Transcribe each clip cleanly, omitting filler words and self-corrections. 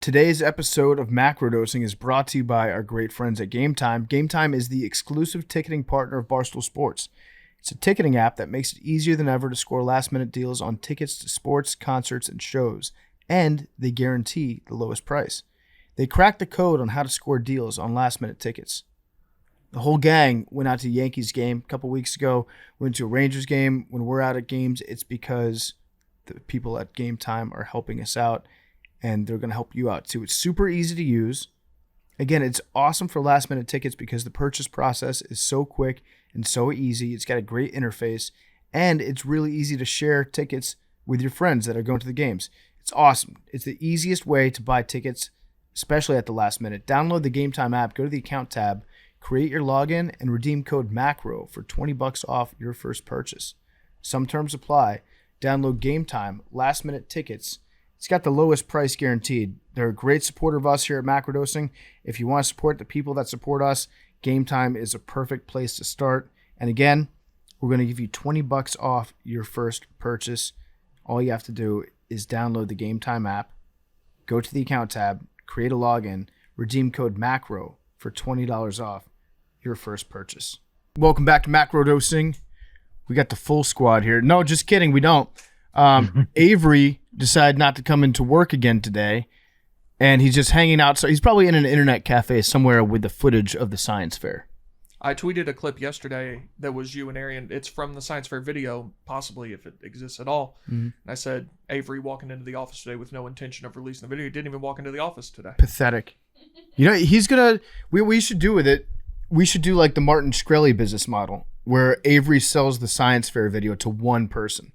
Today's episode of Macrodosing is brought to you by our great friends at Game Time. Game Time is the exclusive ticketing partner of Barstool Sports. It's a ticketing app that makes it easier than ever to score last-minute deals on tickets to sports, concerts, and shows, and they guarantee the lowest price. They cracked the code on how to score deals on last-minute tickets. The whole gang went out to the Yankees game a couple weeks ago, went to a Rangers game. When we're out at games, it's because the people at Game Time are helping us out, and they're going to help you out too. It's super easy to use. Again, it's awesome for last-minute tickets because the purchase process is so quick and so easy. It's got a great interface, and it's really easy to share tickets with your friends that are going to the games. It's awesome. It's the easiest way to buy tickets, especially at the last minute. Download the Game Time app, go to the account tab, create your login, and redeem code MACRO for $20 off your first purchase. Some terms apply. Download Game Time, last-minute tickets. It's got the lowest price guaranteed. They're a great supporter of us here at Macrodosing. If you want to support the people that support us, Game Time is a perfect place to start. And again, we're going to give you $20 off your first purchase. All you have to do is download the Game Time app, go to the account tab, create a login, redeem code MACRO for $20 off your first purchase. Welcome back to Macrodosing. We got the full squad here. No, just kidding. We don't. Avery decided not to come into work again today, and he's just hanging out. So he's probably in an internet cafe somewhere with the footage of the science fair. I tweeted a clip yesterday that was you and Arian. It's from the science fair video, possibly if it exists at all. Mm-hmm. And I said, Avery walking into the office today with no intention of releasing the video. He didn't even walk into the office today. Pathetic. You know, he's going to, we should do with it, we should do like the Martin Shkreli business model, where Avery sells the science fair video to one person.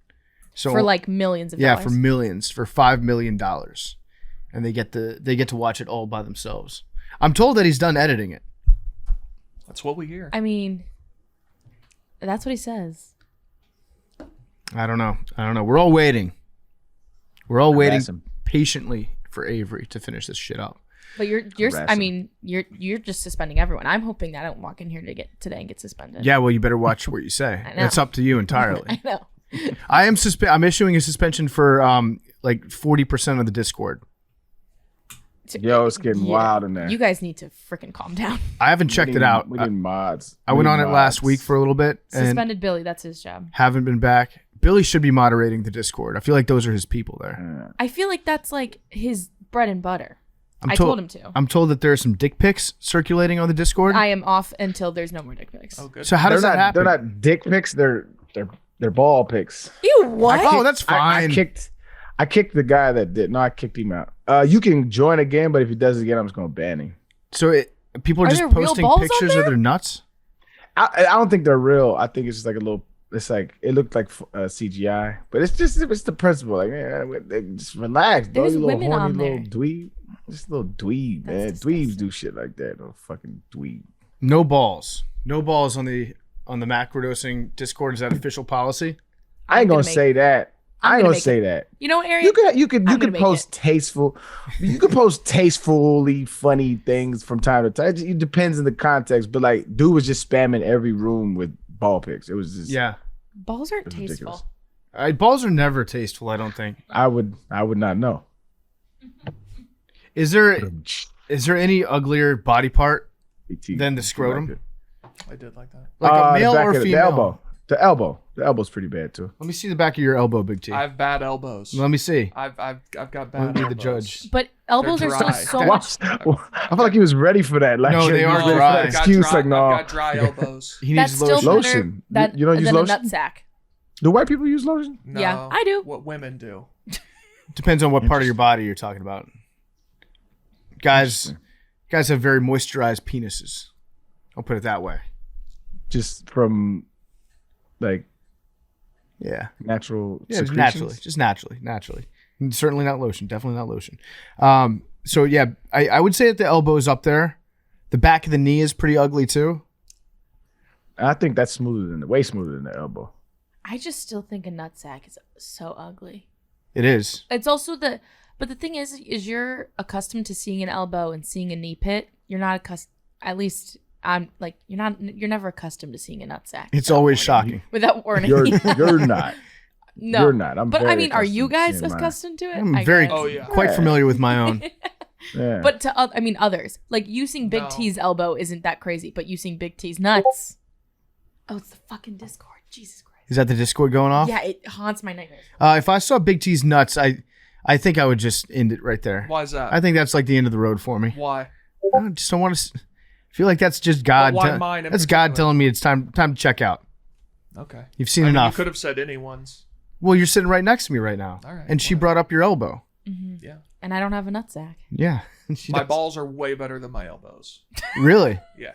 So for like millions of dollars. Yeah, for millions, for $5 million. And they get to watch it all by themselves. I'm told that he's done editing it. That's what we hear. I mean, that's what he says. I don't know. We're all waiting. We're all waiting patiently for Avery to finish this shit up. But you're just suspending everyone. I'm hoping that I don't walk in here today and get suspended. Yeah, well, you better watch what you say. I know. It's up to you entirely. I know. I'm issuing a suspension for like 40% of the Discord. Yo, it's getting wild in there. You guys need to freaking calm down. I haven't checked it out. We need mods. I went on it last week for a little bit. Suspended Billy, that's his job. Haven't been back. Billy should be moderating the Discord. I feel like those are his people there. I feel like that's like his bread and butter. I told him to. I'm told that there are some dick pics circulating on the Discord. I am off until there's no more dick pics. Oh, good. So how does that happen? They're not dick pics. They're ball pics. Ew, what? That's fine. I kicked the guy that did. No, I kicked him out. You can join again, but if he does it again, I'm just gonna ban him. So people are just posting pictures of their nuts? I don't think they're real. I think it's just like a little. It's like it looked like CGI, but it's the principle. Like, just relax, bro. There's You little women horny on little there. dweeb. Just a little dweeb, man. Dweebs do shit like that. No fucking dweeb. No balls. No balls on the Macrodosing Discord. Is that official policy? I ain't gonna say that. I ain't gonna say that. You know what, Arian? You could post tasteful. You could post tastefully funny things from time to time. It depends on the context. But like, dude was just spamming every room with ball pics. It was just Balls aren't tasteful. Balls are never tasteful. I don't think. I would not know. Is there any uglier body part than the scrotum? I did like that. Like a male or female? The elbow. The elbow's pretty bad too. Let me see the back of your elbow, Big T. I have bad elbows. Let me see. I've got bad Let me be elbows. the judge. But elbows They're are still dry. so much. I feel like he was ready for that. Like, No, they are ready for dry. that excuse, like, no. I've got dry elbows. He That's needs still lotion. better You don't use than lotion? a nutsack. Do white people use lotion? No, Yeah, I do. What women do. Depends on what part of your body you're talking about. Guys have very moisturized penises. I'll put it that way. Just from, like, Yeah, natural. just naturally. And certainly not lotion. Definitely not lotion. So yeah, I would say that the elbow is up there. The back of the knee is pretty ugly too. I think that's way smoother than the elbow. I just still think a nutsack is so ugly. It is. It's also but the thing is you're accustomed to seeing an elbow and seeing a knee pit. You're not accustomed. At least I'm like you're never accustomed to seeing a nutsack. It's always shocking. Without warning. You're not. No, You're not. But I mean, are you guys accustomed to it? I'm very quite familiar with my own. Yeah. But I mean, others. Like, you seeing Big No. T's elbow isn't that crazy, but you seeing Big T's nuts. Oh, it's the fucking Discord. Jesus Christ. Is that the Discord going off? Yeah, it haunts my nightmares. If I saw Big T's nuts, I think I would just end it right there. Why is that? I think that's like the end of the road for me. Why? I just don't want to. Feel like that's just God. But why mine in That's God particular? telling me it's time to check out. Okay. You've seen You enough. could have said anyone's. Well, you're sitting right next to me right now, All right, and she whatever. brought up your elbow. Yeah. And I don't have a nutsack. Yeah, she My does. balls are way better than my elbows. Really? Yeah.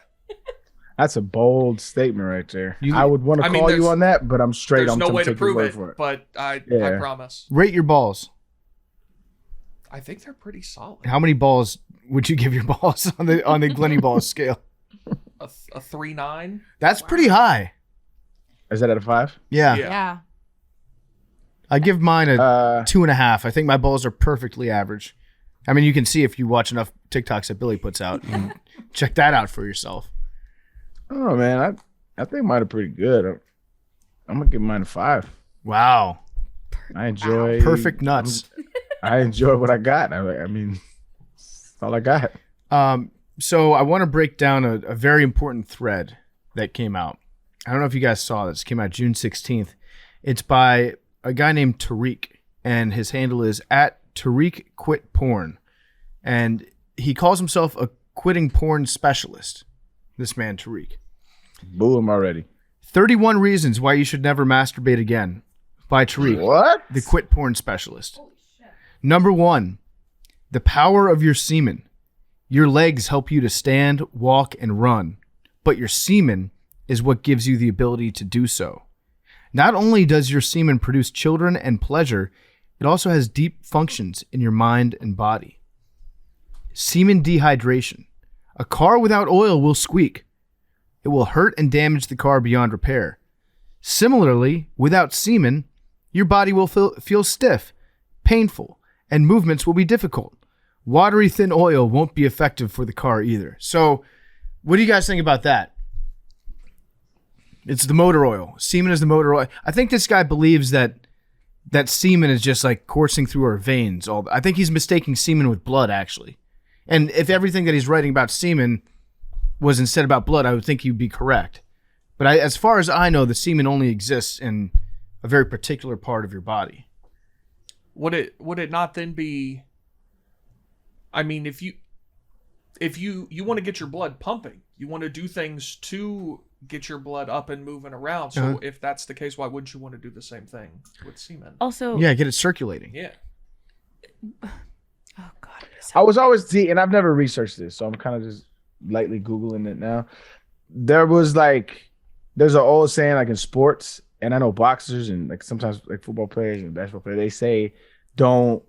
That's a bold statement right there. You- I would want to I mean, call you there's- on that, but I'm straight. There's I'm no gonna way to take your prove word it, for it. but I Yeah. promise. Rate your balls. I think they're pretty solid. How many balls would you give your balls on the Glenny Balls scale? A 3.9. That's pretty high. Is that at a 5? Yeah. Yeah. I give mine a 2.5. I think my balls are perfectly average. I mean, you can see if you watch enough TikToks that Billy puts out. You can check that out for yourself. Oh man, I think mine are pretty good. I'm gonna give mine a 5. Wow. I enjoy Perfect nuts. I enjoy what I got. I mean, that's all I got. So I want to break down a very important thread that came out. I don't know if you guys saw this. It came out June 16th. It's by a guy named Tariq, and his handle is @TariqQuitPorn. And he calls himself a quitting porn specialist, this man Tariq. Boo him already. 31 reasons why you should never masturbate again by Tariq, What? the quit porn specialist. Number 1, the power of your semen. Your legs help you to stand, walk, and run, but your semen is what gives you the ability to do so. Not only does your semen produce children and pleasure, it also has deep functions in your mind and body. Semen dehydration. A car without oil will squeak. It will hurt and damage the car beyond repair. Similarly, without semen, your body will feel stiff, painful, and movements will be difficult. Watery thin oil won't be effective for the car either. So, what do you guys think about that? It's the motor oil. Semen is the motor oil. I think this guy believes that semen is just like coursing through our veins. I think he's mistaking semen with blood, actually. And if everything that he's writing about semen was instead about blood, I would think he'd be correct. But as far as I know, the semen only exists in a very particular part of your body. Would it not then be? I mean, if you want to get your blood pumping, you want to do things to get your blood up and moving around. So if that's the case, why wouldn't you want to do the same thing with semen? Also, Yeah, get it circulating. Yeah. oh God. I was always and I've never researched this, so I'm kind of just lightly Googling it now. There's an old saying like in sports, and I know boxers and like sometimes like football players and basketball players, they say don't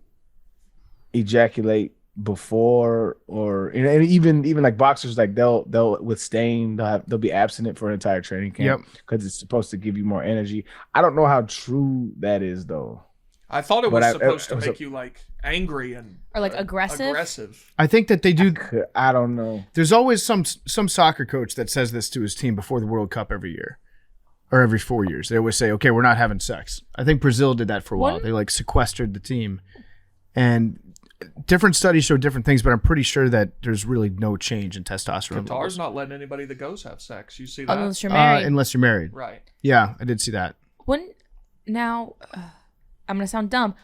ejaculate before, or and even like boxers, like they'll withstand, they'll be abstinent for an entire training camp because it's supposed to give you more energy. I don't know how true that is though. I thought it was supposed to make you like angry and Or like aggressive. I think that they do. I don't know. There's always some soccer coach that says this to his team before the World Cup every year. Or every 4 years. They always say, okay, we're not having sex. I think Brazil did that for a while. They like sequestered the team. And different studies show different things, but I'm pretty sure that there's really no change in testosterone Qatar's levels. not letting anybody that goes have sex. You see that? Unless you're married. Unless you're married. Right. Yeah, I did see that. I'm gonna sound dumb.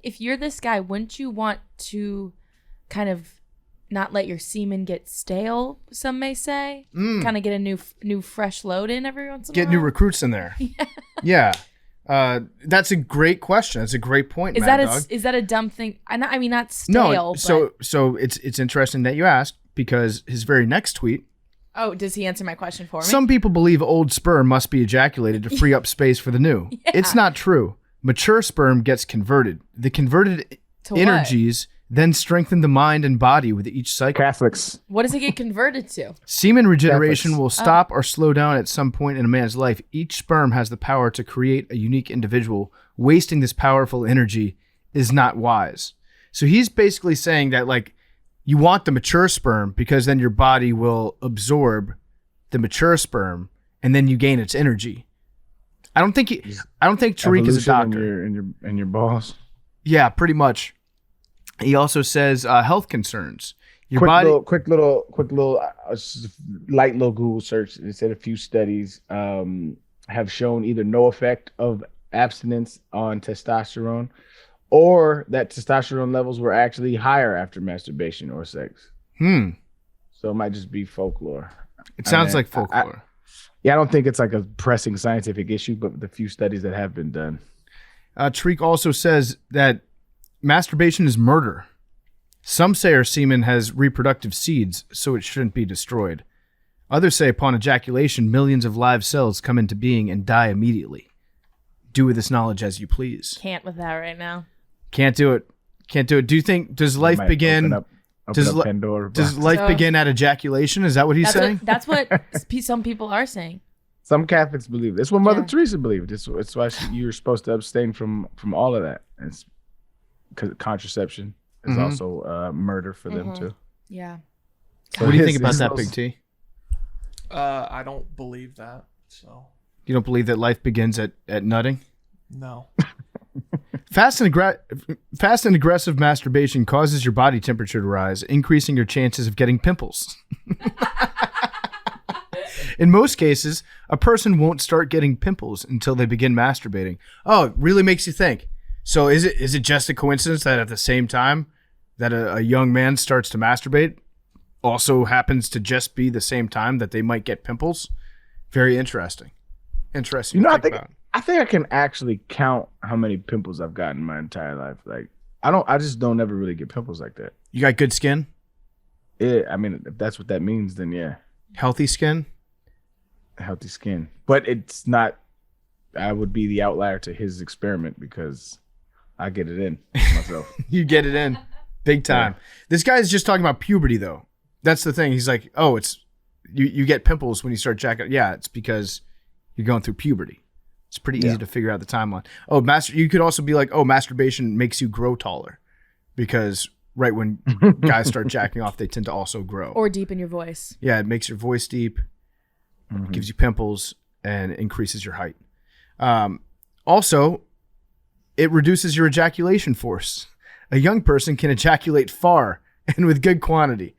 If you're this guy, wouldn't you want to kind of not let your semen get stale? Some may say, kind of get a new fresh load in every once in a while. Get new recruits in there. Yeah. That's a great question. That's a great point. Is that a dumb thing? I mean, not stale. No. So it's interesting that you asked, because his very next tweet. Oh, does he answer my question for me? Some people believe old sperm must be ejaculated to free up space for the new. Yeah. It's not true. Mature sperm gets converted. The converted To what? energies then strengthen the mind and body with each cycle. Catholics. What does it get converted to? Semen regeneration Catholics. will stop or slow down at some point in a man's life. Each sperm has the power to create a unique individual. Wasting this powerful energy is not wise. So he's basically saying that, like, you want the mature sperm because then your body will absorb the mature sperm and then you gain its energy. I don't think Tariq is a Evolution doctor. in your balls. Yeah, pretty much. He also says health concerns. Your quick body. little light little Google search. It said a few studies have shown either no effect of abstinence on testosterone, or that testosterone levels were actually higher after masturbation or sex. So it might just be folklore. It sounds like folklore. I don't think it's like a pressing scientific issue, but the few studies that have been done. Tariq also says that masturbation is murder. Some say our semen has reproductive seeds, so it shouldn't be destroyed. Others say upon ejaculation, millions of live cells come into being and die immediately. Do with this knowledge as you please. Can't with that right now. Can't do it. Do you think, does life begin... Does life begin at ejaculation? Is that what he's saying? That's what some people are saying. Some Catholics believe this. What Mother Teresa believed. It's why you're supposed to abstain from all of that. It's because contraception is also murder for them too. Yeah. So what do you think about that, Big T? I don't believe that. So you don't believe that life begins at nutting? No. Fast and aggressive masturbation causes your body temperature to rise, increasing your chances of getting pimples. In most cases, a person won't start getting pimples until they begin masturbating. Oh, it really makes you think. So is it just a coincidence that at the same time that a young man starts to masturbate also happens to just be the same time that they might get pimples? Very interesting. Interesting. You know, I think I can actually count how many pimples I've gotten in my entire life. Like I just don't ever really get pimples like that. You got good skin? Yeah, I mean, if that's what that means, then yeah. Healthy skin? Healthy skin. But it's not, I would be the outlier to his experiment because I get it in myself. You get it in big time. Yeah. This guy's just talking about puberty though. That's the thing. He's like, oh, it's you get pimples when you start jacking. Yeah, it's because you're going through puberty. It's pretty easy to figure out the timeline. Oh, you could also be like, oh, masturbation makes you grow taller because right when guys start jacking off, they tend to also grow. Or deepen your voice. Yeah, it makes your voice deep, gives you pimples, and increases your height. Also, it reduces your ejaculation force. A young person can ejaculate far and with good quantity.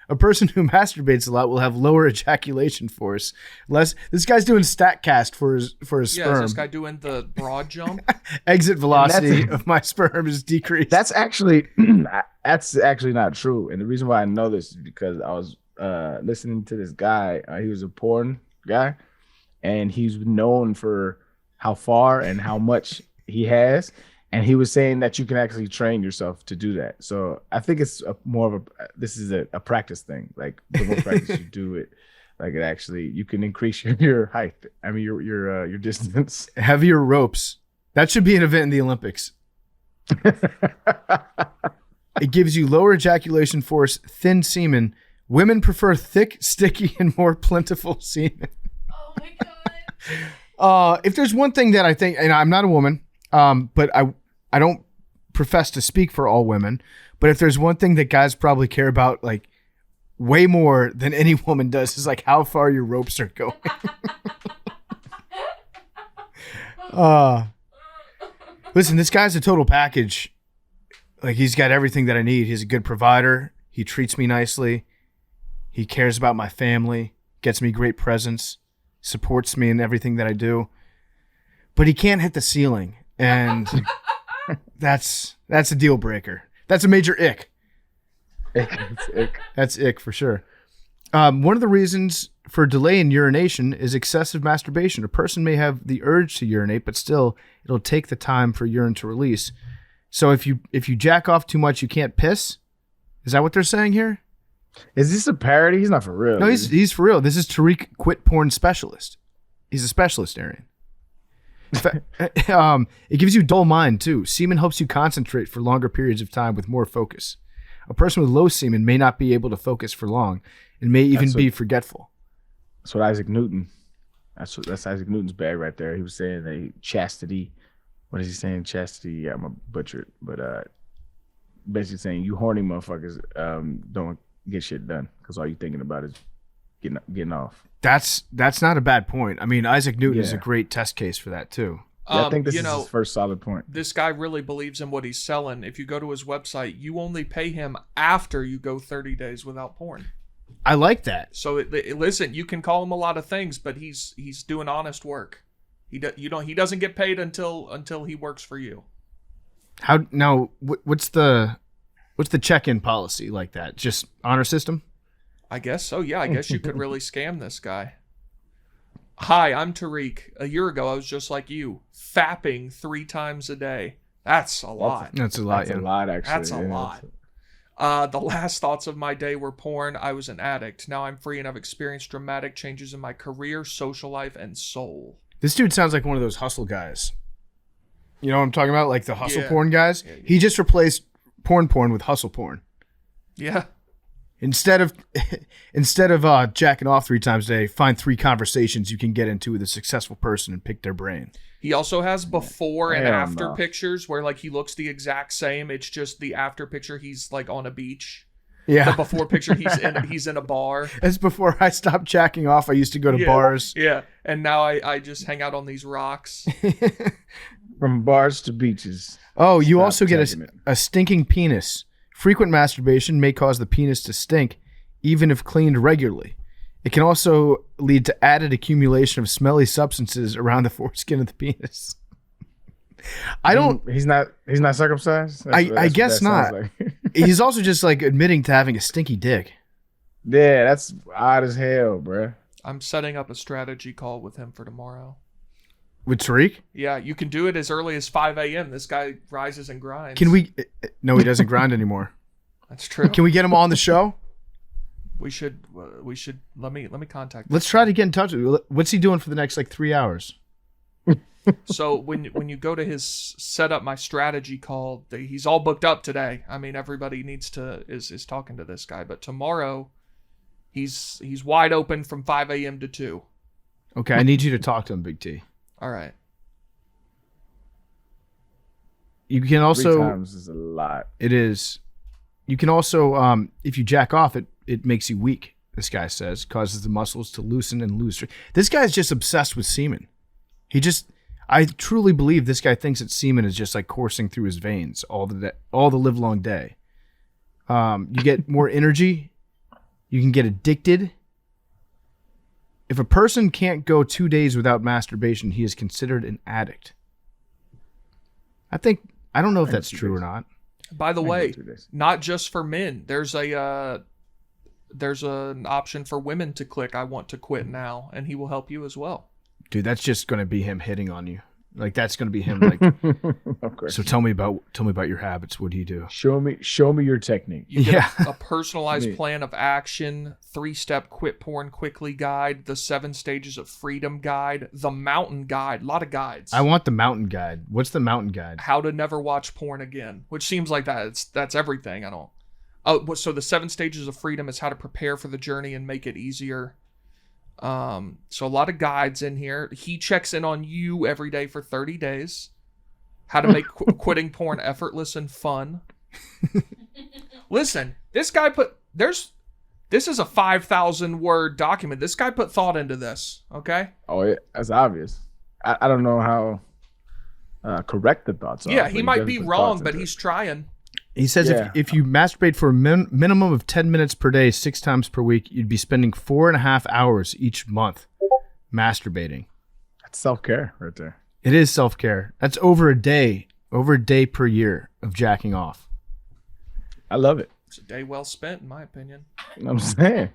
A person who masturbates a lot will have lower ejaculation force. This guy's doing StatCast for his sperm. Yeah, is this guy doing the broad jump? Exit velocity of my sperm is decreased. That's actually not true. And the reason why I know this is because I was listening to this guy. He was a porn guy, and he's known for how far and how much he has. And he was saying that you can actually train yourself to do that. So I think it's this is a practice thing. Like the more practice you do it, like it actually, you can increase your height. I mean, your distance. Heavier ropes. That should be an event in the Olympics. It gives you lower ejaculation force, thin semen. Women prefer thick, sticky, and more plentiful semen. Oh my God. If there's one thing that I think, and I'm not a woman, but I don't profess to speak for all women, but if there's one thing that guys probably care about, like way more than any woman does, is like how far your ropes are going. Listen, this guy's a total package. Like he's got everything that I need. He's a good provider. He treats me nicely. He cares about my family, gets me great presents, supports me in everything that I do. But he can't hit the ceiling. And that's a deal breaker. That's a major ick. That's ick for sure. One of the reasons for delay in urination is excessive masturbation. A person may have the urge to urinate, but still it'll take the time for urine to release. So if you jack off too much, you can't piss. Is that what they're saying here? Is this a parody? He's not for real. No, he's for real. This is Tariq, quit porn specialist. He's a specialist, Arian. It gives you a dull mind too. Semen helps you concentrate for longer periods of time with more focus. A person with low semen may not be able to focus for long and may even be forgetful. That's what Isaac Newton. That's Isaac Newton's bag right there. He was saying that chastity. What is he saying? Chastity. Yeah, I'm a butcher, but basically saying you horny motherfuckers don't get shit done because all you thinking about is getting off. That's not a bad point. I mean, Isaac Newton is a great test case for that too. Yeah, I think this is his first solid point. This guy really believes in what he's selling. If you go to his website, you only pay him after you go 30 days without porn. I like that. So listen, you can call him a lot of things, but he's doing honest work. He doesn't get paid until he works for you. How now? What's the check-in policy like that? Just honor system? I guess so. Yeah, I guess you could really scam this guy. Hi, I'm Tariq. A year ago, I was just like you, fapping 3 times a day. That's a lot. That's a lot. That's a lot, actually. That's a lot. The last thoughts of my day were porn. I was an addict. Now I'm free and I've experienced dramatic changes in my career, social life, and soul. This dude sounds like one of those hustle guys. You know what I'm talking about? Like the hustle porn guys? Yeah. He just replaced porn with hustle porn. Yeah. Instead of jacking off 3 times a day, find 3 conversations you can get into with a successful person and pick their brain. He also has before and Hell after no. pictures where like he looks the exact same. It's just the after picture he's like on a beach. Yeah. The before picture he's in a bar. That's before I stopped jacking off. I used to go to bars. Yeah. And now I just hang out on these rocks. From bars to beaches. Oh, you Stop also get checking it. a stinking penis. Frequent masturbation may cause the penis to stink, even if cleaned regularly. It can also lead to added accumulation of smelly substances around the foreskin of the penis. He's not circumcised? I guess what that not. sounds like. He's also just like admitting to having a stinky dick. Yeah, that's odd as hell, bruh. I'm setting up a strategy call with him for tomorrow. With Tariq? Yeah, you can do it as early as 5 a.m. This guy rises and grinds. Can we? No, he doesn't grind anymore. That's true. Can we get him on the show? We should. Let me contact. Let's try to get in touch with him. What's he doing for the next 3 hours? So when you go to his set up my strategy call, he's all booked up today. I mean, everybody is talking to this guy, but tomorrow, he's wide open from 5 a.m. to 2. Okay, I need you to talk to him, Big T. All right. You can 3 also. times is a lot. It is. You can also, if you jack off, it makes you weak. This guy says causes the muscles to loosen and lose. This guy's just obsessed with semen. I truly believe this guy thinks that semen is just like coursing through his veins all the live long day. You get more energy. You can get addicted. If a person can't go 2 days without masturbation, he is considered an addict. I don't know if that's true or not. By the way, 2 days. not just for men. There's an option for women to click "I want to quit now," and he will help you as well. Dude, that's just going to be him hitting on you. Like that's going to be him. Like, Of course. so tell me about your habits. What do you do? Show me your technique. You get Yeah. a personalized Me. plan of action, 3-step quit porn quickly guide, the 7 stages of freedom guide, the mountain guide, a lot of guides. I want the mountain guide. What's the mountain guide? How to never watch porn again, which seems like that's everything. I don't. Oh, so the 7 stages of freedom is how to prepare for the journey and make it easier. So a lot of guides in here. He checks in on you every day for 30 days. How to make quitting porn effortless and fun. Listen, this guy this is a 5,000 word document. This guy put thought into this. Okay. Oh, yeah, that's obvious. I don't know how correct the thoughts are. Yeah, but he might definitely be put wrong, thoughts but into he's it. trying. He says Yeah. if you masturbate for a minimum of 10 minutes per day, 6 times per week, you'd be spending 4.5 hours each month masturbating. That's self-care right there. It is self-care. That's over a day per year of jacking off. I love it. It's a day well spent, in my opinion. I'm saying.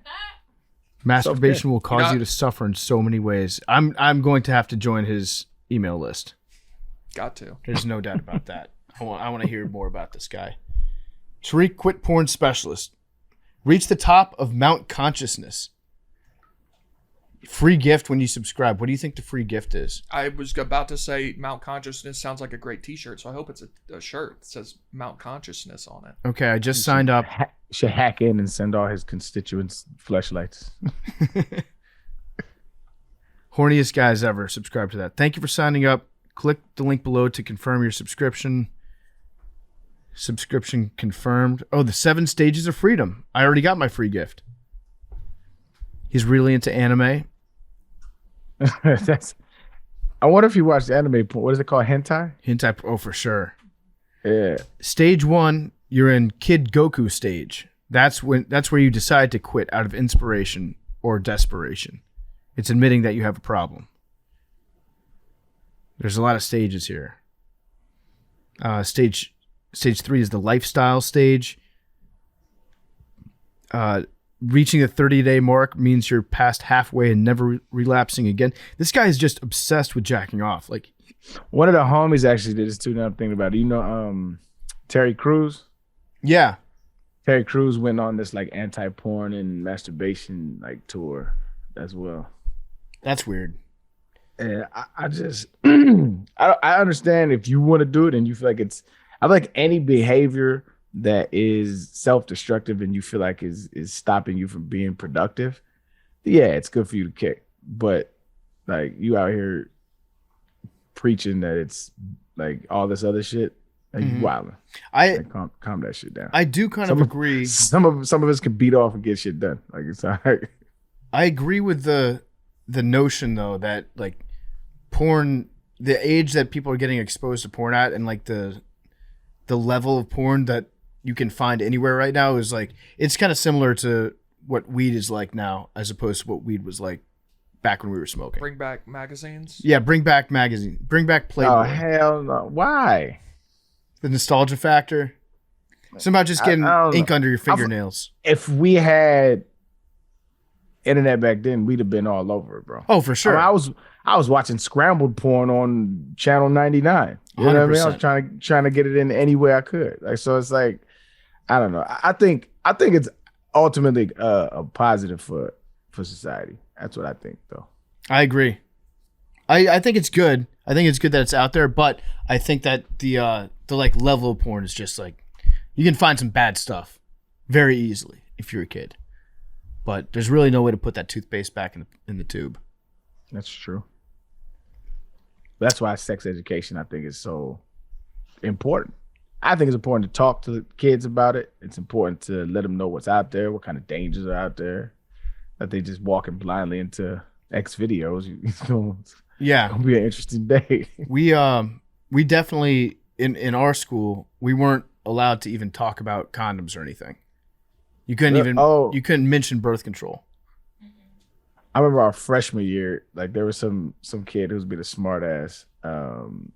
Masturbation will cause You're you not- to suffer in so many ways. I'm going to have to join his email list. Got to. There's no doubt about that. I want to hear more about this guy. Tariq, quit porn specialist. Reach the top of Mount Consciousness. Free gift when you subscribe. What do you think the free gift is? I was about to say Mount Consciousness sounds like a great t-shirt, so I hope it's a shirt that says Mount Consciousness on it. Okay, I just signed up. Should hack in and send all his constituents fleshlights. Horniest guys ever. Subscribe to that. Thank you for signing up. Click the link below to confirm your subscription. Subscription confirmed. Oh, the 7 stages of freedom. I already got my free gift. He's really into anime. That's I wonder if you watched anime porn. What is it called? Hentai? Hentai, oh, for sure. Yeah. Stage 1, you're in Kid Goku stage. That's where you decide to quit out of inspiration or desperation. It's admitting that you have a problem. There's a lot of stages here. Stage 3 is the lifestyle stage. Reaching the 30-day mark means you're past halfway and never relapsing again. This guy is just obsessed with jacking off. Like, one of the homies actually did this too. Now I'm thinking about it. You know, Terry Crews. yeah, Terry Crews went on this like anti-porn and masturbation like tour as well. that's weird. And I just I understand if you want to do it and you feel like I feel like any behavior that is self-destructive and you feel like is stopping you from being productive, yeah, it's good for you to kick. But like you out here preaching that it's like all this other shit, like you wilding. Like, calm that shit down. I do kind of agree. Some of us can beat off and get shit done. Like it's all right. I agree with the notion though that like porn, the age that people are getting exposed to porn at, and like the level of porn that you can find anywhere right now is like, it's kind of similar to what weed is like now as opposed to what weed was like back when we were smoking. Bring back magazines. Yeah, bring back magazine. Bring back Playboy. Oh hell no! Why? The nostalgia factor. Somehow just getting I don't ink know. under your fingernails. If we had internet back then, we'd have been all over it, bro. Oh, for sure. I was watching scrambled porn on channel 99. You know what I mean? I was 100%. trying to get it in any way I could. Like, so it's like, I don't know. I think it's ultimately a positive for society. That's what I think, though. I agree. I think it's good. I think it's good that it's out there, but I think that the like level of porn is just like, you can find some bad stuff very easily if you're a kid. But there's really no way to put that toothpaste back in the tube. That's true. That's why sex education, I think, is so important. I think it's important to talk to kids about it. It's important to let them know what's out there, what kind of dangers are out there, that they just walking blindly into X videos. Yeah. It'll be an interesting day. We definitely, in our school, we weren't allowed to even talk about condoms or anything. You couldn't you couldn't mention birth control. I remember our freshman year, like there was some kid who was being a smart ass. And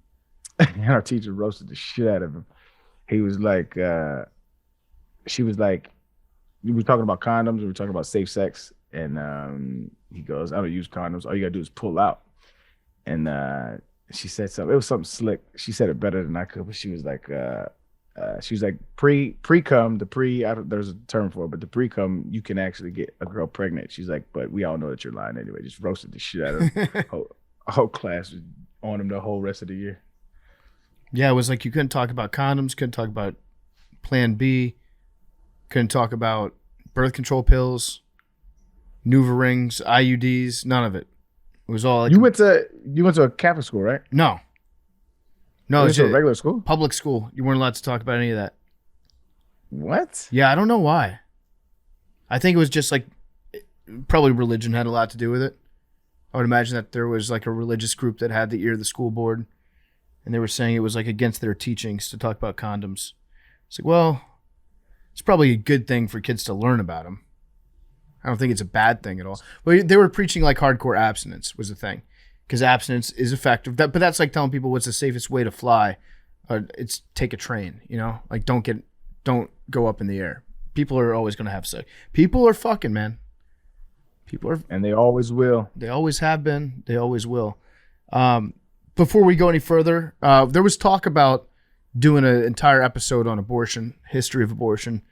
our teacher roasted the shit out of him. He was like, she was like, we were talking about condoms, we were talking about safe sex, and he goes, I don't use condoms, all you gotta do is pull out. And she said something, it was something slick. She said it better than I could, but she was like pre-cum, there's a term for it, but the pre-cum, you can actually get a girl pregnant. She's like, but we all know that you're lying anyway. Just roasted the shit out of him. whole class was on him the whole rest of the year. Yeah, it was like you couldn't talk about condoms, couldn't talk about Plan B, couldn't talk about birth control pills, Nuva rings, IUDs, none of it. It was all like you went to a Catholic school, right? No, it's a regular school. Public school. You weren't allowed to talk about any of that. What? Yeah, I don't know why. I think it was just like, probably religion had a lot to do with it. I would imagine that there was like a religious group that had the ear of the school board, and they were saying it was like against their teachings to talk about condoms. It's like, well, it's probably a good thing for kids to learn about them. I don't think it's a bad thing at all. But they were preaching like hardcore abstinence was the thing, because abstinence is effective. But that's like telling people what's the safest way to fly. It's take a train, you know, like don't go up in the air. People are always going to have sex. People are fucking, man. People are, and they always will. They always have been. They always will. Before we go any further, there was talk about doing an entire episode on abortion, history of abortion.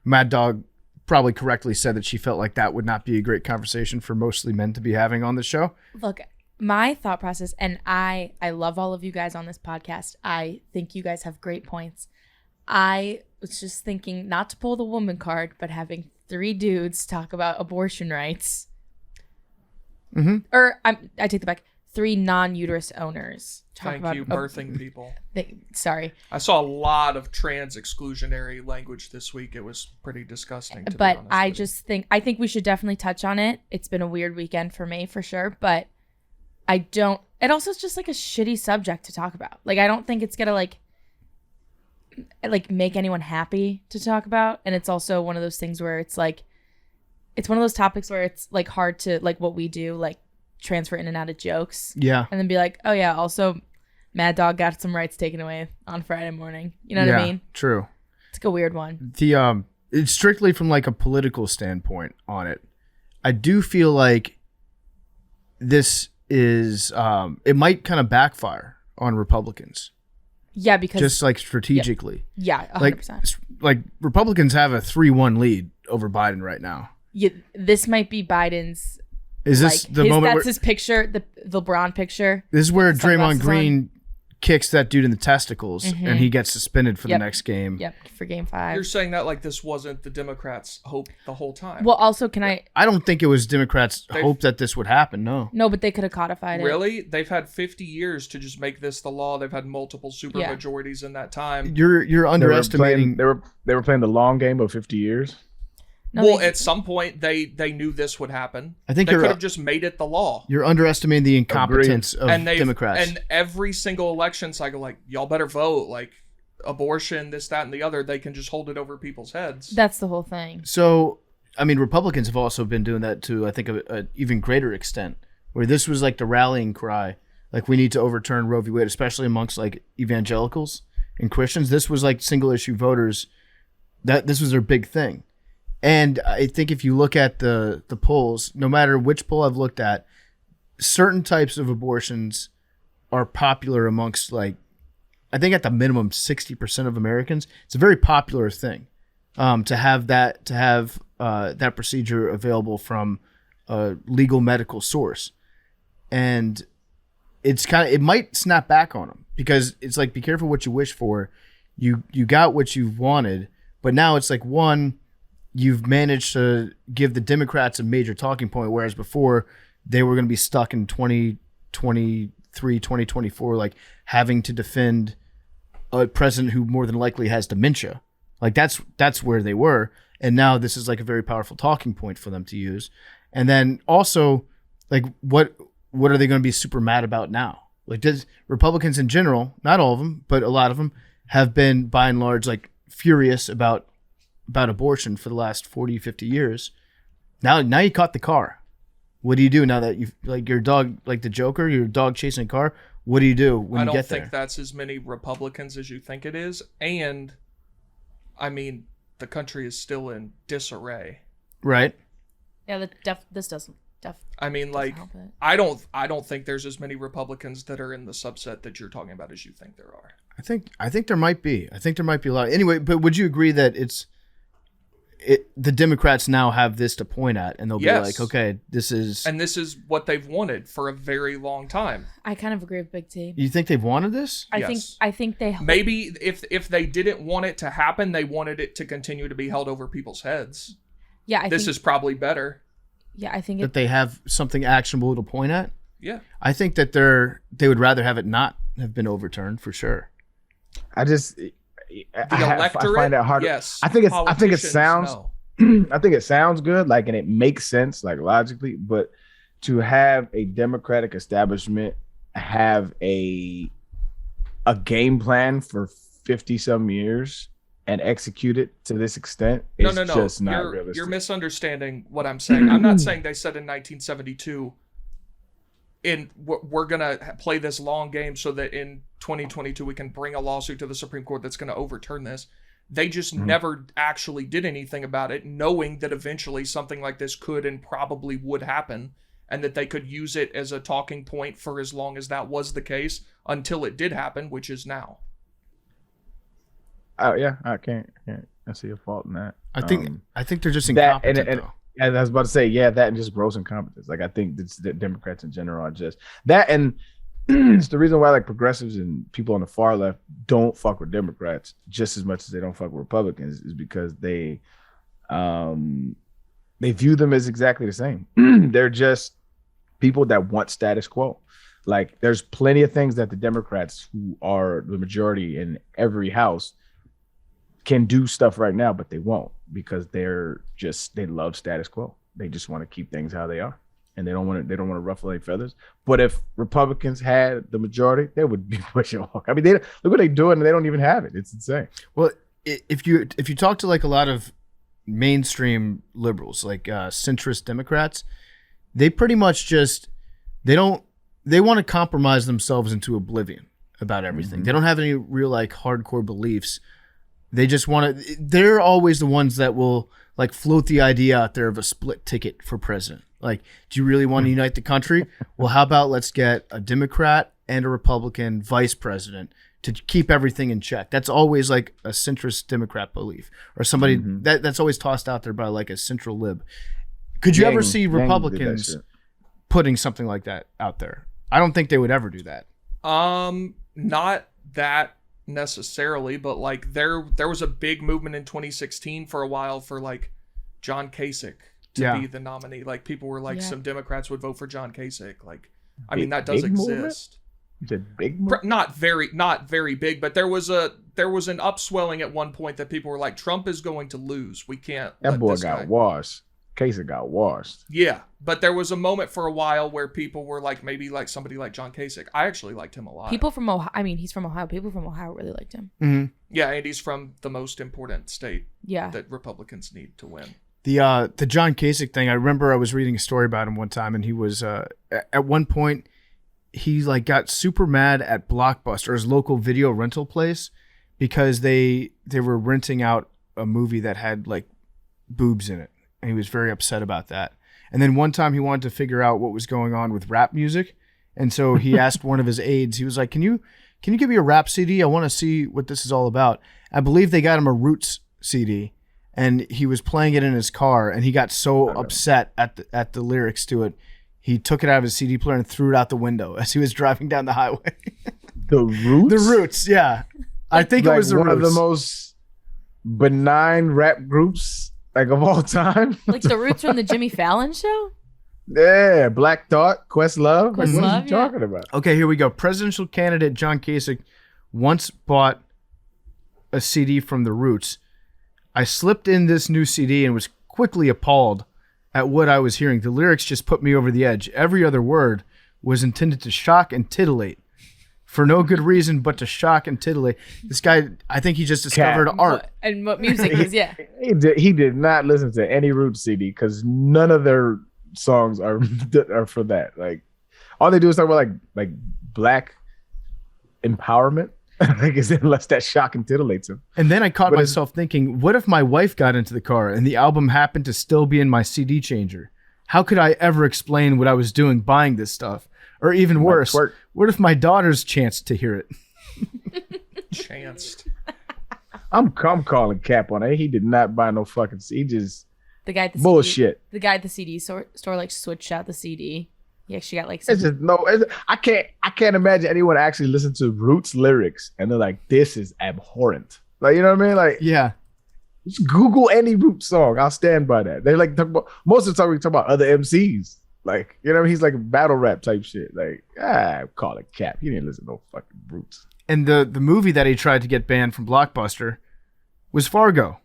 Mad Dog probably correctly said that she felt like that would not be a great conversation for mostly men to be having on the show. Look, my thought process, and I love all of you guys on this podcast. I think you guys have great points. I was just thinking not to pull the woman card, but having 3 dudes talk about abortion rights. Mm-hmm. Or I take that back. 3 non-uterus owners talk Thank about you, birthing people. Sorry. I saw a lot of trans exclusionary language this week. It was pretty disgusting. To But be honest I with you. just think we should definitely touch on it. It's been a weird weekend for me, for sure. But it also is just like a shitty subject to talk about. Like, I don't think it's gonna like make anyone happy to talk about. And it's also one of those things where it's like, it's one of those topics where it's like hard to, like what we do, like transfer in and out of jokes. Yeah. And then be like, oh yeah, also Mad Dog got some rights taken away on Friday morning. You know what I mean? True. It's like a weird one. It's strictly from like a political standpoint on it. I do feel like this is it might kind of backfire on Republicans. Yeah, because just like strategically. Yeah, 100%. Like Republicans have a 3-1 lead over Biden right now. Yeah, this might be Biden's. Is this the moment? That's his picture, the LeBron picture. This is where Draymond Green kicks that dude in the testicles, and he gets suspended for the next game. Yep, for game 5. You're saying that like this wasn't the Democrats' hope the whole time. Well, also, I don't think it was Democrats' hope that this would happen. No, but they could have codified it. Really? They've had 50 years to just make this the law. They've had multiple supermajorities in that time. You're underestimating. They were playing the long game of 50 years. No, well, at some point they knew this would happen. I think they could have just made it the law. You're underestimating the incompetence of Democrats. And every single election cycle, like, y'all better vote. Like, abortion, this, that, and the other, they can just hold it over people's heads. That's the whole thing. So, I mean, Republicans have also been doing that to, I think, an even greater extent, where this was like the rallying cry. Like, we need to overturn Roe v. Wade, especially amongst like evangelicals and Christians. This was like single issue voters. This was their big thing. And I think if you look at the polls, no matter which poll I've looked at, certain types of abortions are popular amongst, like, I think at the minimum 60% of Americans. It's a very popular thing to have that procedure available from a legal medical source. And it might snap back on them, because it's like, be careful what you wish for. You got what you wanted, but now it's like, one, you've managed to give the Democrats a major talking point, whereas before they were going to be stuck in 2023, 2024, like having to defend a president who more than likely has dementia. Like that's where they were. And now this is like a very powerful talking point for them to use. And then also, like, what are they going to be super mad about now? Like, does Republicans in general, not all of them, but a lot of them, have been by and large like furious about abortion for the last 40, 50 years. Now you caught the car. What do you do now that you've, like, your dog, like the Joker, your dog chasing a car? What do you do when you get there? I don't think that's as many Republicans as you think it is. And, I mean, the country is still in disarray. Right. Yeah, this doesn't. I mean, like, I don't think there's as many Republicans that are in the subset that you're talking about as you think there are. I think there might be. I think there might be a lot. Anyway, but would you agree that the Democrats now have this to point at, and they'll be like, okay, this is what they've wanted for a very long time. I kind of agree with Big T. You think they've wanted this? I think they maybe if they didn't want it to happen, they wanted it to continue to be held over people's heads. Yeah, this is probably better. Yeah, I think that they have something actionable to point at. Yeah, I think that they would rather have it not have been overturned, for sure. I find that hard. Yes, I think it sounds. No. I think it sounds good, like, and it makes sense, like, logically. But to have a Democratic establishment have a game plan for 50-some years and execute it to this extent is just not realistic. You're misunderstanding what I'm saying. I'm not saying they said in 1972. We're going to play this long game so that in 2022 we can bring a lawsuit to the Supreme Court that's going to overturn this. They just never actually did anything about it, knowing that eventually something like this could and probably would happen, and that they could use it as a talking point for as long as that was the case until it did happen, which is now. Oh yeah, I can't see a fault in that. I think they're just incompetent, though. And I was about to say, that and just gross incompetence. Like, I think the Democrats in general are just that, and it's the reason why, like, progressives and people on the far left don't fuck with Democrats just as much as they don't fuck with Republicans, is because they view them as exactly the same. They're just people that want status quo. Like, there's plenty of things that the Democrats, who are the majority in every house, can do stuff right now, but they won't, because they love status quo. They just want to keep things how they are. and they don't want to ruffle any feathers. But if Republicans had the majority, they would be pushing hard. I mean, look what they're doing, and they don't even have it. It's insane. Well, if you talk to like a lot of mainstream liberals, like centrist Democrats, they pretty much just they want to compromise themselves into oblivion about everything. They don't have any real like hardcore beliefs. They just want to. They're always the ones that will like float the idea out there of a split ticket for president. Like, do you really want to unite the country? Well, how about let's get a Democrat and a Republican vice president to keep everything in check. That's always like a centrist Democrat belief, or somebody that's always tossed out there by like a central lib. Could you ever see Republicans putting something like that out there? I don't think they would ever do that. Not that necessarily, but like there was a big movement in 2016 for a while for like John Kasich to be the nominee. Like people were like, some Democrats would vote for John Kasich. Like, I mean, that does exist. Is it big movement? Not very big, but there was an upswelling at one point that people were like, Trump is going to lose. We can't. That boy got washed. Kasich got washed. Yeah, but there was a moment for a while where people were like, maybe like somebody like John Kasich. I actually liked him a lot. People from Ohio, I mean, he's from Ohio. People from Ohio really liked him. Mm-hmm. Yeah, and he's from the most important state Yeah. that Republicans need to win. The John Kasich thing, I remember I was reading a story about him one time, and he was at one point he like got super mad at Blockbuster, his local video rental place, because they were renting out a movie that had like boobs in it, and he was very upset about that. And then one time he wanted to figure out what was going on with rap music, and so he asked one of his aides. He was like, "Can you give me a rap CD? I want to see what this is all about." I believe they got him a Roots CD, and he was playing it in his car, and he got so upset at the lyrics to it, he took it out of his CD player and threw it out the window as he was driving down the highway. The Roots? The Roots, yeah. I think like it was the one Roots. of the most benign rap groups like of all time. Like the Roots from the Jimmy Fallon show? Yeah, Black Thought, Questlove. Questlove, What are you talking about? Okay, here we go. Presidential candidate John Kasich once bought a CD from the Roots. I slipped in this new CD and was quickly appalled at what I was hearing. The lyrics just put me over the edge. Every other word was intended to shock and titillate for no good reason but to shock and titillate. This guy, I think he just discovered art. And what music is, yeah. He did not listen to any Roots CD because none of their songs are for that. Like, all they do is talk about like black empowerment. Like, unless that shock and titillates him. And then I caught myself thinking, what if my wife got into the car and the album happened to still be in my CD changer? How could I ever explain what I was doing buying this stuff? Or even worse, what if my daughters chanced to hear it? Chanced. I'm calling cap on it. He did not buy no fucking CD. He just The guy at the bullshit. CD, the guy at the CD store like switched out the CD. He actually got like it's just I can't imagine anyone actually listen to Roots lyrics and they're like, this is abhorrent. Like, you know what I mean? Like, Yeah. just Google any Roots song. I'll stand by that. They like talk about, most of the time we talk about other MCs. Like, you know, he's like battle rap type shit. Like, call it cap. He didn't listen to no fucking Roots. And the movie that he tried to get banned from Blockbuster was Fargo.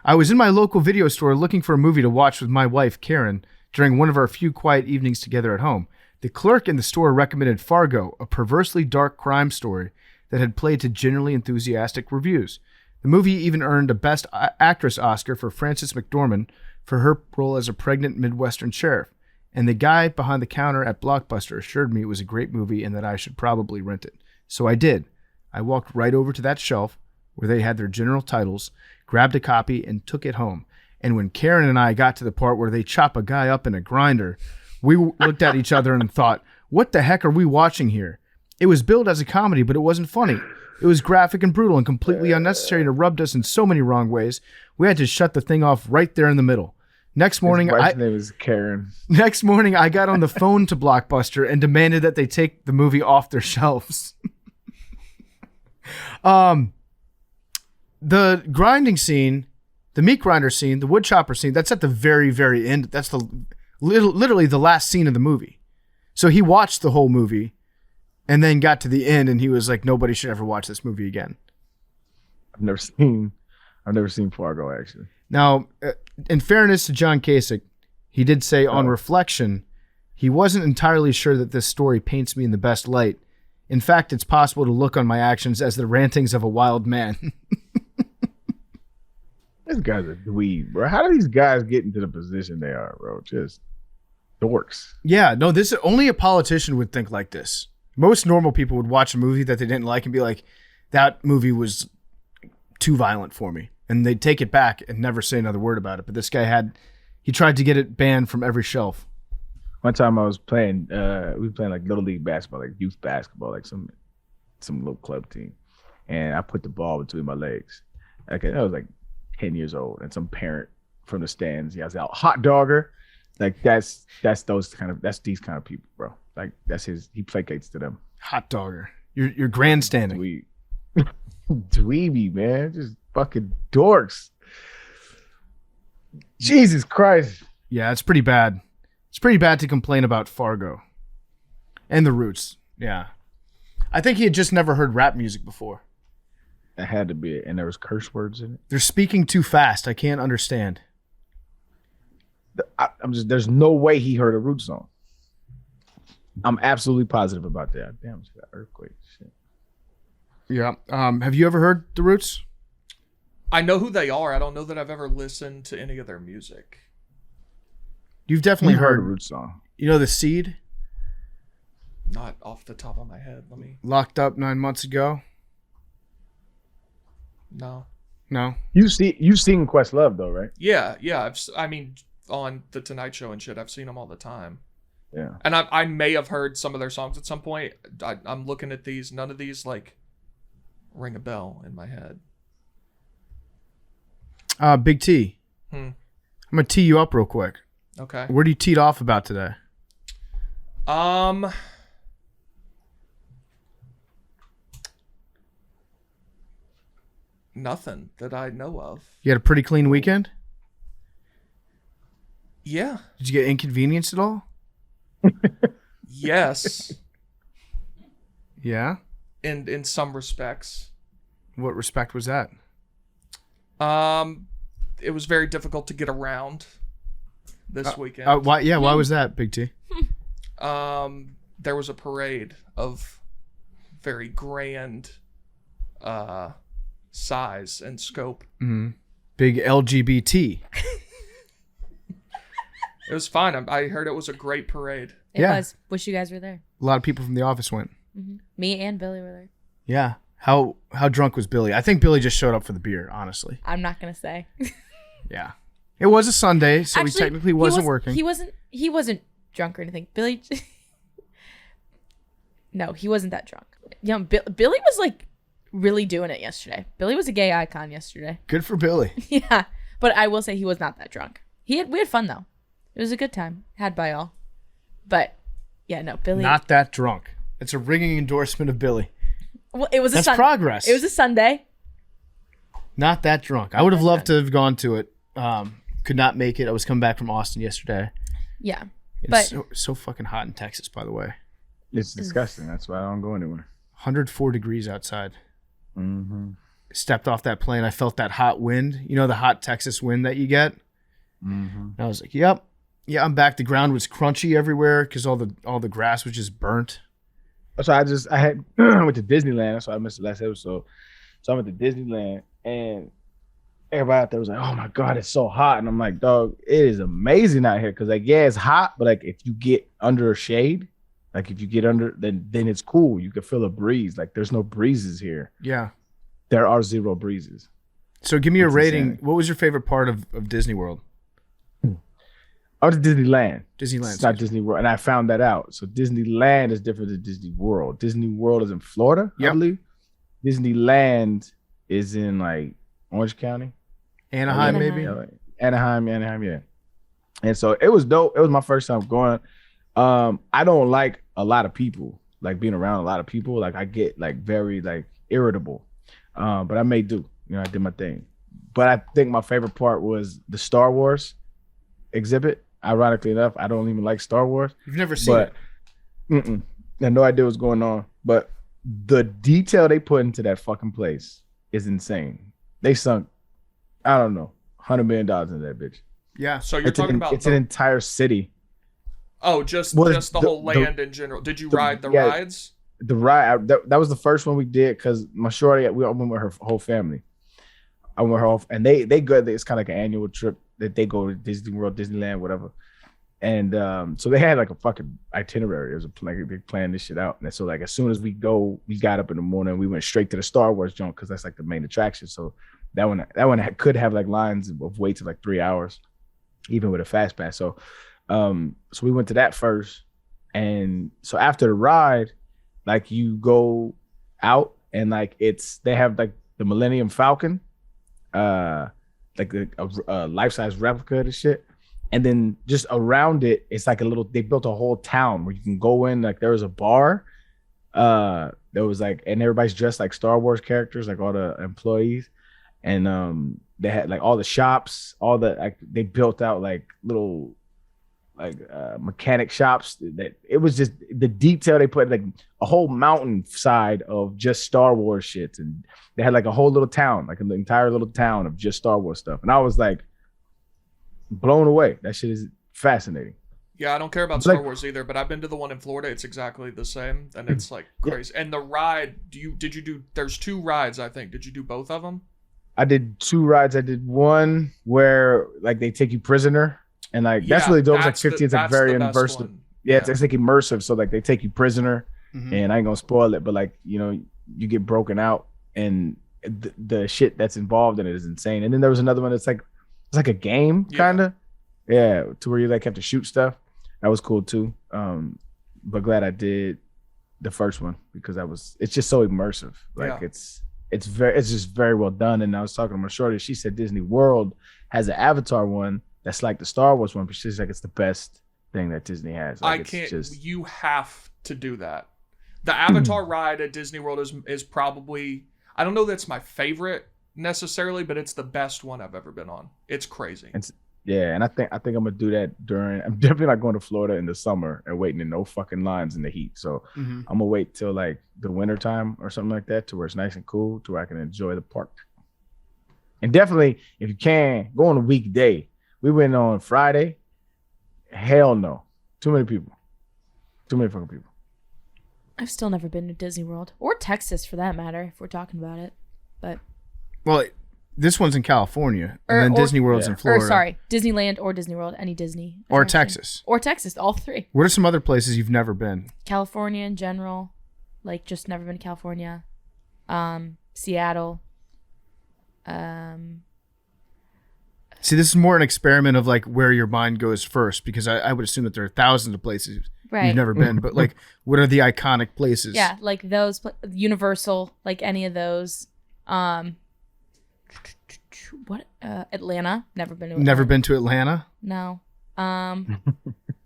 I was in my local video store looking for a movie to watch with my wife, Karen, during one of our few quiet evenings together at home. The clerk in the store recommended Fargo, a perversely dark crime story that had played to generally enthusiastic reviews. The movie even earned a Best Actress Oscar for Frances McDormand for her role as a pregnant Midwestern sheriff. And the guy behind the counter at Blockbuster assured me it was a great movie and that I should probably rent it. So I did. I walked right over to that shelf where they had their general titles, grabbed a copy, and took it home. And when Karen and I got to the part where they chop a guy up in a grinder, we looked at each other and thought, what the heck are we watching here? It was billed as a comedy, but it wasn't funny. It was graphic and brutal and completely unnecessary, and it rubbed us in so many wrong ways. We had to shut the thing off right there in the middle. Next morning, His wife's name is Karen. Next morning, I got on the phone to Blockbuster and demanded that they take the movie off their shelves. The grinding scene, the meat grinder scene, the wood chopper scene, that's at the very, very end. That's literally the last scene of the movie. So he watched the whole movie and then got to the end and he was like, nobody should ever watch this movie again. I've never seen Fargo, actually. Now, in fairness to John Kasich, He did say, on reflection, he wasn't entirely sure that this story paints me in the best light. In fact, it's possible to look on my actions as the rantings of a wild man. This guy's a dweeb, bro. How do these guys get into the position they are, bro? Just dorks. Yeah, no, this only a politician would think like this. Most normal people would watch a movie that they didn't like and be like, that movie was too violent for me. And they'd take it back and never say another word about it. But this guy he tried to get it banned from every shelf. One time I was playing, we were playing like little league basketball, like youth basketball, like some little club team. And I put the ball between my legs. Like I was like 10 years old, and some parent from the stands yells out, "Hot dogger!" Like that's these kind of people, bro. Like he placates to them. Hot dogger. You're grandstanding. Dweeby, man. Just fucking dorks. Jesus Christ. Yeah, it's pretty bad. It's pretty bad to complain about Fargo. And the Roots. Yeah. I think he had just never heard rap music before. That had to be it. And there was curse words in it. They're speaking too fast. I can't understand. There's no way he heard a Roots song. I'm absolutely positive about that. Damn, it's that earthquake shit. Yeah. Have you ever heard the Roots? I know who they are. I don't know that I've ever listened to any of their music. You've definitely heard a Roots song. You know The Seed? Not off the top of my head. Let me. Locked Up 9 months ago? No. You've seen Questlove though, right? Yeah. I mean, on the Tonight Show and shit, I've seen them all the time. Yeah. And I may have heard some of their songs at some point. I'm looking at these. None of these like ring a bell in my head. Big T. I'm gonna tee you up real quick. Okay. Where do you teed off about today? Nothing that I know of. You had a pretty clean weekend? Yeah. Did you get inconvenienced at all? Yes. Yeah? In some respects. What respect was that? It was very difficult to get around this weekend. Why was that, Big T? There was a parade of very grand size and scope. Mm-hmm. Big LGBT. It was fine. I heard it was a great parade. It was. Wish you guys were there. A lot of people from the office went. Mm-hmm. Me and Billy were there. Yeah. How drunk was Billy? I think Billy just showed up for the beer, honestly. I'm not gonna say. Yeah. It was a Sunday, so Actually, he technically wasn't working. He wasn't drunk or anything. Billy No, he wasn't that drunk. Yeah, Billy was like really doing it yesterday. Billy was a gay icon yesterday. Good for Billy. Yeah. But I will say he was not that drunk. We had fun though. It was a good time. Had by all. But yeah, no, Billy. Not that drunk. It's a ringing endorsement of Billy. Well, it was That's progress. It was a Sunday. Not that drunk. I would have loved to have gone to it. Could not make it. I was coming back from Austin yesterday. Yeah. It's so fucking hot in Texas, by the way. It's disgusting. That's why I don't go anywhere. 104 degrees outside. Mm-hmm. Stepped off that plane. I felt that hot wind. You know, the hot Texas wind that you get? Mm-hmm. And I was like, yep. Yeah, I'm back. The ground was crunchy everywhere because all the grass was just burnt. So I went to Disneyland. That's why I missed the last episode. So I went to Disneyland, and everybody out there was like, "Oh my God, it's so hot!" And I'm like, "Dog, it is amazing out here." Because like, yeah, it's hot, but like if you get under a shade, like if you get under, then it's cool. You can feel a breeze. Like there's no breezes here. Yeah, there are zero breezes. So give me a rating. Insane. What was your favorite part of Disney World? I was at Disneyland. Disneyland. It's not Disney World. And I found that out. So Disneyland is different than Disney World. Disney World is in Florida, I believe. Disneyland is in like Orange County. Anaheim, maybe? Anaheim, yeah. And so it was dope. It was my first time going. I don't like a lot of people, like being around a lot of people. Like I get like very like irritable. But I may do. You know, I did my thing. But I think my favorite part was the Star Wars exhibit. Ironically enough, I don't even like Star Wars. You've never seen it? I had no idea what's going on. But the detail they put into that fucking place is insane. They sunk, I don't know, $100 million into that bitch. Yeah. So you're It's talking about it's an entire city. just Well, the whole land in general. Did you ride the yeah. rides? The ride that was the first one we did because my shorty we all went with her whole family. I went with her whole, and they go. It's kind of like an annual trip that they go to Disney World, Disneyland, whatever. And so they had like a fucking itinerary. It was like they planned this shit out. And so like as soon as we got up in the morning, we went straight to the Star Wars junk because that's like the main attraction. So that one could have like lines of wait to like 3 hours, even with a fast pass. So so we went to that first, and so after the ride, like you go out and like they have like the Millennium Falcon, like a life-size replica of the shit. And then just around it, it's like they built a whole town where you can go in. Like there was a bar, there was like, and everybody's dressed like Star Wars characters, like all the employees. And they had like all the shops, they built out like little mechanic shops. That it was just the detail they put, like a whole mountain side of just Star Wars shit. And they had like a whole little town, like an entire little town of just Star Wars stuff. And I was like, blown away. That shit is fascinating. Yeah, I don't care about Star Wars either, but I've been to the one in Florida. It's exactly the same, and it's like crazy. And the ride, did you do? There's 2 rides, I think. Did you do both of them? I did 2 rides. I did one where like they take you prisoner, and like that's really dope. It's like 50. It's like very immersive. Yeah, it's like immersive. So like they take you prisoner, and I ain't gonna spoil it, but like you get broken out, and the shit that's involved in it is insane. And then there was another one that's like. It's like a game, kind of. Yeah, to where you like have to shoot stuff. That was cool too. But glad I did the first one because it's just so immersive. Like it's just very well done. And I was talking to my shorty. She said Disney World has an Avatar one that's like the Star Wars one, but she's like it's the best thing that Disney has. Like, I can't. You have to do that. The Avatar ride at Disney World is probably, I don't know that's my favorite necessarily, but it's the best one I've ever been on. It's crazy. And I think I'm gonna do that I'm definitely not going to Florida in the summer and waiting in no fucking lines in the heat. So I'm gonna wait till like the winter time or something like that to where it's nice and cool to where I can enjoy the park. And definitely if you can go on a weekday. We went on Friday. Hell no. Too many people. Too many fucking people. I've still never been to Disney World or Texas for that matter, if we're talking about it. But well, this one's in California, and then Disney World's in Florida. Or sorry, Disneyland or Disney World, any Disney. Or Texas. Or Texas, all 3. What are some other places you've never been? California in general, like just never been to California. Seattle. See, this is more an experiment of like where your mind goes first, because I would assume that there are thousands of places you've never been, but like what are the iconic places? Yeah, like those, Universal, like any of those. Atlanta, never been to Atlanta. Never been to Atlanta? No.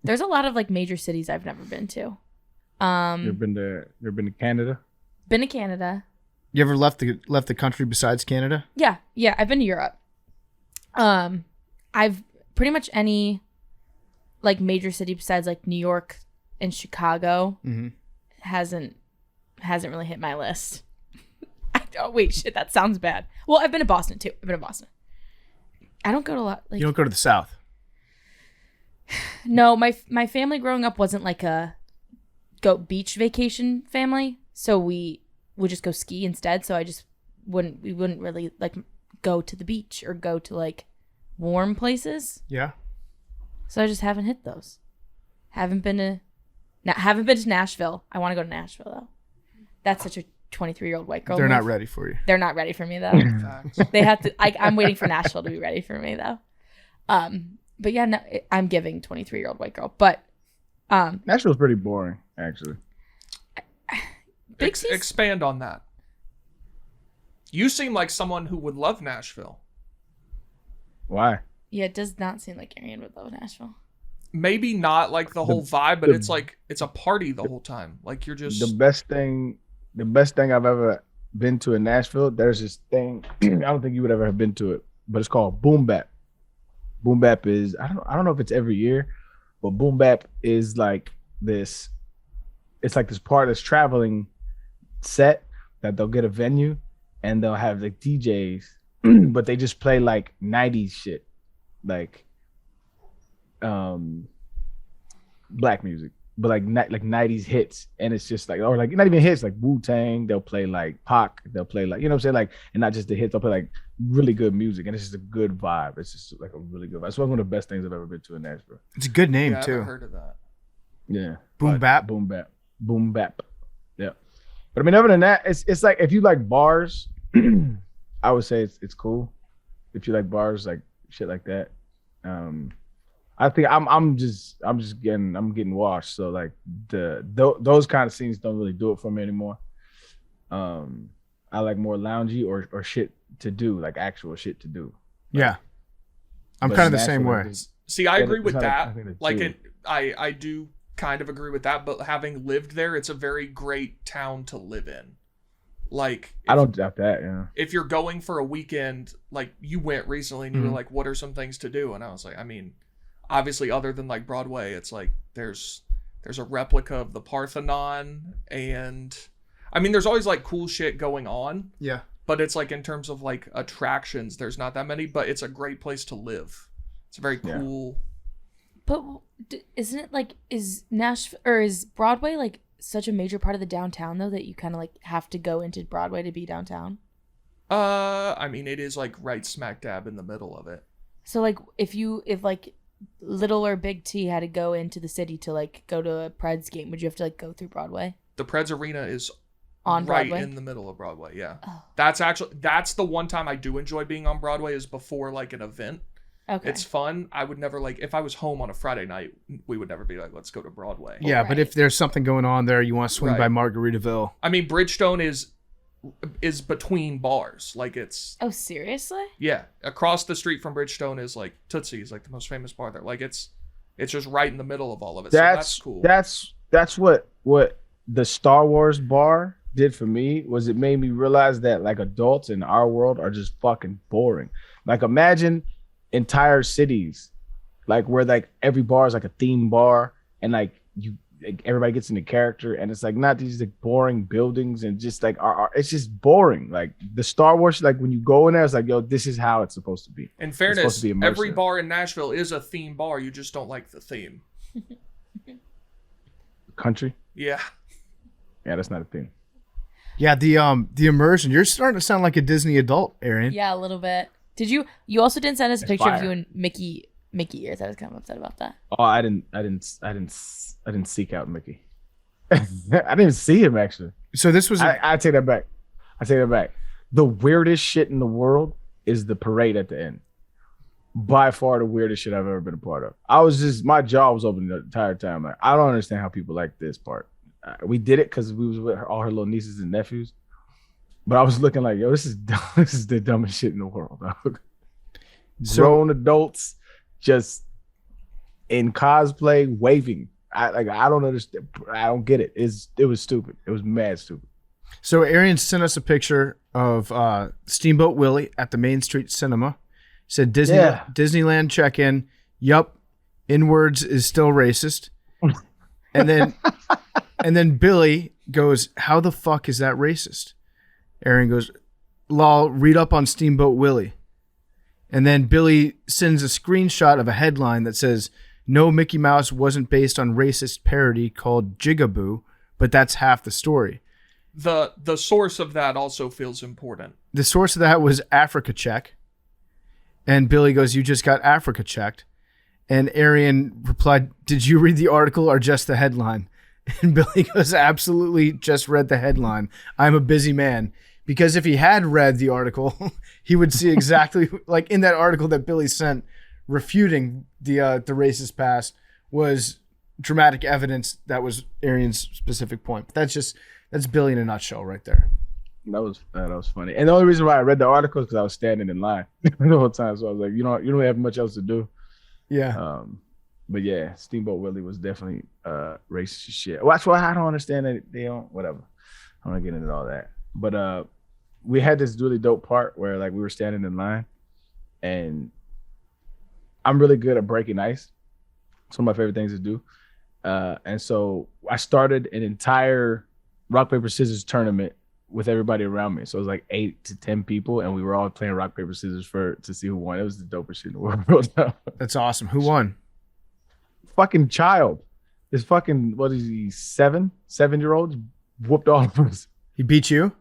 There's a lot of like major cities I've never been to. You ever been to Canada? Been to Canada. You ever left the country besides Canada? Yeah, I've been to Europe. I've pretty much any like major city besides like New York and Chicago hasn't really hit my list. Oh wait, shit, that sounds bad. Well, I've been to Boston too. I don't go to a lot. Like, you don't go to the South. No, my family growing up wasn't like a go beach vacation family, so we would just go ski instead. So we wouldn't really like go to the beach or go to like warm places. Yeah. So I just haven't hit those. Haven't been to Nashville. I want to go to Nashville though. That's such a 23-year-old white girl. They're not ready for you. They're not ready for me though. They have to. I'm waiting for Nashville to be ready for me though. But yeah, no, I'm giving 23-year-old white girl. But Nashville's pretty boring, actually. Expand on that. You seem like someone who would love Nashville. Why? Yeah, it does not seem like Arian would love Nashville. Maybe not like the whole vibe, but it's like it's a party the whole time. Like you're just the best thing I've ever been to in Nashville. There's this thing I don't think you would ever have been to it, but it's called Boom Bap. Boom Bap is I don't know if it's every year, but Boom Bap is like this. It's like this part of this traveling set that they'll get a venue and they'll have like DJs, but they just play like 90s shit, like black music, but like 90s hits, and it's just like, or like not even hits, like Wu-Tang. They'll play like Pac. They'll play like, you know what I'm saying, like, and not just the hits. They'll play like really good music, and it's just a good vibe. It's just like a really good vibe. It's one of the best things I've ever been to in Nashville. It's a good name Yeah, I too. haven't heard of that. Yeah, Boom bap. boom bap, boom bap. Yeah, but I mean, other than that, it's like if you like bars, I would say it's cool. If you like bars, like shit like that. I think I'm getting washed. So like those kind of scenes don't really do it for me anymore. I like more loungy or shit to do, like actual shit to do. Yeah, I'm But kind of the Nashville, same like, way. See, I Yeah, agree it's with not that. a thing to Like, do. I do kind of agree with that. But having lived there, it's a very great town to live in. Like, I don't doubt that. Yeah, if you're going for a weekend, like you went recently and you were Mhm. like, what are some things to do? And I was like, I mean, obviously other than like Broadway, it's like there's a replica of the Parthenon, and I mean there's always like cool shit going on, Yeah. but it's like in terms of like attractions, there's not that many, but it's a great place to live. It's a very Yeah. cool. But isn't it like, is Nashville or is Broadway like such a major part of the downtown though that you kind of like have to go into Broadway to be downtown? I mean it is like right smack dab in the middle of it. So like if like Little or Big T had to go into the city to like go to a Preds game, would you have to like go through Broadway? The Preds Arena is On right Broadway? in the middle of Broadway. Yeah. Oh. That's the one time I do enjoy being on Broadway is before like an event. Okay. It's fun. I would never like if I was home on a Friday night, we would never be like, let's go to Broadway. Yeah, but Right. if there's something going on there, you want to swing by Right. Margaritaville. I mean, Bridgestone is between bars. Like it's Oh, seriously? yeah, across the street from Bridgestone is like Tootsie's, like the most famous bar there. Like it's just right in the middle of all of it. So that's cool. That's what the Star Wars bar did for me, was it made me realize that like adults in our world are just fucking boring. Like imagine entire cities like where like every bar is like a theme bar, and like everybody gets into character, and it's like not these like boring buildings and just like it's just boring. Like the Star Wars, like when you go in there, it's like, yo, this is how it's supposed to be. In supposed fairness, to be every immersive. bar in Nashville is a theme bar. You just don't like the theme. Country, Yeah. yeah, that's not a thing. Yeah, the immersion. You're starting to sound like a Disney adult, Arian. Yeah, a little bit. Did you also didn't send us a It's picture of fire. you and Mickey ears. I was kind of upset about that. Oh, I didn't seek out Mickey. I didn't even see him actually. So this was I take that back. The weirdest shit in the world is the parade at the end. By far the weirdest shit I've ever been a part of. My jaw was open the entire time. Like, I don't understand how people like this part. We did it because we was with all her little nieces and nephews. But I was looking like, yo, this is the dumbest shit in the world, dog. So- Grown adults just in cosplay waving. I don't understand. I don't get it. It was stupid. It was mad stupid. So Arian sent us a picture of Steamboat Willie at the Main Street Cinema. Said Disneyland check-in. Yup, inwards is still racist. And then Billy goes, how the fuck is that racist? Arian goes, lol, read up on Steamboat Willie. And then Billy sends a screenshot of a headline that says, no, Mickey Mouse wasn't based on racist parody called Jigaboo, but that's half the story. The source of that also feels important. The source of that was Africa Check. And Billy goes, you just got Africa checked. And Arian replied, did you read the article or just the headline? And Billy goes, absolutely just read the headline. I'm a busy man. Because if he had read the article, he would see exactly, like in that article that Billy sent, refuting the racist past was dramatic evidence that was Arian's specific point. But that's Billy in a nutshell right there. That was funny. And the only reason why I read the article is because I was standing in line the whole time. So I was like, you don't have much else to do. Yeah. But yeah, Steamboat Willie was definitely racist as shit. Well, that's why I don't understand that they don't, whatever. I don't get into all that. But we had this really dope part where like we were standing in line, and I'm really good at breaking ice. It's one of my favorite things to do. And so I started an entire rock, paper, scissors tournament with everybody around me. So it was like 8 to 10 people, and we were all playing rock, paper, scissors to see who won. It was the dopest shit in the world. That's awesome. Who won? fucking child. This fucking, what is he, 7-year-old whooped all of us. He beat you?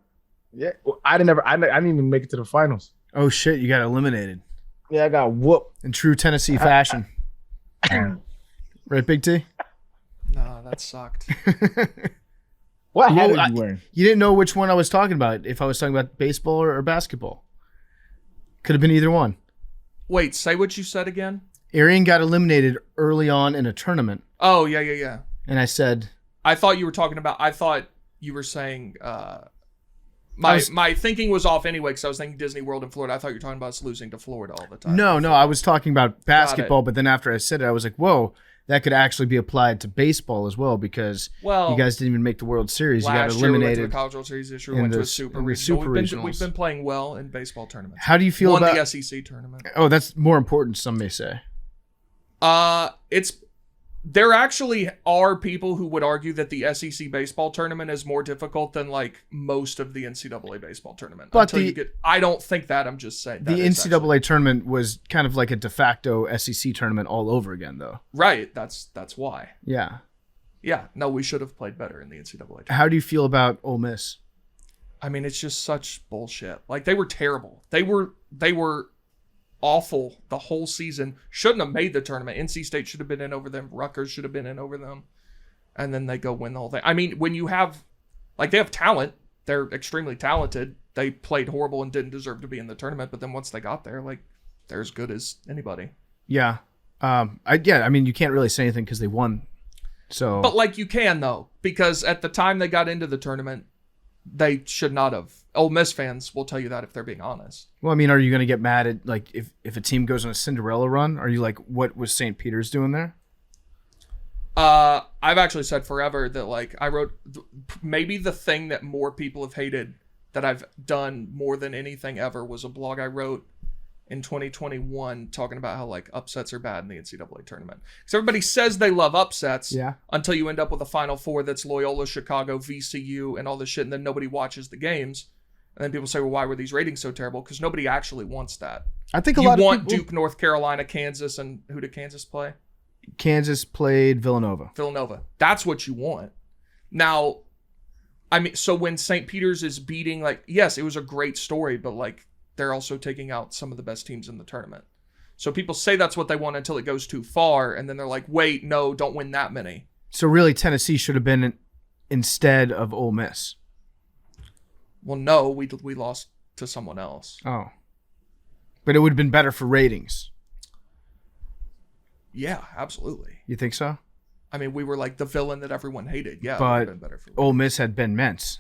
Yeah. Well, I didn't even make it to the finals. Oh, shit. You got eliminated. Yeah, I got whooped. In true Tennessee fashion. Right, Big T? No, that sucked. What hat Well, are you wearing? You didn't know which one I was talking about, if I was talking about baseball or basketball. Could have been either one. Wait, say what you said again. Arian got eliminated early on in a tournament, Oh, yeah. and I said, I thought you were saying my thinking was off anyway because I was thinking Disney World in Florida. I thought you were talking about us losing to Florida all the time. no, I was talking about basketball, but then after I said it, I was like, whoa, that could actually be applied to baseball as well because you guys didn't even make the World Series. You got Last year we went to eliminated. the College World Series. This year we went to a Super Regional. We've been playing well in baseball tournaments. How do you feel Won about the SEC tournament? Oh, that's more important, some may say. There actually are people who would argue that the SEC baseball tournament is more difficult than like most of the NCAA baseball tournament. But I don't think that. I'm just saying the NCAA tournament was kind of like a de facto SEC tournament all over again, though. Right. That's why. Yeah. Yeah. No, we should have played better in the NCAA tournament. How do you feel about Ole Miss? I mean, it's just such bullshit. Like they were terrible. They were awful the whole season. Shouldn't have made the tournament. NC State should have been in over them. Rutgers should have been in over them. And then they go win the whole thing. I mean, when you have, like, they have talent. They're extremely talented. They played horrible and didn't deserve to be in the tournament. But then once they got there, like, they're as good as anybody. Yeah. I mean, you can't really say anything because they won. So, but like you can though, because at the time they got into the tournament, they should not have. Ole Miss fans will tell you that if they're being honest. Well, I mean, are you going to get mad at, like, if a team goes on a Cinderella run? Are you like, what was St. Peter's doing there? I've actually said forever that, like, I wrote maybe the thing that more people have hated that I've done more than anything ever was a blog I wrote in 2021 talking about how, like, upsets are bad in the NCAA tournament. Because everybody says they love upsets until you end up with a Final Four that's Loyola, Chicago, VCU, and all this shit, and then nobody watches the games. And then people say, well, why were these ratings so terrible? Because nobody actually wants that. I think you lot of want people... Duke, North Carolina, Kansas, and who did Kansas play? Kansas played Villanova. That's what you want. Now, I mean, so when St. Peter's is beating, like, yes, it was a great story, but, like, they're also taking out some of the best teams in the tournament. So people say that's what they want until it goes too far, and then they're like, wait, no, don't win that many. So really, Tennessee should have been instead of Ole Miss. Well, no, we lost to someone else. Oh. But it would have been better for ratings. Yeah, absolutely. You think so? I mean, we were like the villain that everyone hated. Yeah, but it would have been better for ratings. Ole Miss had Ben Mentz.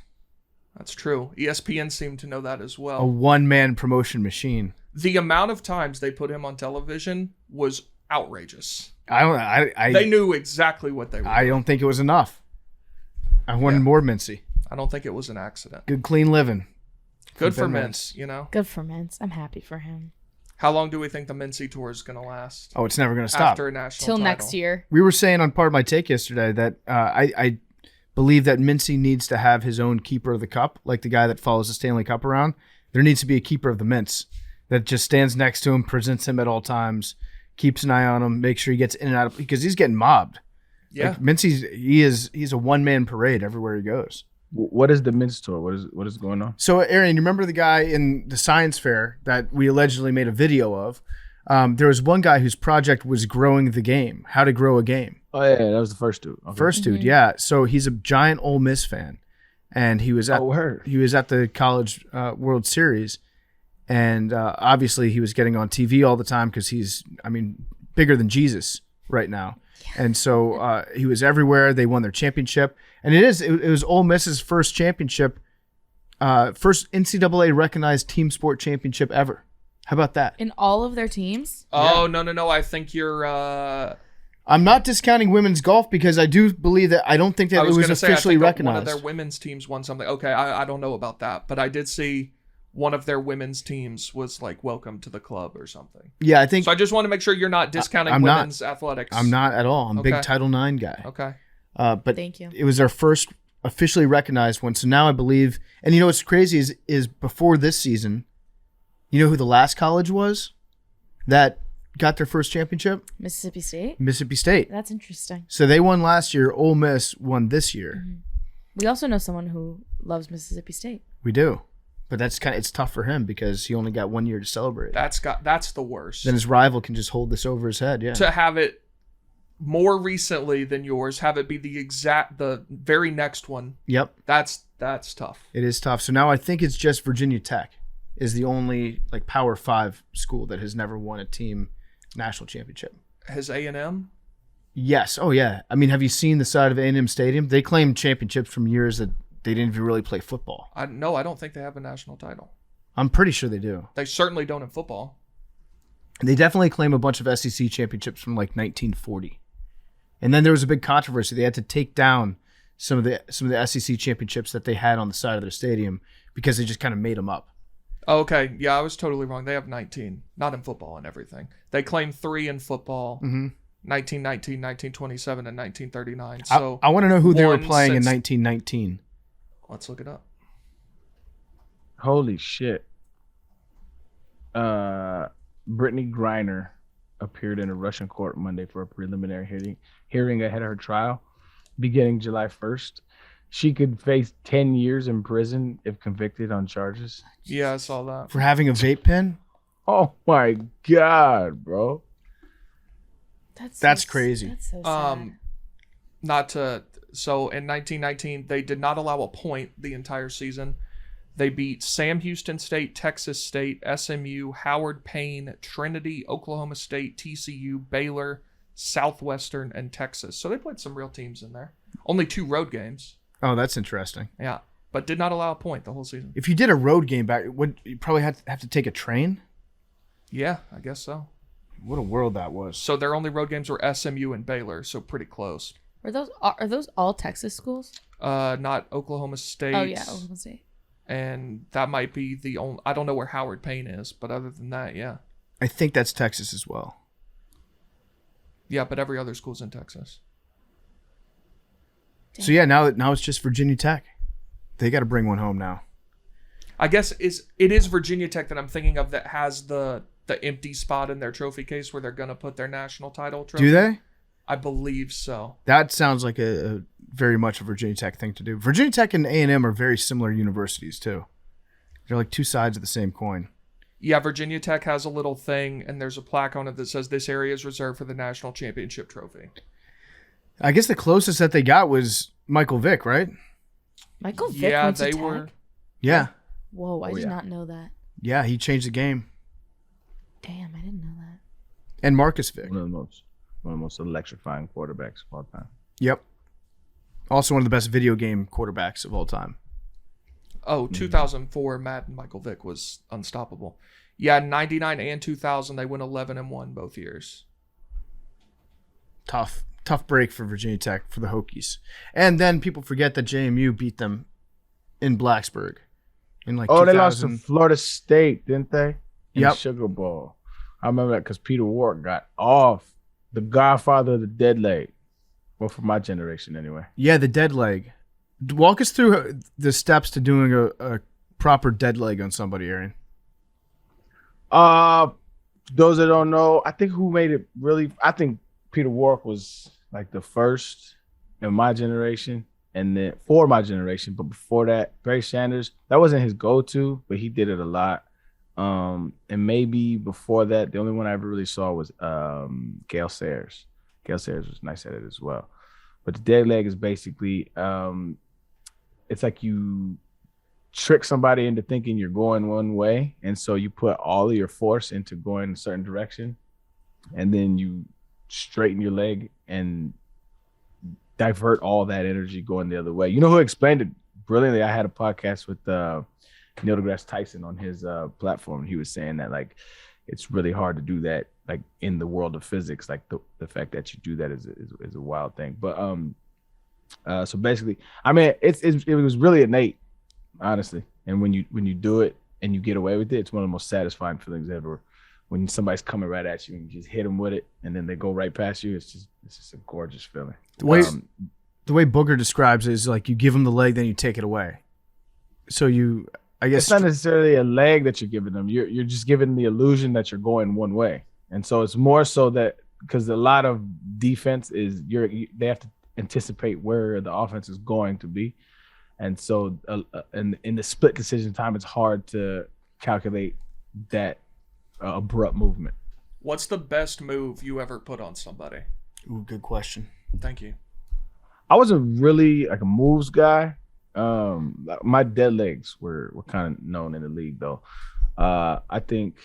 That's true. ESPN seemed to know that as well. A one-man promotion machine. The amount of times they put him on television was outrageous. They knew exactly what they were doing. I don't think it was enough. I wanted more Mincy. I don't think it was an accident. Good, clean living. Good for Mintz, you know? Good for Mintz. I'm happy for him. How long do we think the Mincy tour is going to last? Oh, it's never going to stop. After a national Till title. next year. We were saying on Part of My Take yesterday that I believe that Mincy needs to have his own keeper of the cup, like the guy that follows the Stanley Cup around. There needs to be a keeper of the mints that just stands next to him, presents him at all times, keeps an eye on him, makes sure he gets in and out of, because he's getting mobbed. Yeah. Like he's a one-man parade everywhere he goes. What is the Mints tour? What is going on? So, Arian, you remember the guy in the science fair that we allegedly made a video of? There was one guy whose project was growing the game, how to grow a game. Oh, yeah, that was the first dude. Okay. First dude, yeah. So he's a giant Ole Miss fan, and he was at the College World Series, and obviously he was getting on TV all the time because he's, I mean, bigger than Jesus right now. Yeah. And so he was everywhere. They won their championship, and it was Ole Miss's first championship, first NCAA recognized team sport championship ever. How about that? In all of their teams? Oh, yeah. No. I think you're... I'm not discounting women's golf because I do believe that I don't think that it was officially recognized. One of their women's teams won something. Okay, I don't know about that, but I did see one of their women's teams was like welcome to the club or something. Yeah, I think. So I just want to make sure you're not discounting women's athletics. I'm not at all. I'm a big Title IX guy. Okay. But thank you. It was our first officially recognized one. So now I believe, and you know what's crazy is before this season, you know who the last college was that got their first championship? Mississippi State. Mississippi State. That's interesting. So they won last year. Ole Miss won this year. Mm-hmm. We also know someone who loves Mississippi State. We do. But it's tough for him because he only got 1 year to celebrate. That's the worst. Then his rival can just hold this over his head. Yeah. To have it more recently than yours, have it be the very next one. Yep. That's tough. It is tough. So now I think it's just Virginia Tech is the only like Power 5 school that has never won a team national championship. Has A&M? Yes. Oh yeah. I mean, have you seen the side of A&M Stadium? They claim championships from years that they didn't even really play football. No, I don't think they have a national title. I'm pretty sure they do. They certainly don't in football. They definitely claim a bunch of SEC championships from like 1940. And then there was a big controversy. They had to take down some of the SEC championships that they had on the side of their stadium because they just kind of made them up. Okay, yeah, I was totally wrong. They have 19, not in football and everything. They claim 3 in football, 1919, 1927, and 1939. So I want to know who they were one playing in since- 1919. Let's look it up. Holy shit. Brittany Griner appeared in a Russian court Monday for a preliminary hearing ahead of her trial beginning July 1st. She could face 10 years in prison if convicted on charges. Yeah, I saw that. For having a vape pen? Oh my God, bro. That's crazy. That's so sad. So in 1919, they did not allow a point the entire season. They beat Sam Houston State, Texas State, SMU, Howard Payne, Trinity, Oklahoma State, TCU, Baylor, Southwestern, and Texas. So they played some real teams in there. Only 2 road games. Oh, that's interesting. Yeah, but did not allow a point the whole season. If you did a road game back, would you probably have to take a train? Yeah, I guess so. What a world that was. So their only road games were SMU and Baylor, so pretty close. Are those all Texas schools? Not Oklahoma State. Oh yeah, Oklahoma State. And that might be the only. I don't know where Howard Payne is, but other than that, yeah. I think that's Texas as well. Yeah, but every other school's in Texas. So yeah, now it's just Virginia Tech. They got to bring one home now. I guess it is Virginia Tech that I'm thinking of that has the empty spot in their trophy case where they're gonna put their national title trophy. Do they? I believe so. That sounds like a very much a Virginia Tech thing to do. Virginia Tech and A&M are very similar universities too. They're like two sides of the same coin. Yeah, Virginia Tech has a little thing, and there's a plaque on it that says this area is reserved for the national championship trophy. I guess the closest that they got was Michael Vick, right? Michael Vick went to they Tech? were. Yeah. Whoa, I did not know that. Yeah, he changed the game. Damn, I didn't know that. And Marcus Vick. One of the most electrifying quarterbacks of all time. Yep. Also one of the best video game quarterbacks of all time. Oh, 2004 Madden Michael Vick was unstoppable. Yeah, 99 and 2000 they went 11-1 both years. Tough break for Virginia Tech for the Hokies. And then people forget that JMU beat them in Blacksburg in like 2000. They lost to Florida State, didn't they? In Yep. the Sugar Bowl. I remember that because Peter Ward got off. The godfather of the dead leg. Well, for my generation anyway. Yeah, the dead leg. Walk us through the steps to doing a proper dead leg on somebody, Arian. Those that don't know, I think who made it really, I think Peter Wark was like the first in my generation, and then for my generation, but before that, Barry Sanders, that wasn't his go-to, but he did it a lot. And maybe before that, the only one I ever really saw was Gale Sayers. Gale Sayers was nice at it as well. But the dead leg is basically, it's like you trick somebody into thinking you're going one way, and so you put all of your force into going a certain direction, and then you straighten your leg and divert all that energy going the other way. You know who explained it brilliantly? I had a podcast with Neil deGrasse Tyson on his platform, and he was saying that like it's really hard to do that like in the world of physics. Like the fact that you do that is a wild thing. But so basically, I mean, it was really innate, honestly. And when you do it and you get away with it, it's one of the most satisfying feelings ever. When somebody's coming right at you and you just hit them with it, and then they go right past you, it's just a gorgeous feeling. The way Booger describes it is like you give them the leg, then you take it away. So you, I guess it's not necessarily a leg that you're giving them. You're just giving the illusion that you're going one way, And so it's more so that because a lot of defense is they have to anticipate where the offense is going to be. And so in the split decision time, it's hard to calculate that abrupt movement. What's the best move you ever put on somebody? Ooh, good question. Thank you. I wasn't really like a moves guy. My dead legs were kind of known in the league though. I think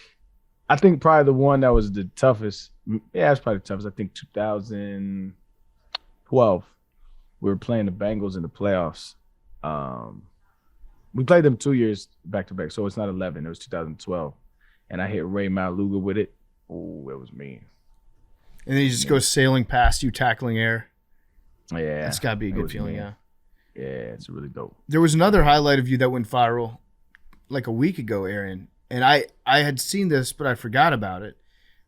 probably the one that was the toughest. Yeah, it's probably the toughest. I think 2012, we were playing the Bengals in the playoffs. We played them 2 years back to back, so it's not 11. It was 2012, and I hit Ray Maluga with it. Oh, it was mean. And then he just goes sailing past you, tackling air. Yeah, that's gotta be a good feeling. Mean. Yeah, it's really dope. There was another highlight of you that went viral like a week ago, Arian. And I had seen this, but I forgot about it.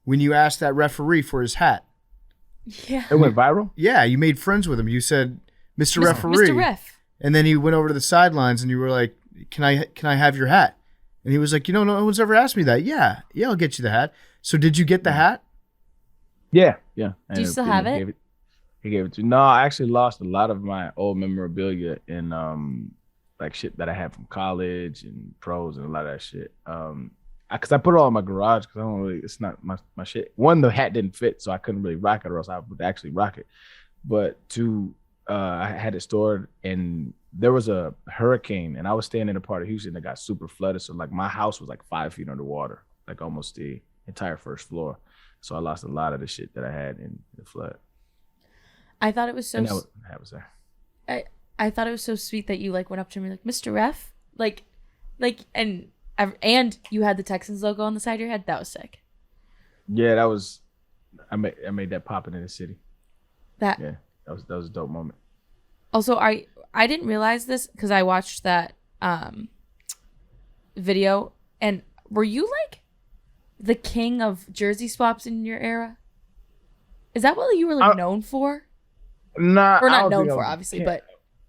When you asked that referee for his hat. Yeah. It went viral? Yeah, you made friends with him. You said, Mr. Referee. Mr. Ref. And then he went over to the sidelines and you were like, Can I have your hat? And he was like, no one's ever asked me that. Yeah, I'll get you the hat. So did you get the hat? Yeah. Do you still have it? He gave it to me. No, I actually lost a lot of my old memorabilia in like shit that I had from college and pros and a lot of that shit. Because I put it all in my garage because I don't really, it's not my shit. One, the hat didn't fit, so I couldn't really rock it, or else I would actually rock it. But two, I had it stored, and there was a hurricane, and I was staying in a part of Houston that got super flooded. So like my house was like 5 feet underwater, like almost the entire first floor. So I lost a lot of the shit that I had in the flood. I thought it was so. And that was there. I thought it was so sweet that you like went up to me like, Mr. Ref, like, and you had the Texans logo on the side of your head. That was sick. Yeah, that was. I made that popping in the city. That was a dope moment. Also, I didn't realize this because I watched that video, and were you like the king of jersey swaps in your era? Is that what you were like known for? Nah, or not known for, obviously, but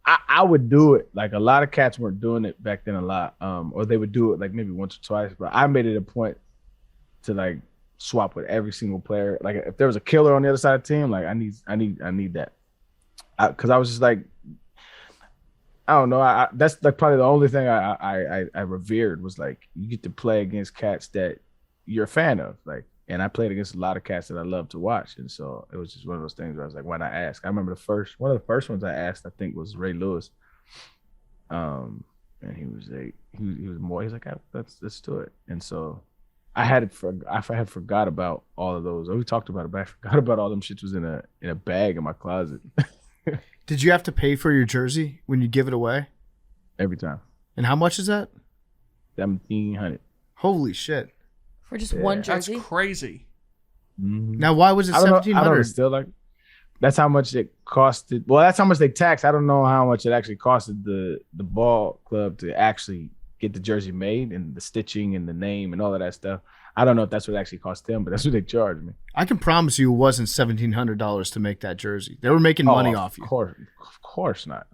I would do it. Like a lot of cats weren't doing it back then a lot, or they would do it like maybe once or twice. But I made it a point to like swap with every single player. Like if there was a killer on the other side of the team, like I need that. Because I was just like, I don't know. That's like probably the only thing I revered was like you get to play against cats that you're a fan of, like. And I played against a lot of cats that I love to watch. And so it was just one of those things where I was like, why not ask? I remember one of the first ones I asked, I think, was Ray Lewis. And he was like, he was more, he's like, let's do it. And so I had forgot about all of those. We talked about it, but I forgot about all them shits was in a bag in my closet. Did you have to pay for your jersey when you give it away? Every time. And how much is that? $1,700. Holy shit. For just one jersey? That's crazy. Mm-hmm. Now, why was it $1,700? I don't know, still like that's how much it costed. Well, that's how much they taxed. I don't know how much it actually costed the ball club to actually get the jersey made and the stitching and the name and all of that stuff. I don't know if that's what it actually cost them, but that's what they charged me. I can promise you it wasn't $1,700 to make that jersey. They were making money off you. Of course not.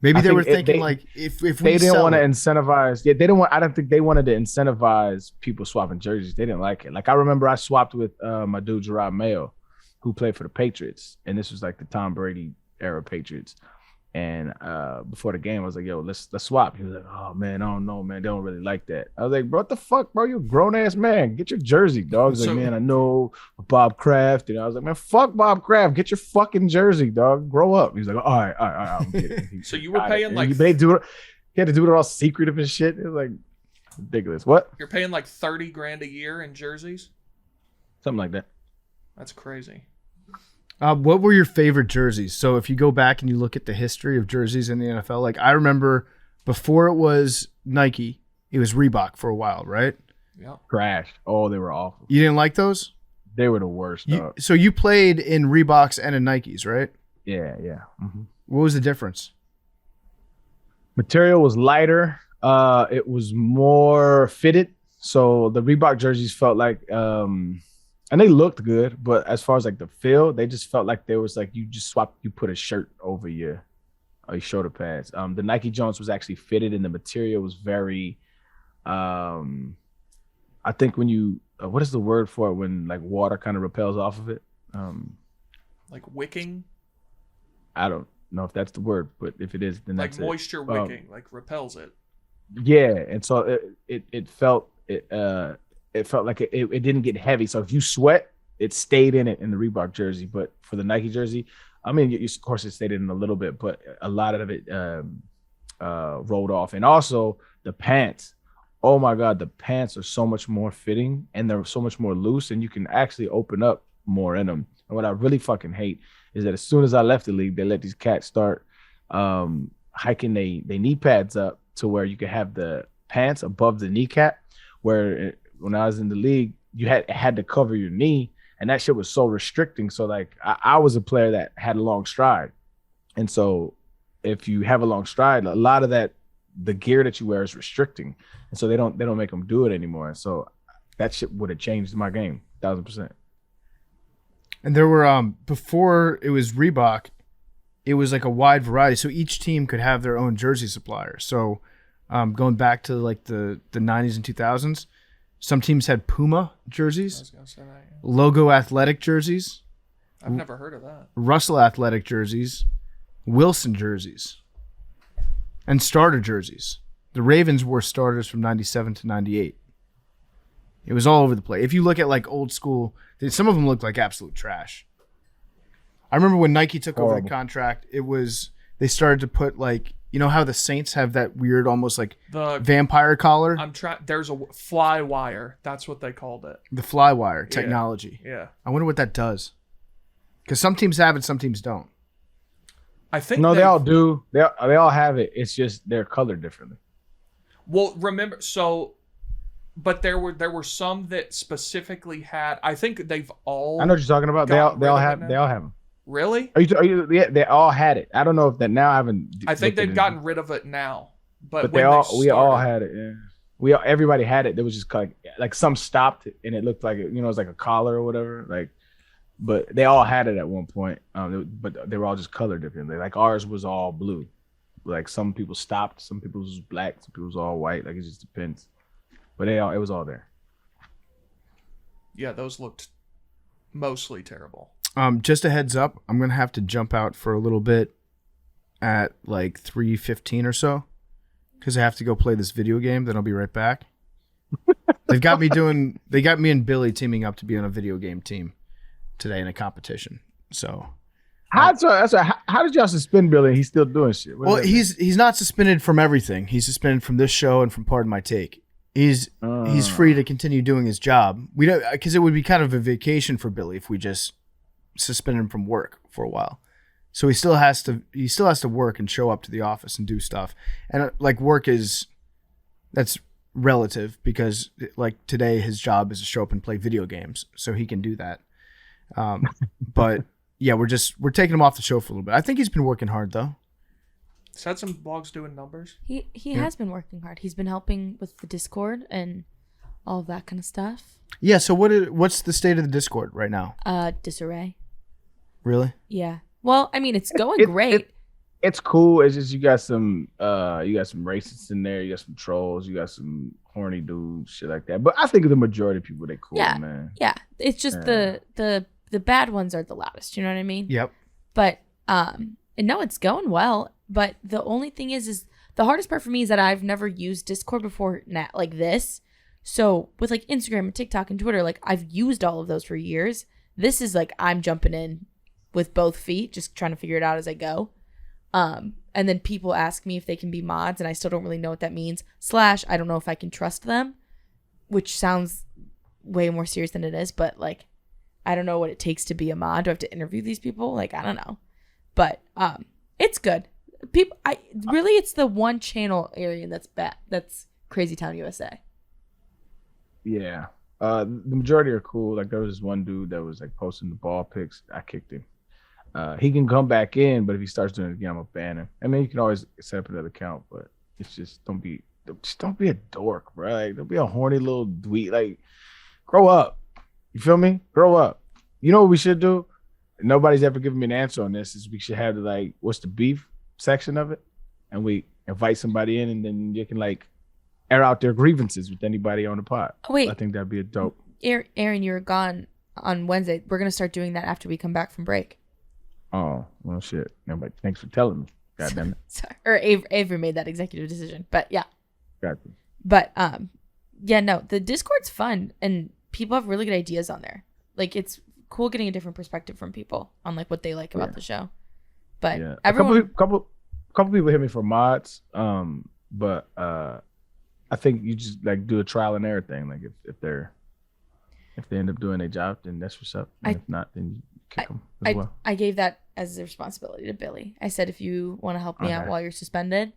Maybe they were thinking if we they didn't want to incentivize. Yeah, they didn't want. I don't think they wanted to incentivize people swapping jerseys. They didn't like it. Like I remember I swapped with my dude Gerard Mayo, who played for the Patriots, and this was like the Tom Brady era Patriots. And before the game, I was like, "Yo, let's swap." He was like, "Oh man, I don't know, man. They don't really like that." I was like, "Bro, what the fuck, bro? You a grown ass man. Get your jersey, dog." He's like, "Man, I know Bob Kraft." And I was like, "Man, fuck Bob Kraft. Get your fucking jersey, dog. Grow up." He's like, "All right, I'm kidding." So you were paying like he had to do it all secretive and shit. It was like ridiculous. What? You're paying like $30,000 a year in jerseys? Something like that. That's crazy. What were your favorite jerseys? So if you go back and you look at the history of jerseys in the NFL, like I remember before it was Nike, it was Reebok for a while, right? Yeah. Crashed. Oh, they were awful. You didn't like those? They were the worst. So you played in Reeboks and in Nikes, right? Yeah. Mm-hmm. What was the difference? Material was lighter. It was more fitted. So the Reebok jerseys felt like and they looked good, but as far as like the feel, they just felt like there was like you put a shirt over your shoulder pads. The Nike Jones was actually fitted and the material was very I think when you what is the word for it when like water kind of repels off of it? Like wicking. I don't know if that's the word, but if it is, then Like that's moisture it. wicking, like repels it. Yeah, and so it felt like it didn't get heavy. So if you sweat, it stayed in it in the Reebok jersey, but for the Nike jersey, I mean, of course, it stayed in a little bit, but a lot of it rolled off. And also the pants. Oh my God, the pants are so much more fitting and they're so much more loose, and you can actually open up more in them. And what I really fucking hate is that as soon as I left the league, they let these cats start hiking they knee pads up to where you could have the pants above the kneecap. Where when I was in the league, you had to cover your knee, and that shit was so restricting. So like I was a player that had a long stride, and so if you have a long stride, a lot of the gear that you wear is restricting, and so they don't make them do it anymore. And so that shit would have changed my game 1,000%. And there were before it was Reebok, it was like a wide variety. So each team could have their own jersey supplier. So going back to like the 90s and 2000s, some teams had Puma jerseys, I was gonna say that. Yeah. Logo Athletic jerseys, I've never heard of that. Russell Athletic jerseys, Wilson jerseys, and starter jerseys. The Ravens wore starters from 97 to 98. It was all over the place. If you look at like old school, some of them looked like absolute trash. I remember when Nike took over the contract, they started to put like, you know how the Saints have that weird almost like The vampire collar? There's a fly wire. That's what they called it. The fly wire technology. Yeah. I wonder what that does. Because some teams have it, some teams don't. I think No, they all do. They all have it. It's just they're colored differently. Well, remember, but there were some that specifically had. I think they've all. I know what you're talking about. They all have them. Really? Yeah, they all had it. I don't know if that now I haven't. I think they've gotten rid of it now. But we all had it. Yeah, everybody had it. There was just like some stopped and it looked like it was like a collar or whatever. Like, but they all had it at one point. But they were all just colored differently. Like ours was all blue. Like some people stopped, some people was black, some people was all white. Like it just depends. But it was all there. Yeah, those looked mostly terrible. Just a heads up, I'm gonna have to jump out for a little bit at like 3:15 or so, because I have to go play this video game. Then I'll be right back. They got me and Billy teaming up to be on a video game team today in a competition. So how did y'all suspend Billy? He's still doing shit. Well, he's not suspended from everything. He's suspended from this show and from Pardon My Take. He's free to continue doing his job. We don't, because it would be kind of a vacation for Billy if we just suspend him from work for a while. So he still has to work and show up to the office and do stuff. And like work that's relative, because like today his job is to show up and play video games, so he can do that. But yeah, we're taking him off the show for a little bit. I think he's been working hard though. Is that some blogs doing numbers? He has been working hard. He's been helping with the Discord and all of that kind of stuff. Yeah. So what's the state of the Discord right now? Disarray. Really? Yeah. Well, I mean, it's going great. It's cool. It's just you got some racists in there. You got some trolls. You got some horny dudes, shit like that. But I think the majority of people, they cool, man. Yeah. It's just the bad ones are the loudest. You know what I mean? Yep. But no, it's going well. But the only thing is the hardest part for me is that I've never used Discord before like this. So with like Instagram and TikTok and Twitter, like I've used all of those for years. This is like I'm jumping in with both feet, just trying to figure it out as I go. And then people ask me if they can be mods, and I still don't really know what that means. / I don't know if I can trust them, which sounds way more serious than it is. But like, I don't know what it takes to be a mod. Do I have to interview these people? Like, I don't know. But it's good. It's the one channel Arian that's bad. That's Crazy Town USA. Yeah. The majority are cool. Like there was this one dude that was like posting the ball pics. I kicked him. He can come back in, but if he starts doing it again, I'm gonna ban him. I mean, you can always set up another account, but it's just don't be a dork, bro. Like don't be a horny little dweeb. Like grow up. You feel me? Grow up. You know what we should do? Nobody's ever given me an answer on this. Is we should have the like what's the beef section of it, and we invite somebody in, and then you can like air out their grievances with anybody on the pod. Oh, wait. I think that'd be a dope. Aaron, you were gone on Wednesday. We're gonna start doing that after we come back from break. Oh, well, shit. Nobody, thanks for telling me. God damn it. Sorry. Or Avery made that executive decision, but yeah. Got you. But yeah, no, the Discord's fun and people have really good ideas on there. Like it's cool getting a different perspective from people on like what they like about the show. But Yeah. everyone, A couple people hit me for mods. But I think you just like do a trial and error thing. Like if they end up doing their job, then that's what's up. And if not, then you kick them as well. I gave that as a responsibility to Billy. I said, if you want to help me out while you're suspended,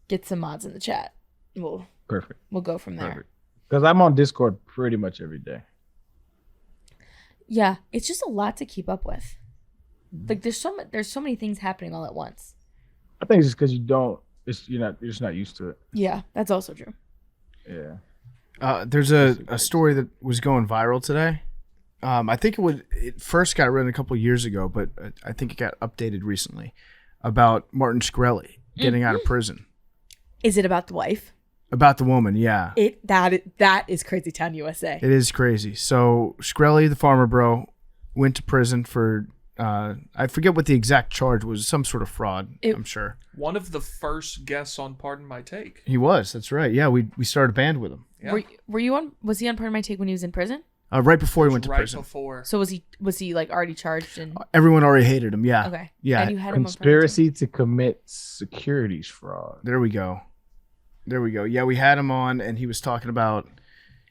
get some mods in the chat. Perfect. We'll go from there. Perfect. Because I'm on Discord pretty much every day. Yeah, it's just a lot to keep up with. Like there's so many things happening all at once. I think it's just because you're just not used to it. Yeah, that's also true. Yeah. There's a story that was going viral today. I think it first got written a couple years ago, but I think it got updated recently about Martin Shkreli getting out of prison. Is it about the wife? About the woman, yeah. That is Crazy Town, USA. It is crazy. So Shkreli, the farmer bro, went to prison for I forget what the exact charge was. Some sort of fraud, I'm sure. One of the first guests on Pardon My Take. He was. That's right. Yeah, we started a band with him. Yeah. Were you on? Was he on Pardon My Take when he was in prison? Right before he went to right prison. Before. So was he like already charged and? Everyone already hated him. Yeah. Okay. Yeah. And you had him on Conspiracy to commit securities fraud. There we go. Yeah, we had him on, and he was talking about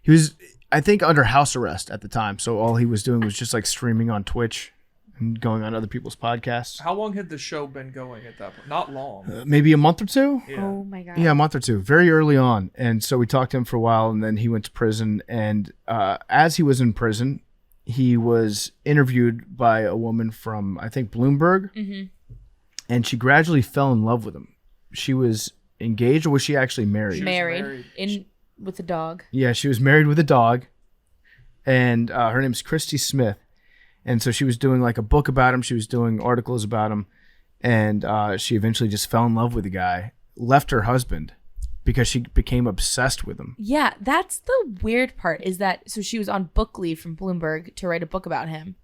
he was, I think, under house arrest at the time. So all he was doing was just like streaming on Twitch and going on other people's podcasts. How long had the show been going at that point? Not long. Maybe a month or two. Yeah. Oh my god. Yeah, a month or two. Very early on. And so we talked to him for a while, and then he went to prison. And as he was in prison, he was interviewed by a woman from, I think, Bloomberg. Mm-hmm. And she gradually fell in love with him. She was engaged, or was she actually married? Married with a dog. Yeah, she was married with a dog. And her name's Christy Smith. And so she was doing like a book about him. She was doing articles about him. And she eventually just fell in love with the guy, left her husband because she became obsessed with him. Yeah, that's the weird part is that, so she was on book leave from Bloomberg to write a book about him.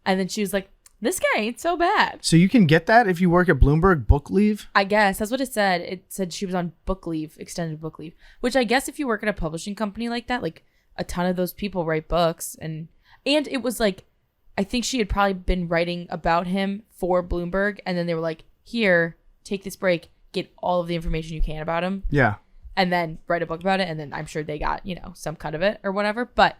And then she was like, this guy ain't so bad. So you can get that if you work at Bloomberg, book leave? I guess. That's what it said. It said she was on book leave, extended book leave. Which I guess if you work at a publishing company like that, like a ton of those people write books. And it was like, I think she had probably been writing about him for Bloomberg. And then they were like, here, take this break. Get all of the information you can about him. Yeah. And then write a book about it. And then I'm sure they got, some cut of it or whatever. But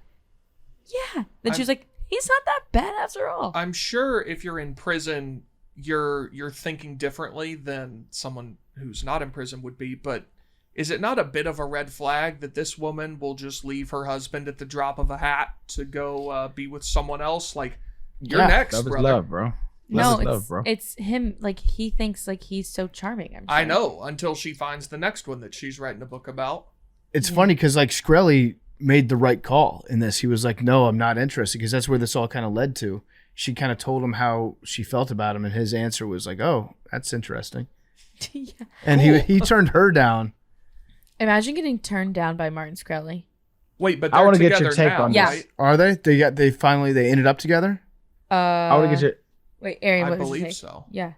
yeah. Then she was like, he's not that bad after all. I'm sure if you're in prison, you're thinking differently than someone who's not in prison would be. But is it not a bit of a red flag that this woman will just leave her husband at the drop of a hat to go be with someone else? Like, you're next, love is brother. love, bro. No, love, bro. It's him. Like, he thinks like he's so charming. I'm sure. I know, until she finds the next one that she's writing a book about. It's funny because like Shkreli made the right call in this. He was like, no, I'm not interested, because that's where this all kind of led to. She kind of told him how she felt about him, and his answer was like, oh, that's interesting. Yeah. And he turned her down. Imagine getting turned down by Martin Shkreli. Wait, but I they're wanna get together your take now, on this. right? Are they? They ended up together? I want to get your. Wait, Arian, I what was your believe take? so. Yeah.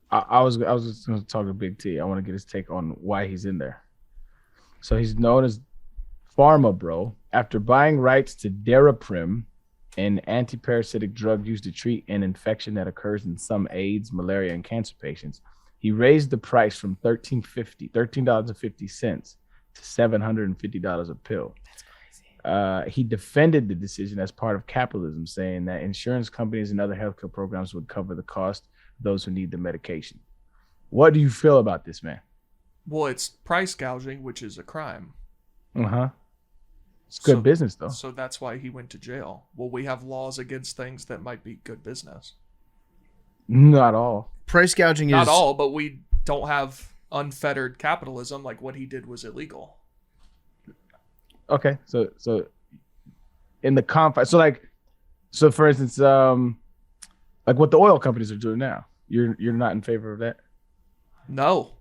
I was just going to talk to Big T. I want to get his take on why he's in there. So he's known as Pharma Bro after buying rights to Daraprim, an antiparasitic drug used to treat an infection that occurs in some AIDS, malaria, and cancer patients. He raised the price from $13.50 to $750 a pill. That's crazy. He defended the decision as part of capitalism, saying that insurance companies and other healthcare programs would cover the cost of those who need the medication. What do you feel about this, man? Well, it's price gouging, which is a crime. Uh-huh. It's good business, though. So that's why he went to jail. Well, we have laws against things that might be good business. Not all. Price gouging is Not all, but we don't have unfettered capitalism. Like, what he did was illegal. Okay, so in the confines, so for instance, like what the oil companies are doing now, you're not in favor of that? No.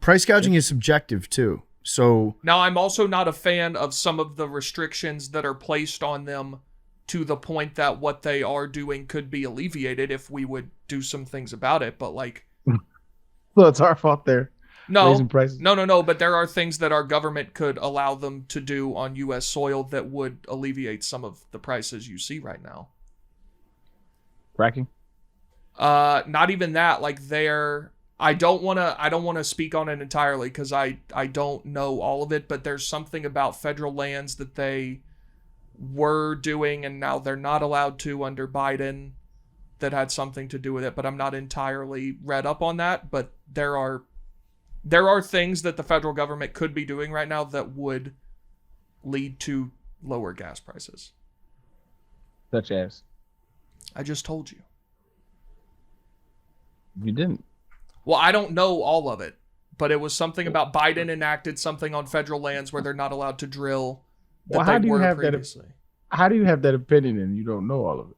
price gouging is subjective too. So now I'm also not a fan of some of the restrictions that are placed on them to the point that what they are doing could be alleviated if we would do some things about it. But like, So it's our fault there. no, Raising prices. no. But there are things that our government could allow them to do on U.S. soil that would alleviate some of the prices you see right now. Fracking? Not even that. Like I don't want to speak on it entirely because I don't know all of it, but there's something about federal lands that they were doing and now they're not allowed to under Biden that had something to do with it, but I'm not entirely read up on that. But there are things that the federal government could be doing right now that would lead to lower gas prices. Such as? I just told you. You didn't. Well, I don't know all of it, but it was something about Biden enacted something on federal lands where they're not allowed to drill that Well, how they do you were have previously. How do you have that opinion and you don't know all of it?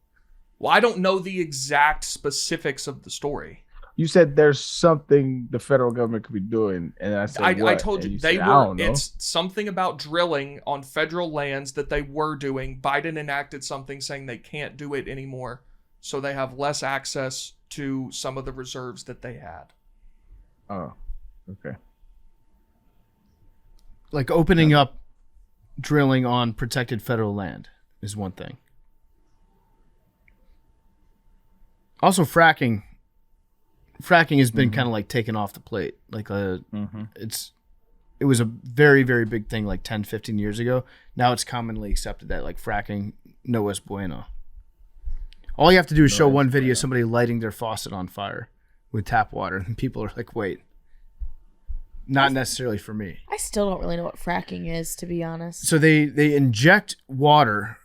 Well, I don't know the exact specifics of the story. You said there's something the federal government could be doing, and I said I told And you said, they I were. don't know. It's something about drilling on federal lands that they were doing. Biden enacted something saying they can't do it anymore, so they have less access to some of the reserves that they had. Oh, okay. like opening up drilling on protected federal land is one thing. Also, fracking has been kind of like taken off the plate. Like it was a very, very big thing like 10, 15 years ago. Now it's commonly accepted that like fracking, no es bueno. All you have to do is show one video of somebody lighting their faucet on fire with tap water, and people are like, wait, not necessarily for me. I still don't really know what fracking is, to be honest. So they inject water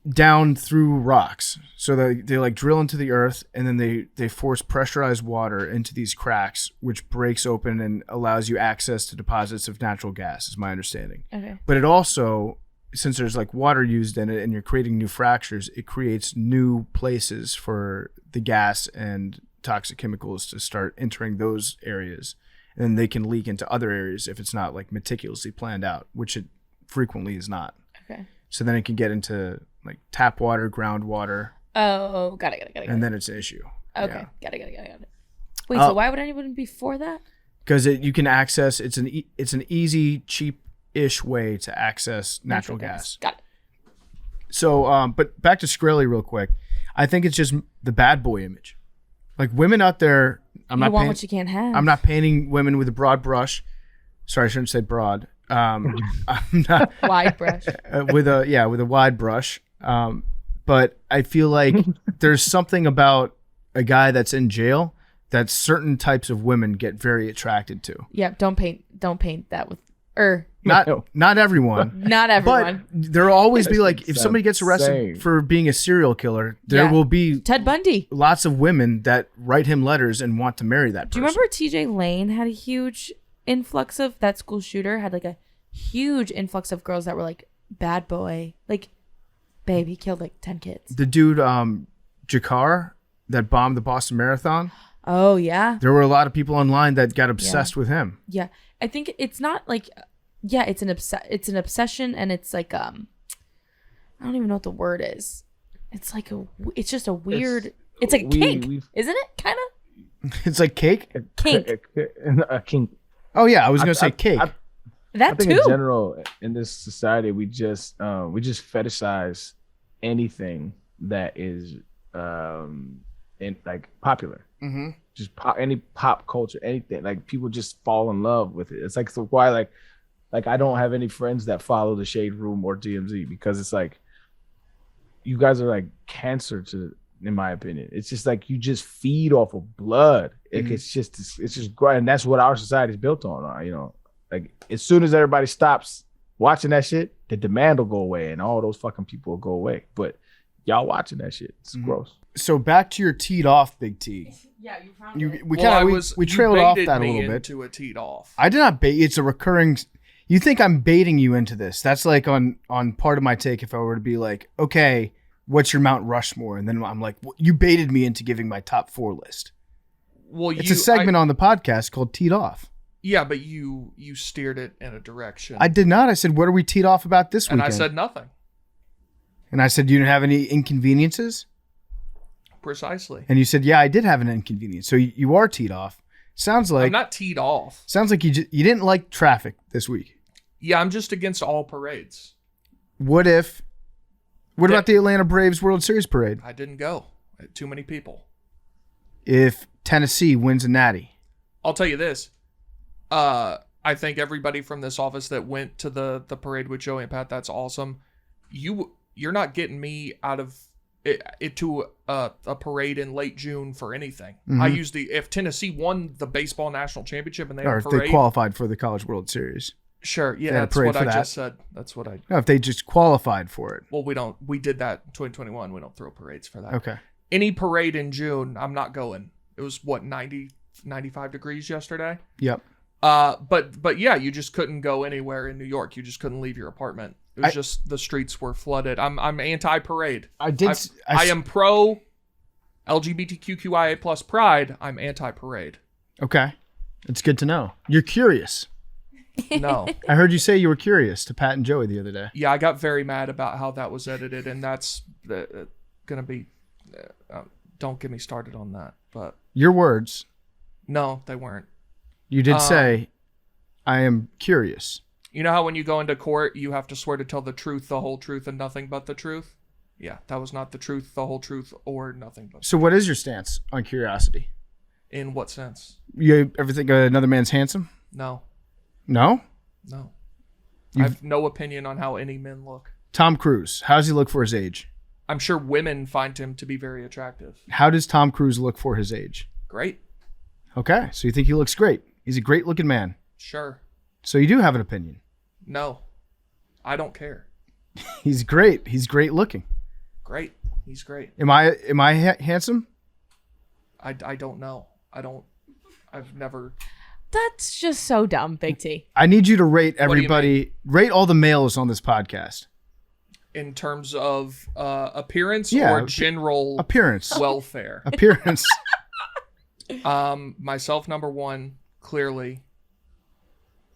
down through rocks. So they like drill into the earth, and then they force pressurized water into these cracks, which breaks open and allows you access to deposits of natural gas, is my understanding. Okay. But it also, since there's like water used in it and you're creating new fractures, it creates new places for the gas and toxic chemicals to start entering those areas. And then they can leak into other areas if it's not like meticulously planned out, which it frequently is not. Okay. So then it can get into like tap water, groundwater. Oh, got it. And then it's an issue. Okay, got it. Wait, so why would anyone be for that? Because you can access, it's an easy, cheap-ish way to access natural gas. Got it. So, but back to Skrilla real quick. I think it's just the bad boy image. Like women out there, You want what you can't have. I'm not painting women with a broad brush. Sorry, I shouldn't say broad. I'm not Wide brush. with a wide brush. But I feel like there's something about a guy that's in jail that certain types of women get very attracted to. Yeah, don't paint that with Not everyone. not everyone. But there'll always be like, if somebody gets arrested insane. for being a serial killer, there will be Ted Bundy. lots of women that write him letters and want to marry that Do person. you remember TJ Lane had a huge influx of that school shooter had like a huge influx of girls that were like bad boy, like babe, he killed like 10 kids. The dude, Jakar, that bombed the Boston Marathon? Oh yeah. There were a lot of people online that got obsessed with him. Yeah. I think it's not like it's an obsession, and it's like I don't even know what the word is. It's like it's just a weird it's like a kink, isn't it? Kind of? It's like cake? Kink. A kink. Oh, yeah, I was going to say cake. That I think too. in general in this society we just fetishize anything that is in like popular. Mm-hmm. Just any pop culture, anything, like people just fall in love with it. It's like, so why like I don't have any friends that follow the Shade Room or DMZ, because it's like you guys are like cancer to, in my opinion. It's just like you just feed off of blood. Mm-hmm. It's just great, and that's what our society is built on. You know, like as soon as everybody stops watching that shit, the demand will go away, and all those fucking people will go away. But y'all watching that shit, it's gross. So back to your teed off, Big T. Yeah, you found it. We trailed off that a little bit. Into a teed off. I did not bait. It's a recurring. You think I'm baiting you into this? That's like on part of my take. If I were to be like, okay, what's your Mount Rushmore? And then I'm like, well, you baited me into giving my top 4 list. Well, It's a segment on the podcast called Teed Off. Yeah, but you steered it in a direction. I did not. I said, what are we teed off about this and weekend? I said nothing. And I said, you didn't have any inconveniences? Precisely. And you said, yeah, I did have an inconvenience. So you are teed off. Sounds like I'm not teed off. Sounds like you didn't like traffic this week. Yeah, I'm just against all parades. What about the Atlanta Braves World Series parade? I didn't go. Too many people. If Tennessee wins a natty. I'll tell you this. I think everybody from this office that went to the parade with Joey and Pat, that's awesome. You're not getting me out of it to a parade in late June for anything. Mm-hmm. I use if Tennessee won the baseball national championship and they Or had if a parade, they qualified for the College World Series. sure, yeah, had a that's parade what for I that. just said. That's what I. No, if they just qualified for it. Well, we did that in 2021. We don't throw parades for that. Okay. Any parade in June, I'm not going. It was 95 degrees yesterday. Yep. But yeah, you just couldn't go anywhere in New York. You just couldn't leave your apartment. It was just the streets were flooded. I'm anti-parade. I am pro LGBTQIA plus pride. I'm anti-parade. Okay. It's good to know. You're curious. No. I heard you say you were curious to Pat and Joey the other day. Yeah, I got very mad about how that was edited, and that's gonna be. Don't get me started on that. But Your words. no, they weren't. You did say, I am curious. You know how when you go into court, you have to swear to tell the truth, the whole truth, and nothing but the truth? Yeah, that was not the truth, the whole truth, or nothing but. So what is your stance on curiosity? In what sense? You ever think another man's handsome? No. No? No. I have no opinion on how any men look. Tom Cruise. How does he look for his age? I'm sure women find him to be very attractive. How does Tom Cruise look for his age? Great. Okay, so you think he looks great. He's a great looking man. Sure. So you do have an opinion. No. I don't care. He's great. He's great looking. Great. He's great. Am I handsome? I don't know. I've never. That's just so dumb, Big T. I need you to rate do you everybody. Rate all the males on this podcast. In terms of appearance Yeah, or general Appearance. welfare. Appearance. Myself number one, clearly.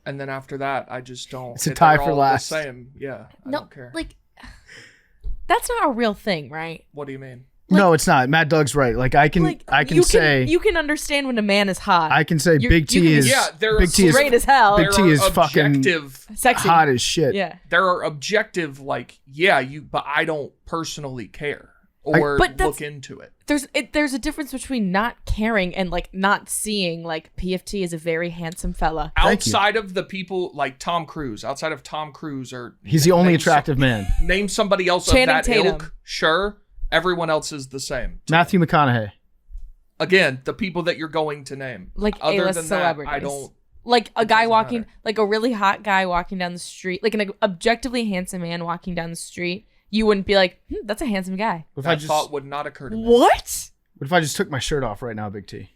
And then after that, I just don't. It's a tie they're for all last. The same. Yeah, I don't care. Like, that's not a real thing, right? What do you mean? No, it's not. Mad Doug's right. Like I can say you can understand when a man is hot. I can say Big you T can- is Yeah, they're Big T is straight as hell. Big T is fucking objective. Sexy. hot as shit. Yeah. There are objective, like, but I don't personally care or But that's- look into it. There's a difference between not caring and like not seeing. Like PFT is a very handsome fella. Thank you. Outside of the people like Tom Cruise, or He's the only name attractive man. Name somebody else Channing of that Tatum. ilk. Sure, everyone else is the same. Matthew McConaughey. Again, the people that you're going to name. Like Other A-list than celebrities. that, I don't. Like a guy doesn't walking, matter. like a really hot guy walking down the street, like an objectively handsome man walking down the street. You wouldn't be like, that's a handsome guy. What if I That just thought would not occur to me. What? What if I just took my shirt off right now, Big T?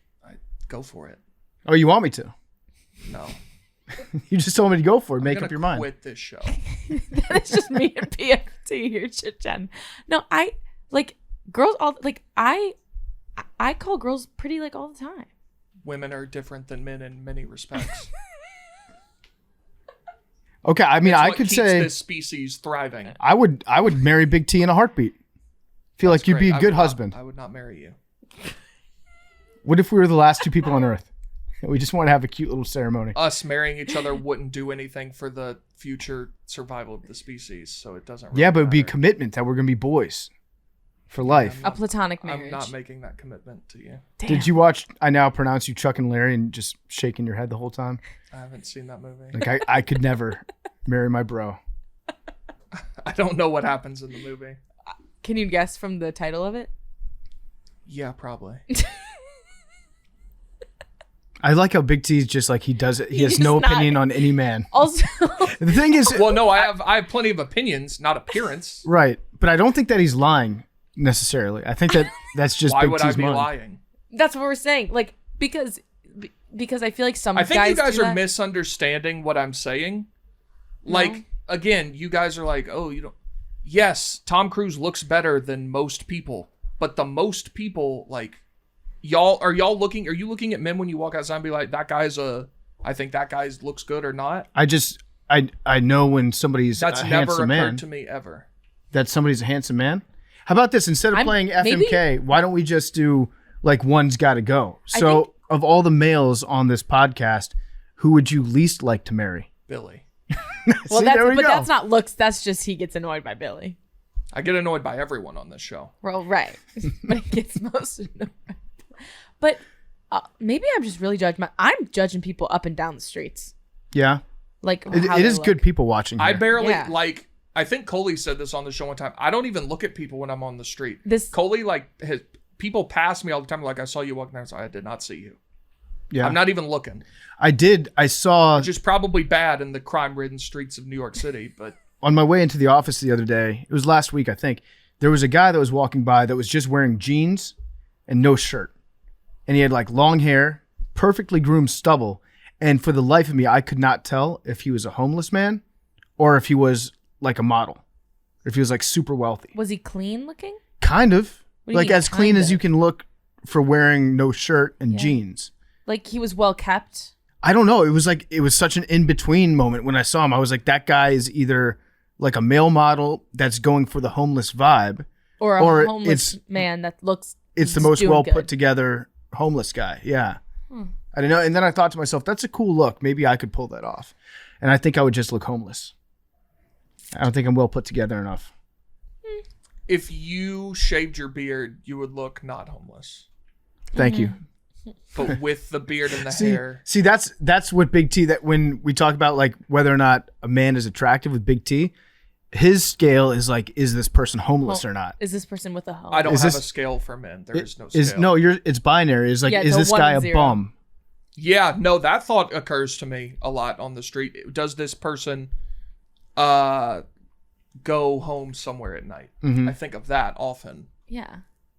Go for it. Oh, you want me to? No. You just told me to go for it. Make I'm up your gonna mind. Quit this show. It's just me and PFT here chit-chatting. No, I like girls all like I call girls pretty like all the time. Women are different than men in many respects. Okay, I mean, It's I what could keeps say this species thriving. I would marry Big T in a heartbeat. Feel like you'd be a Great. good husband. I would not marry you. What if we were the last two people on Earth? We just want to have a cute little ceremony. Us marrying each other wouldn't do anything for the future survival of the species, so it doesn't really Yeah, but it'd be a matter. commitment that we're gonna be boys for life. A platonic marriage. I'm not making that commitment to you. Damn. Did you watch I Now Pronounce You Chuck and Larry and just shaking your head the whole time? I haven't seen that movie. Like I could never marry my bro. I don't know what happens in the movie. Can you guess from the title of it? Yeah, probably. I like how Big T's just like he does it. He has He's no not- opinion on any man. Also, The thing is, Well, no, I have plenty of opinions, not appearance. right? But I don't think that he's lying necessarily. I think that that's just Why Big would T's I be mind. lying? that's what we're saying. Like because I feel like some I think you guys do are that. misunderstanding what I'm saying. Like, again, you guys are like, oh, you don't. Yes, Tom Cruise looks better than most people, but the most people, like, are you looking at men when you walk outside and be like, that guy's a I think that guy looks good or not. I know when somebody's That's a never handsome occurred man. to me ever. That somebody's a handsome man. How about this? Instead of playing FMK, why don't we just do like one's got to go? So of all the males on this podcast, who would you least like to marry? Billy. Well, See, that's not looks. That's just he gets annoyed by Billy. I get annoyed by everyone on this show. Well, right, but he gets most annoyed. But maybe I'm just really judging. I'm judging people up and down the streets. Yeah, like it is good people watching here. I barely like. I think Coley said this on the show one time. I don't even look at people when I'm on the street. Coley people pass me all the time. Like, I saw you walking down. So I did not see you. Yeah, I'm not even looking. I saw. Which is probably bad in the crime-ridden streets of New York City. But on my way into the office the other day, it was last week, I think. There was a guy that was walking by that was just wearing jeans and no shirt, and he had like long hair, perfectly groomed stubble, and for the life of me, I could not tell if he was a homeless man or if he was like a model, if he was like super wealthy. Was he clean looking? Kind of. Like as clean as of? you can look for wearing no shirt and jeans. Like he was well kept? I don't know. It was such an in-between moment when I saw him. I was like, that guy is either like a male model that's going for the homeless vibe. Or a homeless man that looks It's the most well put together homeless guy. Yeah. I don't know. And then I thought to myself, that's a cool look. Maybe I could pull that off. And I think I would just look homeless. I don't think I'm well put together enough. if you shaved your beard, you would look not homeless. Thank you. But with the beard and the hair. See, that's what Big T, that when we talk about like whether or not a man is attractive with Big T, his scale is like, is this person homeless or not? Is this person with a home? I don't have a scale for men. There is no scale. It's binary. It's like, is this guy a bum? Yeah, no, that thought occurs to me a lot on the street. Does this person go home somewhere at night? Mm-hmm. I think of that often. Yeah.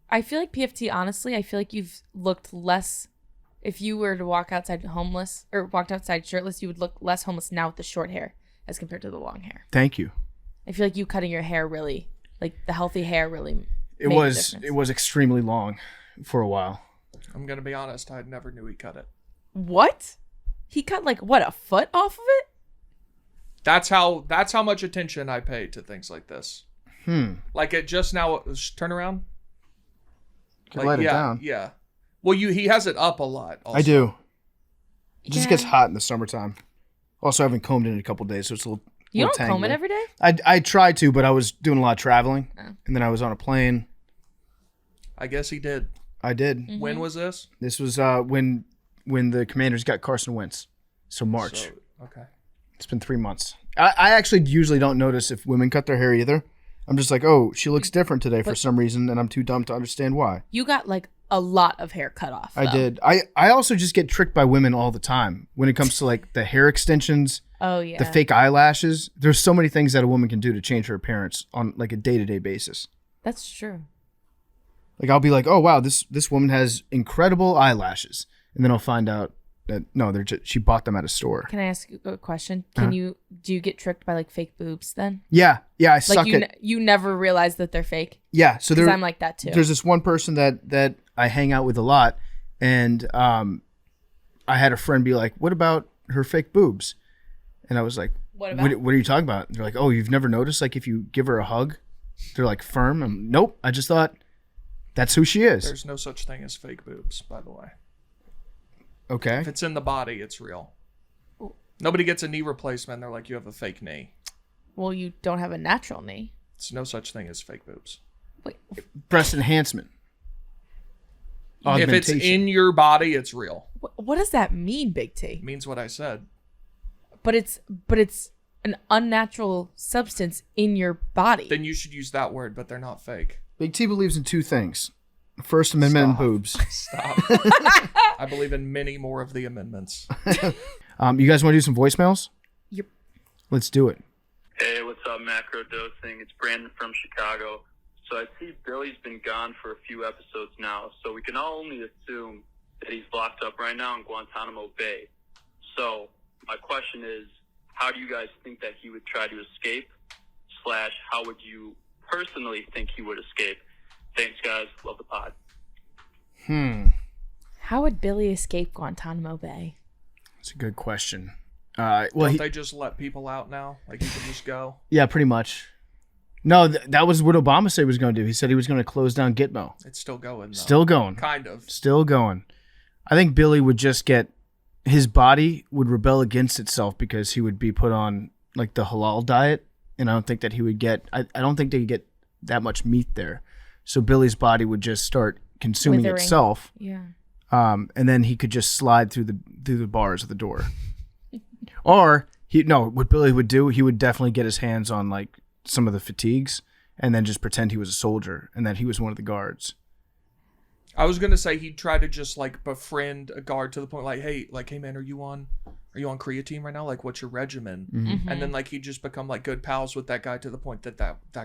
I feel like PFT, honestly, I feel like you've looked less, if you were to walk outside homeless or walked outside shirtless, you would look less homeless now with the short hair as compared to the long hair. Thank you. I feel like you cutting your hair really, like the healthy hair really It was extremely long for a while. I'm going to be honest, I never knew he cut it. What? He cut like what, a foot off of it? That's how much attention I pay to things like this. Like it just now, turn around. Can let it down. Yeah. Well, he has it up a lot. Also. I do. It just gets hot in the summertime. Also, I haven't combed it in a couple of days, so it's a little. You don't comb it every day? I tried to, but I was doing a lot of traveling, and then I was on a plane. I guess he did. I did. Mm-hmm. When was this? This was when the Commanders got Carson Wentz. So March. Okay. It's been 3 months. I actually usually don't notice if women cut their hair either. I'm just like, oh, she looks different today for some reason, and I'm too dumb to understand why. You got like a lot of hair cut off. I did. I also just get tricked by women all the time when it comes to like the hair extensions. Oh yeah. The fake eyelashes. There's so many things that a woman can do to change her appearance on like a day-to-day basis. That's true. Like I'll be like, oh wow, this woman has incredible eyelashes, and then I'll find out that no, she bought them at a store. Can I ask you a question? Do you get tricked by like fake boobs then? Yeah, I suck like you never realize that they're fake. Yeah, so I'm like that too. There's this one person that I hang out with a lot, and I had a friend be like, "What about her fake boobs?" And I was like, "What are you talking about?" And they're like, "Oh, you've never noticed? Like if you give her a hug, they're like firm." Nope, I just thought that's who she is. There's no such thing as fake boobs, by the way. Okay. If it's in the body, it's real. Nobody gets a knee replacement. They're like, you have a fake knee. Well, you don't have a natural knee. It's no such thing as fake boobs. Wait. Breast enhancement. If it's in your body, it's real. What does that mean, Big T? It means what I said. But it's an unnatural substance in your body. Then you should use that word, but they're not fake. Big T believes in two things. First Amendment and boobs. Stop. I believe in many more of the amendments. You guys want to do some voicemails? Yep. Let's do it. Hey, what's up, Macrodosing? It's Brandon from Chicago. So I see Billy's been gone for a few episodes now, so we can all only assume that he's locked up right now in Guantanamo Bay. So my question is, how do you guys think that he would try to escape? / how would you personally think he would escape? Thanks, guys. Love the pod. How would Billy escape Guantanamo Bay? It's a good question. Don't they just let people out now? Like you can just go. Yeah, pretty much. No, that was what Obama said he was going to do. He said he was going to close down Gitmo. It's still going. Though. Still going. Kind of. Still going. I think Billy would just get his body would rebel against itself because he would be put on like the halal diet, and I don't think that he would get. I don't think they could get that much meat there, so Billy's body would just start consuming Withering. itself. Yeah. And then he could just slide through the bars of the door. Or what Billy would do, he would definitely get his hands on like some of the fatigues and then just pretend he was a soldier and that he was one of the guards. I was gonna say he'd try to just like befriend a guard to the point like, hey man, are you on creatine right now? Like, what's your regimen? Mm-hmm. And then like he'd just become like good pals with that guy to the point that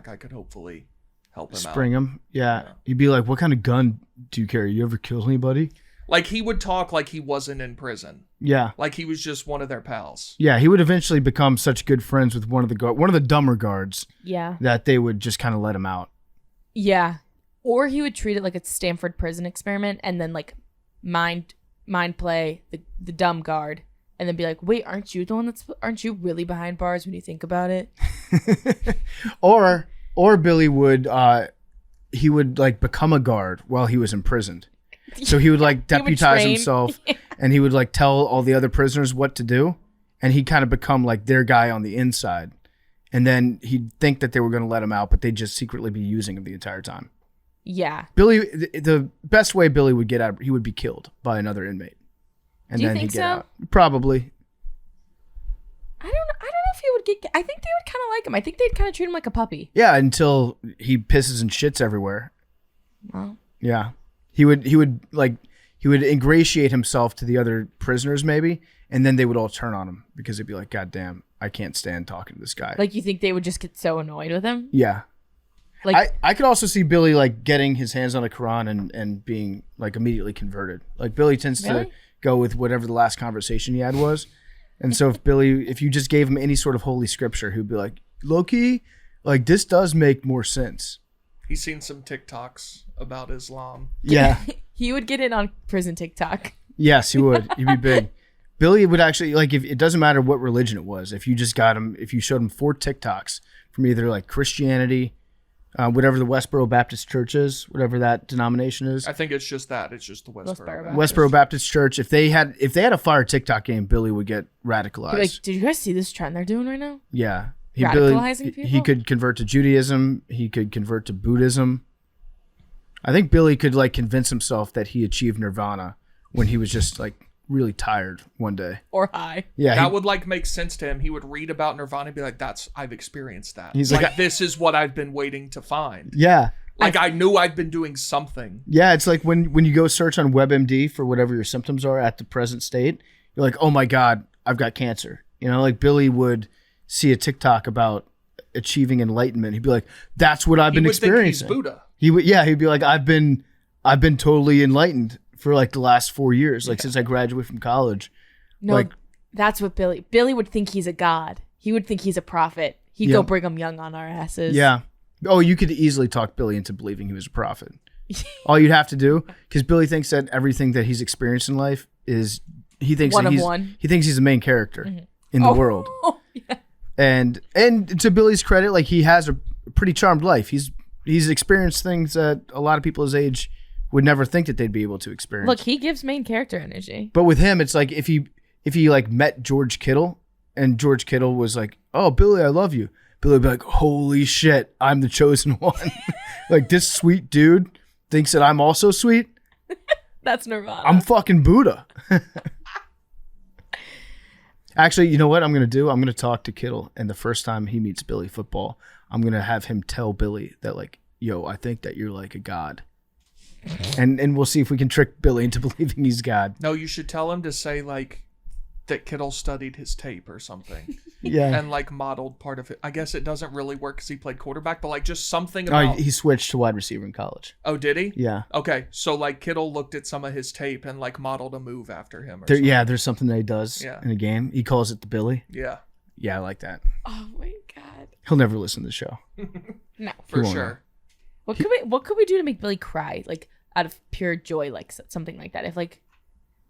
guy could hopefully help him Spring out. him. Yeah. He'd be like, what kind of gun do you carry? You ever killed anybody? Like he would talk like he wasn't in prison. Yeah. Like he was just one of their pals. Yeah, he would eventually become such good friends with one of the dumber guards Yeah. that they would just kind of let him out. Yeah. Or he would treat it like a Stanford prison experiment and then like mind play the dumb guard and then be like, wait, aren't you really behind bars when you think about it? Or Billy would he would like become a guard while he was imprisoned. So he would like deputize himself and he would like tell all the other prisoners what to do, and he'd kind of become like their guy on the inside. And then he'd think that they were going to let him out, but they'd just secretly be using him the entire time. Yeah. Billy, the best way Billy would get out, he would be killed by another inmate. And Do you then think he'd get so? out. Probably. I don't know if he would get. I think they would kind of like him. I think they'd kind of treat him like a puppy. Yeah, until he pisses and shits everywhere. Well, Yeah. He would ingratiate himself to the other prisoners maybe, and then they would all turn on him because they'd be like, God damn, I can't stand talking to this guy. like you think they would just get so annoyed with him? Yeah. Like I could also see Billy like getting his hands on a Quran and being like immediately converted. Like Billy tends to Really? go with whatever the last conversation he had was. And so if you just gave him any sort of holy scripture, he'd be like, low-key, like this does make more sense. He's seen some TikToks about Islam. Yeah. he would get in on prison TikTok. Yes, he would. He'd be big. Billy would actually like if it doesn't matter what religion it was. If you showed him 4 TikToks from either like Christianity, whatever the Westboro Baptist Church is, whatever that denomination is, I think it's just that. It's just the Westboro Westboro Baptist. Westboro Baptist Church. If they had a fire TikTok game, Billy would get radicalized. Like, did you guys see this trend they're doing right now? Yeah, Radicalizing He people? could convert to Judaism. He could convert to Buddhism. I think Billy could like convince himself that he achieved nirvana when he was just like really tired one day. Or high? Yeah, That would like make sense to him. He would read about Nirvana and be like, I've experienced that. He's like like, this is what I've been waiting to find. yeah. Like I knew I'd been doing something. Yeah, it's like when you go search on WebMD for whatever your symptoms are at the present state, you're like, oh my God, I've got cancer. You know, like Billy would see a TikTok about achieving enlightenment. He'd be like, that's what I've been experiencing. Think he's Buddha. He'd be like, I've been totally enlightened for like the last 4 years, like since I graduated from college. No, Like- that's what Billy would think he's a god. He would think he's a prophet. He'd Yeah. go Brigham Young on our asses. Yeah. Oh, you could easily talk Billy into believing he was a prophet. All you'd have to do, because Billy thinks that everything that he's experienced in life is he thinks One that of he's one. he thinks he's the main character in the world. Yeah. And to Billy's credit, like he has a pretty charmed life. He's experienced things that a lot of people his age would never think that they'd be able to experience. Look, he gives main character energy. But with him, it's like if he like met George Kittle and George Kittle was like, "Oh, Billy, I love you." Billy would be like, "Holy shit, I'm the chosen one." Like this sweet dude thinks that I'm also sweet. That's Nirvana. I'm fucking Buddha. Actually, you know what I'm going to do? I'm going to talk to Kittle, and the first time he meets Billy football, I'm going to have him tell Billy that like, "Yo, I think that you're like a god." And we'll see if we can trick Billy into believing he's God. No, you should tell him to say like that Kittle studied his tape or something. Yeah. And like modeled part of it. I guess it doesn't really work because he played quarterback, but like just something Oh, about. he switched to wide receiver in college. Oh, did he? Yeah. Okay, so like Kittle looked at some of his tape and like modeled a move after him. Or There, something. yeah, there's something that he does Yeah. in a game. He calls it the Billy. Yeah, Yeah, I like that. Oh my god. He'll never listen to the show. No. for won't sure. What could we do to make Billy cry, like out of pure joy, like something like that? If like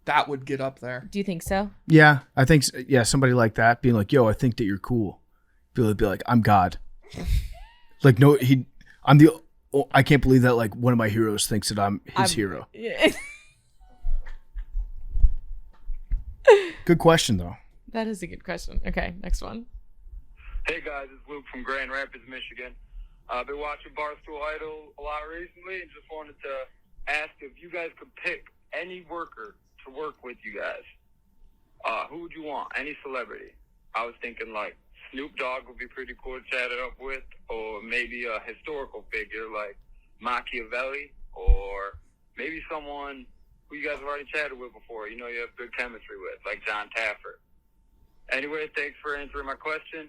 that would get up there. Do you think so? Yeah, I think somebody like that being like, "Yo, I think that you're cool." People would be like, "I'm God." Like, no, I can't believe that like one of my heroes thinks that I'm his hero. Yeah. Good question though. That is a good question. Okay, next one. Hey guys, it's Luke from Grand Rapids, Michigan. I've been watching Barstool Idol a lot recently and just wanted to ask if you guys could pick any worker to work with you guys. Who would you want? Any celebrity? I was thinking like Snoop Dogg would be pretty cool to chat it up with, or maybe a historical figure like Machiavelli, or maybe someone who you guys have already chatted with before, you have good chemistry with, like John Taffer. Anyway, thanks for answering my question.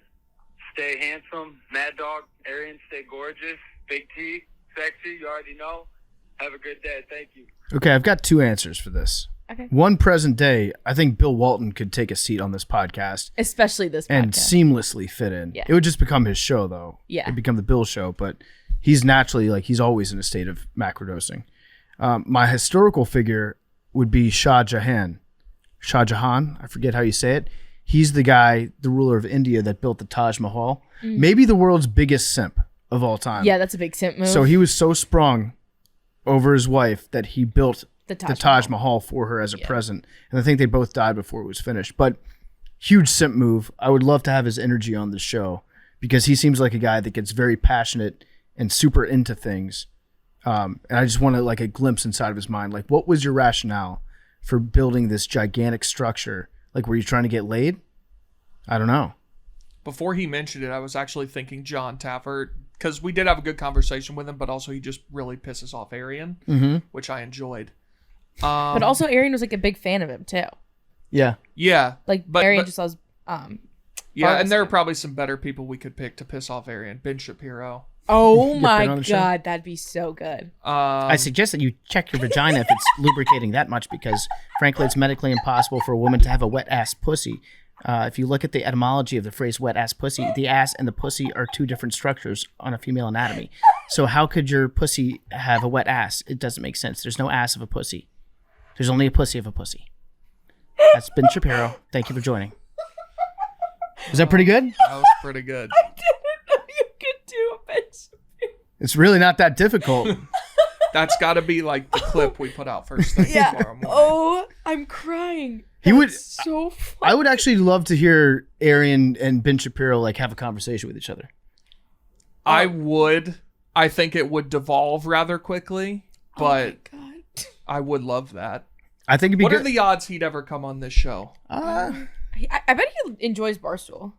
Stay handsome. Mad Dog, Arian, stay gorgeous. Big T, sexy, you already know. Have a good day. Thank you. Okay, I've got two answers for this. Okay. One, present day, I think Bill Walton could take a seat on this podcast Especially this podcast. and seamlessly fit in. Yeah. It would just become his show though. Yeah. It'd become the Bill show, but he's naturally he's always in a state of macrodosing. My historical figure would be Shah Jahan. Shah Jahan, I forget how you say it. He's the guy, the ruler of India that built the Taj Mahal. Maybe the world's biggest simp of all time. Yeah, that's a big simp move. So he was so sprung over his wife that he built the Taj Mahal for her as a present. And I think they both died before it was finished. But huge simp move. I would love to have his energy on the show because he seems like a guy that gets very passionate and super into things. And I just want a glimpse inside of his mind. Like, what was your rationale for building this gigantic structure? Like, were you trying to get laid? I don't know. Before he mentioned it, I was actually thinking John Taffer, because we did have a good conversation with him, but also he just really pisses off Arian, which I enjoyed. but also Arian was like a big fan of him too. Yeah. Yeah. Like but, Arian but- just loves Yeah, and there are probably some better people we could pick to piss off Arian. Ben Shapiro. Oh been my on the show? god, that'd be so good. I suggest that you check your vagina if it's lubricating that much because, frankly, it's medically impossible for a woman to have a wet-ass pussy. If you look at the etymology of the phrase wet-ass pussy, the ass and the pussy are two different structures on a female anatomy. So how could your pussy have a wet ass? It doesn't make sense. There's no ass of a pussy. There's only a pussy of a pussy. That's Ben Shapiro. Thank you for joining. Is that pretty good? That was pretty good. I didn't know you could do a Ben Shapiro. It's really not that difficult. That's got to be like the clip we put out first thing tomorrow morning. Oh, I'm crying. He would. That's so funny. I would actually love to hear Arian and Ben Shapiro have a conversation with each other. I would. I think it would devolve rather quickly, but Oh my god. I would love that. I think it'd be What good. are the odds he'd ever come on this show? I bet he enjoys Barstool.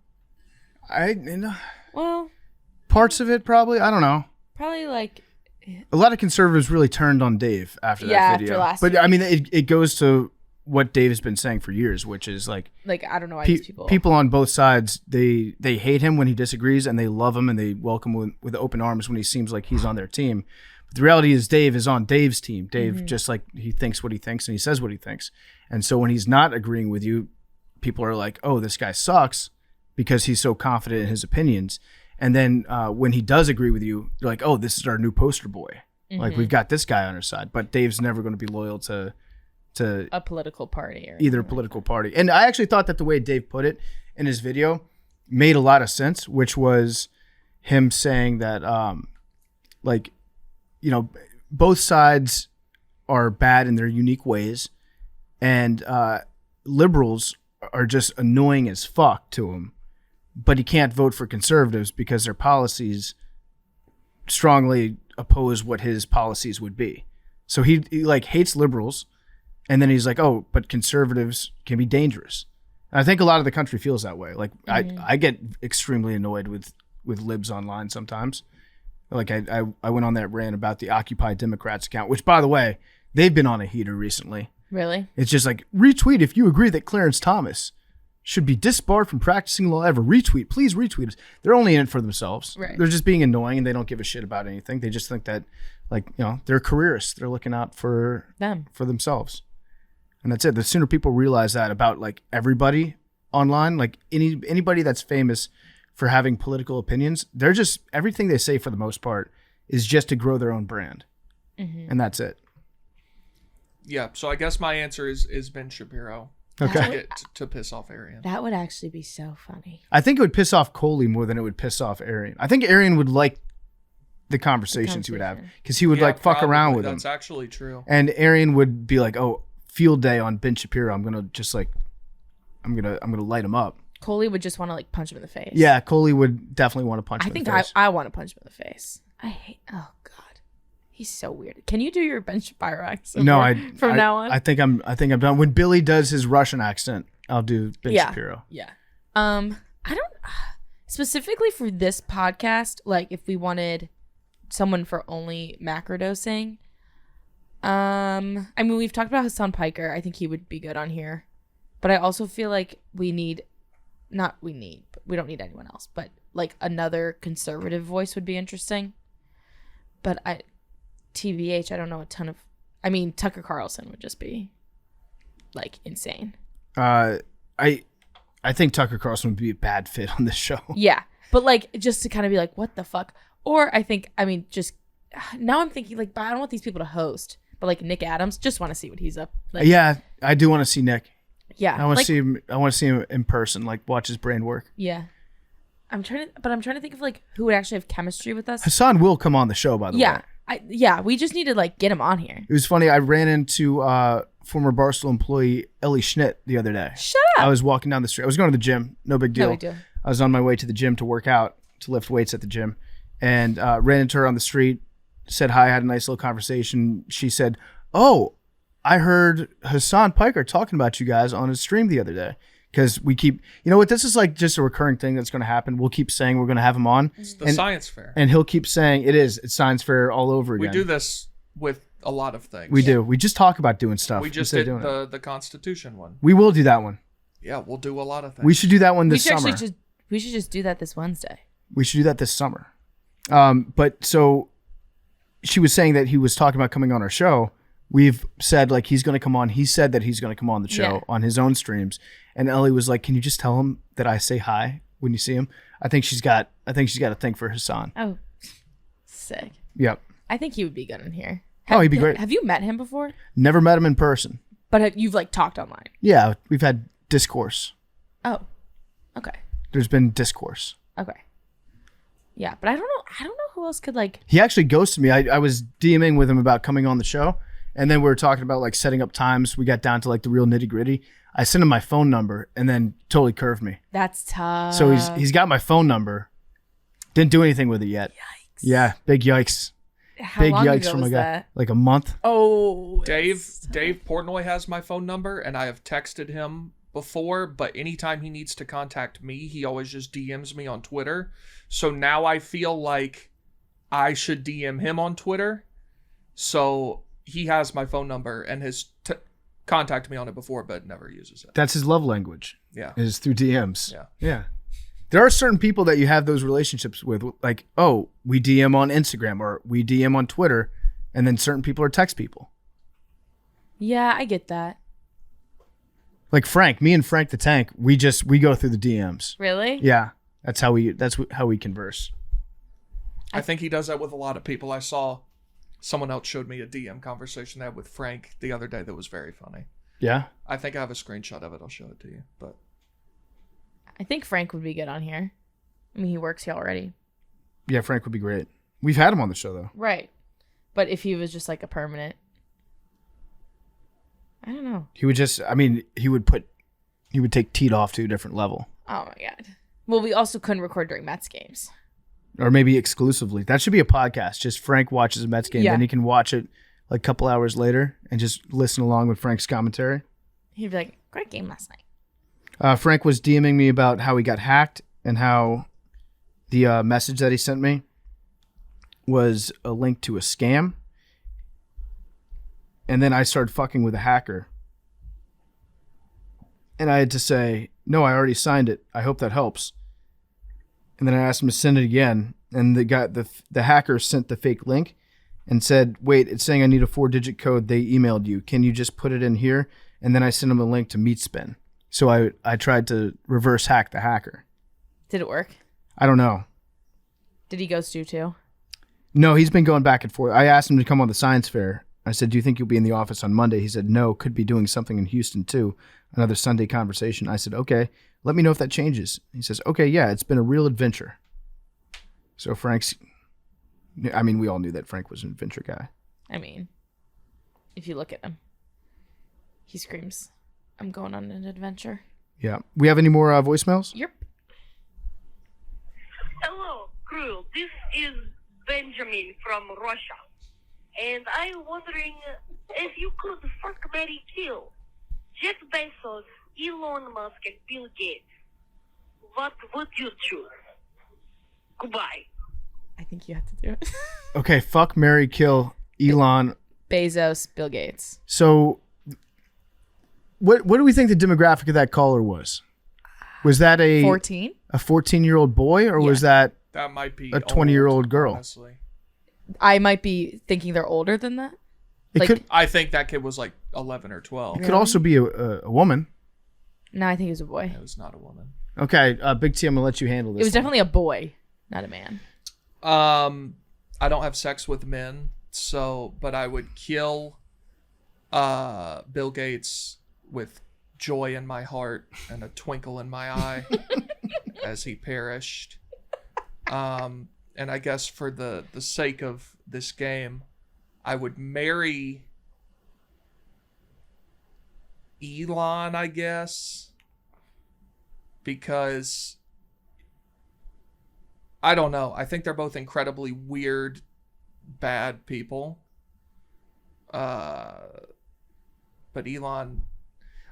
Well, Parts of it probably. I don't know. probably like A lot of conservatives really turned on Dave after Yeah, that after video. last But week. I mean, it goes to what Dave has been saying for years, which is like I don't know why these people on both sides, they hate him when he disagrees and they love him and they welcome him with open arms when he seems like he's on their team. But the reality is Dave is on Dave's team. Dave just like he thinks what he thinks and he says what he thinks. And so when he's not agreeing with you, people are like, oh, this guy sucks because he's so confident in his opinions. And then when he does agree with you, you're like, oh, this is our new poster boy. Like we've got this guy on our side. But Dave's never going to be loyal to a political party or either political party. And I actually thought that the way Dave put it in his video made a lot of sense, which was him saying that, both sides are bad in their unique ways, and liberals are just annoying as fuck to him, but he can't vote for conservatives because their policies strongly oppose what his policies would be. So he hates liberals. And then he's like, oh, but conservatives can be dangerous. And I think a lot of the country feels that way. Like I get extremely annoyed with libs online sometimes. Like I went on that rant about the Occupy Democrats account, which by the way, they've been on a heater recently. Really? It's just like, retweet if you agree that Clarence Thomas should be disbarred from practicing law ever. Retweet, please retweet us. They're only in it for themselves. Right. They're just being annoying and they don't give a shit about anything. They just think that they're careerists. They're looking out for themselves. And that's it. The sooner people realize that about everybody online, anybody that's famous for having political opinions, they're just, everything they say for the most part is just to grow their own brand. And that's it. Yeah, so I guess my answer is Ben Shapiro. Okay. To piss off Arian. That would actually be so funny. I think it would piss off Coley more than it would piss off Arian. I think Arian would like the conversations he would have because he would Yeah, like fuck probably. around with That's him. actually true. And Arian would be like, "Oh, field day on Ben Shapiro. I'm gonna just like, I'm gonna light him up." Coley would just want to like punch him in the face. Yeah, Coley would definitely want to punch him in the face. I want to punch him in the face. I hate. Oh God, he's so weird. Can you do your Ben Shapiro accent? No, from now on. I think I'm done. When Billy does his Russian accent, I'll do Ben Shapiro. Yeah. I don't specifically for this podcast. Like, if we wanted someone for only macrodosing. I mean, we've talked about Hassan Piker. I think he would be good on here, but I also feel like we don't need anyone else. But like another conservative voice would be interesting. But TBH, I don't know a ton of. I mean, Tucker Carlson would just be like insane. I think Tucker Carlson would be a bad fit on this show. Yeah, but like just to kind of be like, what the fuck? Or just now I'm thinking like, but I don't want these people to host. But like Nick Adams, just want to see what he's up. Like, Yeah, I do want to see Nick. Yeah, I want to see him. I want to see him in person. Like watch his brain work. Yeah, I'm trying to think of like who would actually have chemistry with us. Hassan will come on the show, by the way. We just need to like get him on here. It was funny. I ran into former Barstool employee Ellie Schnitt the other day. Shut up. I was walking down the street. I was going to the gym. No big deal. No big deal. I was on my way to the gym to work out, to lift weights at the gym, and ran into her on the street. Said hi. Had a nice little conversation. She said, "Oh, I heard Hassan Piker talking about you guys on his stream the other day." Because we keep, you know what, this is like just a recurring thing that's going to happen. We'll keep saying we're going to have him on. It's the science fair. And he'll keep saying it's science fair all over again. We do this with a lot of things. We do. We just talk about doing stuff. We just did the Constitution one. We will do that one. Yeah, we'll do a lot of things. We should do that one this summer. We should just do that this Wednesday. We should do that this summer. But so she was saying that he was talking about coming on our show. We've said like he's going to come on. He said that he's going to come on the show on his own streams. And Ellie was like, "Can you just tell him that I say hi when you see him?" I think she's got a thing for Hassan. Oh, sick. Yep. I think he would be good in here. He'd be great. Have you met him before? Never met him in person. But you've like talked online. Yeah, we've had discourse. Oh, okay. There's been discourse. Okay. Yeah, but I don't know who else could like. He actually ghosted me. I was DMing with him about coming on the show, and then we were talking about like setting up times. We got down to like the real nitty gritty. I sent him my phone number, and then totally curved me. That's tough. So he's got my phone number. Didn't do anything with it yet. Yikes. Yeah, big yikes. How big long yikes ago from was a guy. that? Like a month. Oh, Dave Portnoy has my phone number, and I have texted him before, but anytime he needs to contact me, he always just DMs me on Twitter. So now I feel like I should DM him on Twitter. So he has my phone number and has contacted me on it before, but never uses it. That's his love language. Yeah. Is through DMs. Yeah. Yeah. There are certain people that you have those relationships with, like, oh, we DM on Instagram or we DM on Twitter, and then certain people are text people. yeah, I get that. Like Frank, me and Frank the Tank, we go through the DMs. Really? Yeah, that's how we converse. I think he does that with a lot of people. I saw someone else showed me a DM conversation they had with Frank the other day that was very funny. Yeah. I think I have a screenshot of it. I'll show it to you. But I think Frank would be good on here. I mean, he works here already. Yeah, Frank would be great. We've had him on the show though. Right. But if he was just like a permanent, I don't know. He would just, I mean, he would take Teed off to a different level. Oh my God. Well, we also couldn't record during Mets games. Or maybe exclusively. That should be a podcast. Just Frank watches a Mets game, Yeah. then he can watch it like a couple hours later and just listen along with Frank's commentary. He'd be like, great game last night. Frank was DMing me about how he got hacked and how the message that he sent me was a link to a scam. And then I started fucking with a hacker. And I had to say, no, I already signed it. I hope that helps. And then I asked him to send it again. And the hacker sent the fake link and said, wait, it's saying I need a 4-digit code. They emailed you. Can you just put it in here? And then I sent him a link to MeatSpin. So I tried to reverse hack the hacker. Did it work? I don't know. Did he ghost you too? No, he's been going back and forth. I asked him to come on the science fair I said, do you think you'll be in the office on Monday? He said, no, could be doing something in Houston too. Another Sunday conversation. I said, okay, let me know if that changes. He says, okay, yeah, it's been a real adventure. So Frank's, I mean, we all knew that Frank was an adventure guy. I mean, if you look at him, he screams, I'm going on an adventure. Yeah. We have any more voicemails? Yep. Hello, crew. This is Benjamin from Russia. And I'm wondering if you could fuck, marry, kill Jeff Bezos, Elon Musk, and Bill Gates. What would you choose? Goodbye. I think you have to do it. Okay, fuck, marry, kill Elon. Bezos, Bill Gates. So what do we think the demographic of that caller was? Was that a 14? a 14-year-old boy, or was that That might be a 20-year-old girl? Honestly. I might be thinking they're older than that. It Like- could I think that kid was like 11 or 12. it could also be a woman. No, I think it was a boy. It was not a woman. Okay, Big T, I'm gonna let you handle this. It was one. definitely a boy, not a man. I don't have sex with men, but I would kill Bill Gates with joy in my heart and a twinkle in my eye as he perished. And I guess for the sake of this game, I would marry Elon, I guess, because I don't know. I think they're both incredibly weird, bad people. But Elon,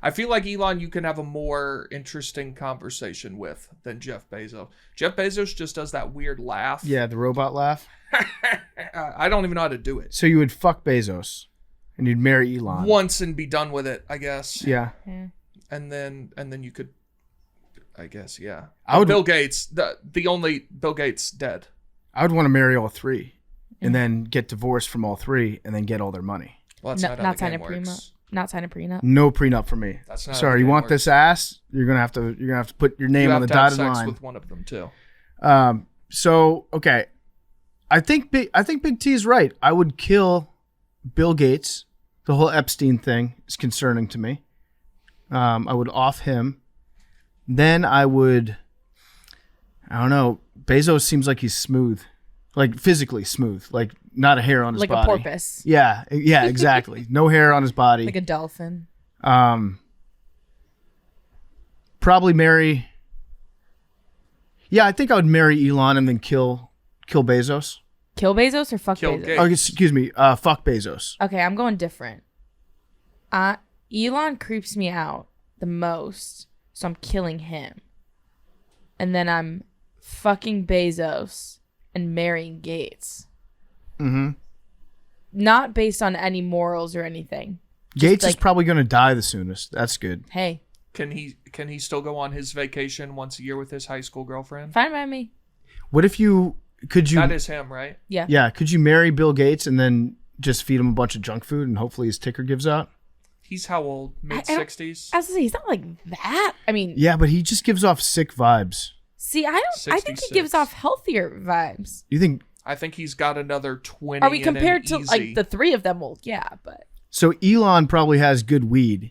I feel like Elon you can have a more interesting conversation with than Jeff Bezos. Jeff Bezos just does that weird laugh. Yeah, the robot laugh. I don't even know how to do it. So you would fuck Bezos, and you'd marry Elon. Once and be done with it, I guess. Yeah. And then you could, I guess, yeah. I would- Bill Gates, the only Bill Gates dead. I would want to marry all three, and then get divorced from all three, and then get all their money. Well, that's No, not how not the sign a game prenup. works. Not sign a prenup. No prenup for me. That's not how Sorry, the you game want works. this ass? You're gonna have to put your name You on have the to have dotted sex line. with one of them too. So okay, I think Big T is right. I would kill Bill Gates. The whole Epstein thing is concerning to me. I would off him. Then I would. I don't know. Bezos seems like he's smooth, like physically smooth, like not a hair on his Like body. a porpoise. Yeah, exactly. No hair on his body. Like a dolphin. Probably marry. Yeah, I think I would marry Elon and then kill Bezos. Kill Bezos or fuck Kill Bezos? Gates. Oh, excuse me. Fuck Bezos. Okay, I'm going different. Elon creeps me out the most, so I'm killing him. And then I'm fucking Bezos and marrying Gates. Mm-hmm. Not based on any morals or anything. Gates is like- probably going to die the soonest. That's good. Hey, Can he still go on his vacation once a year with his high school girlfriend? fine by me. What if you could you? That is him, right? Yeah. Yeah, could you marry Bill Gates and then just feed him a bunch of junk food and hopefully his ticker gives out? He's how old? Mid I don't- 60s. I was gonna say he's not like that. I mean, Yeah, but he just gives off sick vibes. see, I think he 66. gives off healthier vibes. You think I think he's got another 20. Are we in him compared to easy. like the three of them? Well, yeah, but so? Elon probably has good weed,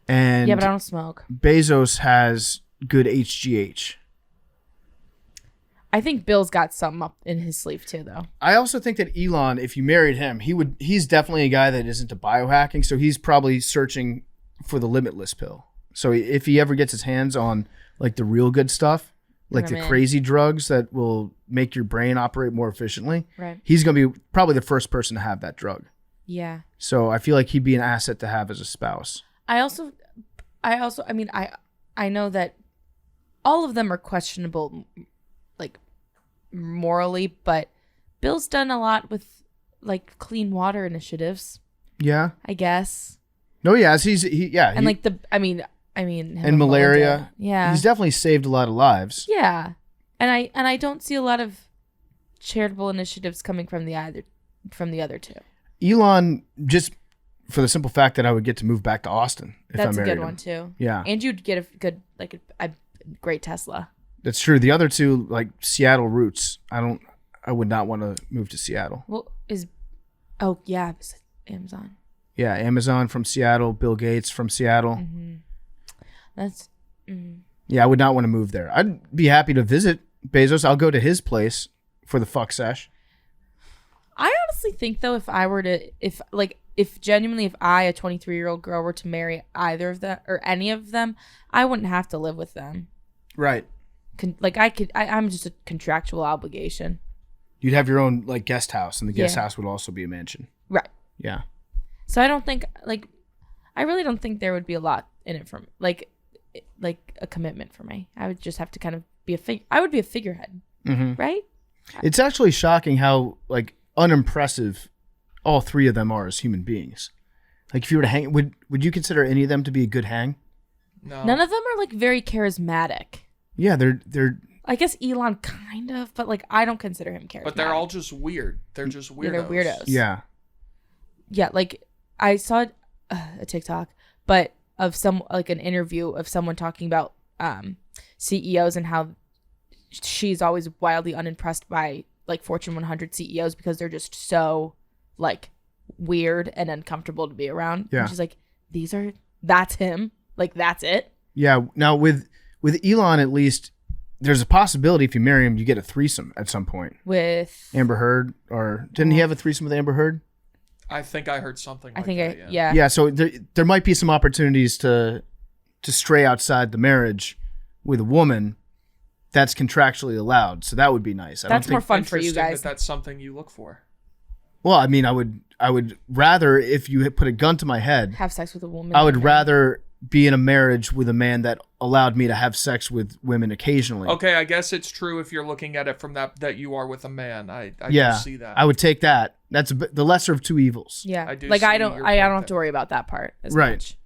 and yeah, but I don't smoke. Bezos has good HGH. I think Bill's got something up in his sleeve too, though. I also think that Elon, if you married him, he's definitely a guy that isn't into biohacking, so he's probably searching for the limitless pill. So if he ever gets his hands on like the real good stuff, like I'm the in. crazy drugs that will make your brain operate more efficiently, Right. he's going to be probably the first person to have that drug. Yeah. So I feel like he'd be an asset to have as a spouse. I mean, I know that all of them are questionable, like morally, but Bill's done a lot with like clean water initiatives, Yeah. I guess, No, he has. and like I mean, him and malaria. Melinda. Yeah. He's definitely saved a lot of lives. Yeah, and I don't see a lot of charitable initiatives coming from the other two. Elon, just for the simple fact that I would get to move back to Austin if I That's a married good him. one too. Yeah. And you'd get a good like a great Tesla. That's true. The other two, like Seattle roots, I would not want to move to Seattle. Well, Amazon. Yeah, Amazon from Seattle, Bill Gates from Seattle. Mm-hmm. That's. Yeah, I would not want to move there. I'd be happy to visit Bezos. I'll go to his place for the fuck sesh. I honestly think though, if I, a 23-year-old girl, were to marry either of them or any of them, I wouldn't have to live with them. Right. I'm just a contractual obligation. You'd have your own like guest house, and the guest house would also be a mansion. Right. Yeah. So I don't think I really don't think there would be a lot in it from like a commitment for me. I would just have to kind of be I would be a figurehead, right? It's actually shocking how like unimpressive all three of them are as human beings. Like if you were to hang, would you consider any of them to be a good hang? No. None of them are like very charismatic. Yeah, they're. I guess Elon kind of, but like I don't consider him charismatic. But they're all just weird. They're just weirdos. Yeah, they're weirdos. Yeah. Yeah, like I saw a TikTok, but of an interview of someone talking about CEOs and how she's always wildly unimpressed by like Fortune 100 CEOs because they're just so like weird and uncomfortable to be around. Yeah. And she's like, that's him. Like that's it. Yeah. Now with Elon, at least there's a possibility if you marry him, you get a threesome at some point. With Amber Heard, or didn't he have a threesome with Amber Heard? I think I heard something. Yeah. Yeah. So there might be some opportunities to stray outside the marriage with a woman that's contractually allowed. So that would be nice. That's more fun for you guys. That's something you look for. Well, I mean, I would rather, if you had put a gun to my head, Have sex with a woman. I would rather be in a marriage with a man that allowed me to have sex with women occasionally. Okay, I guess it's true if you're looking at it from that you are with a man. I Yeah, do see that. I would take that. That's the lesser of two evils. Yeah. I do like see I don't your I point don't have to there. worry about that part as Right. much.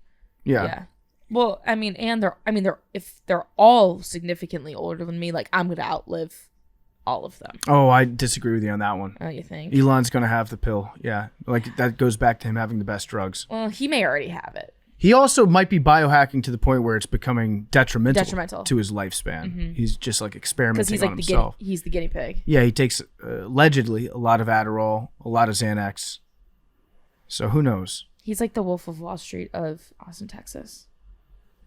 Yeah. Well, I mean, if they're all significantly older than me, like I'm gonna outlive all of them. Oh, I disagree with you on that one. Oh, you think? Elon's going to have the pill. Yeah. Like that goes back to him having the best drugs. Well, he may already have it. He also might be biohacking to the point where it's becoming detrimental to his lifespan. He's just like Because experimenting he's like on the himself. he's the guinea pig. Yeah, he takes allegedly a lot of Adderall, a lot of Xanax. So who knows? He's like the Wolf of Wall Street of Austin, Texas.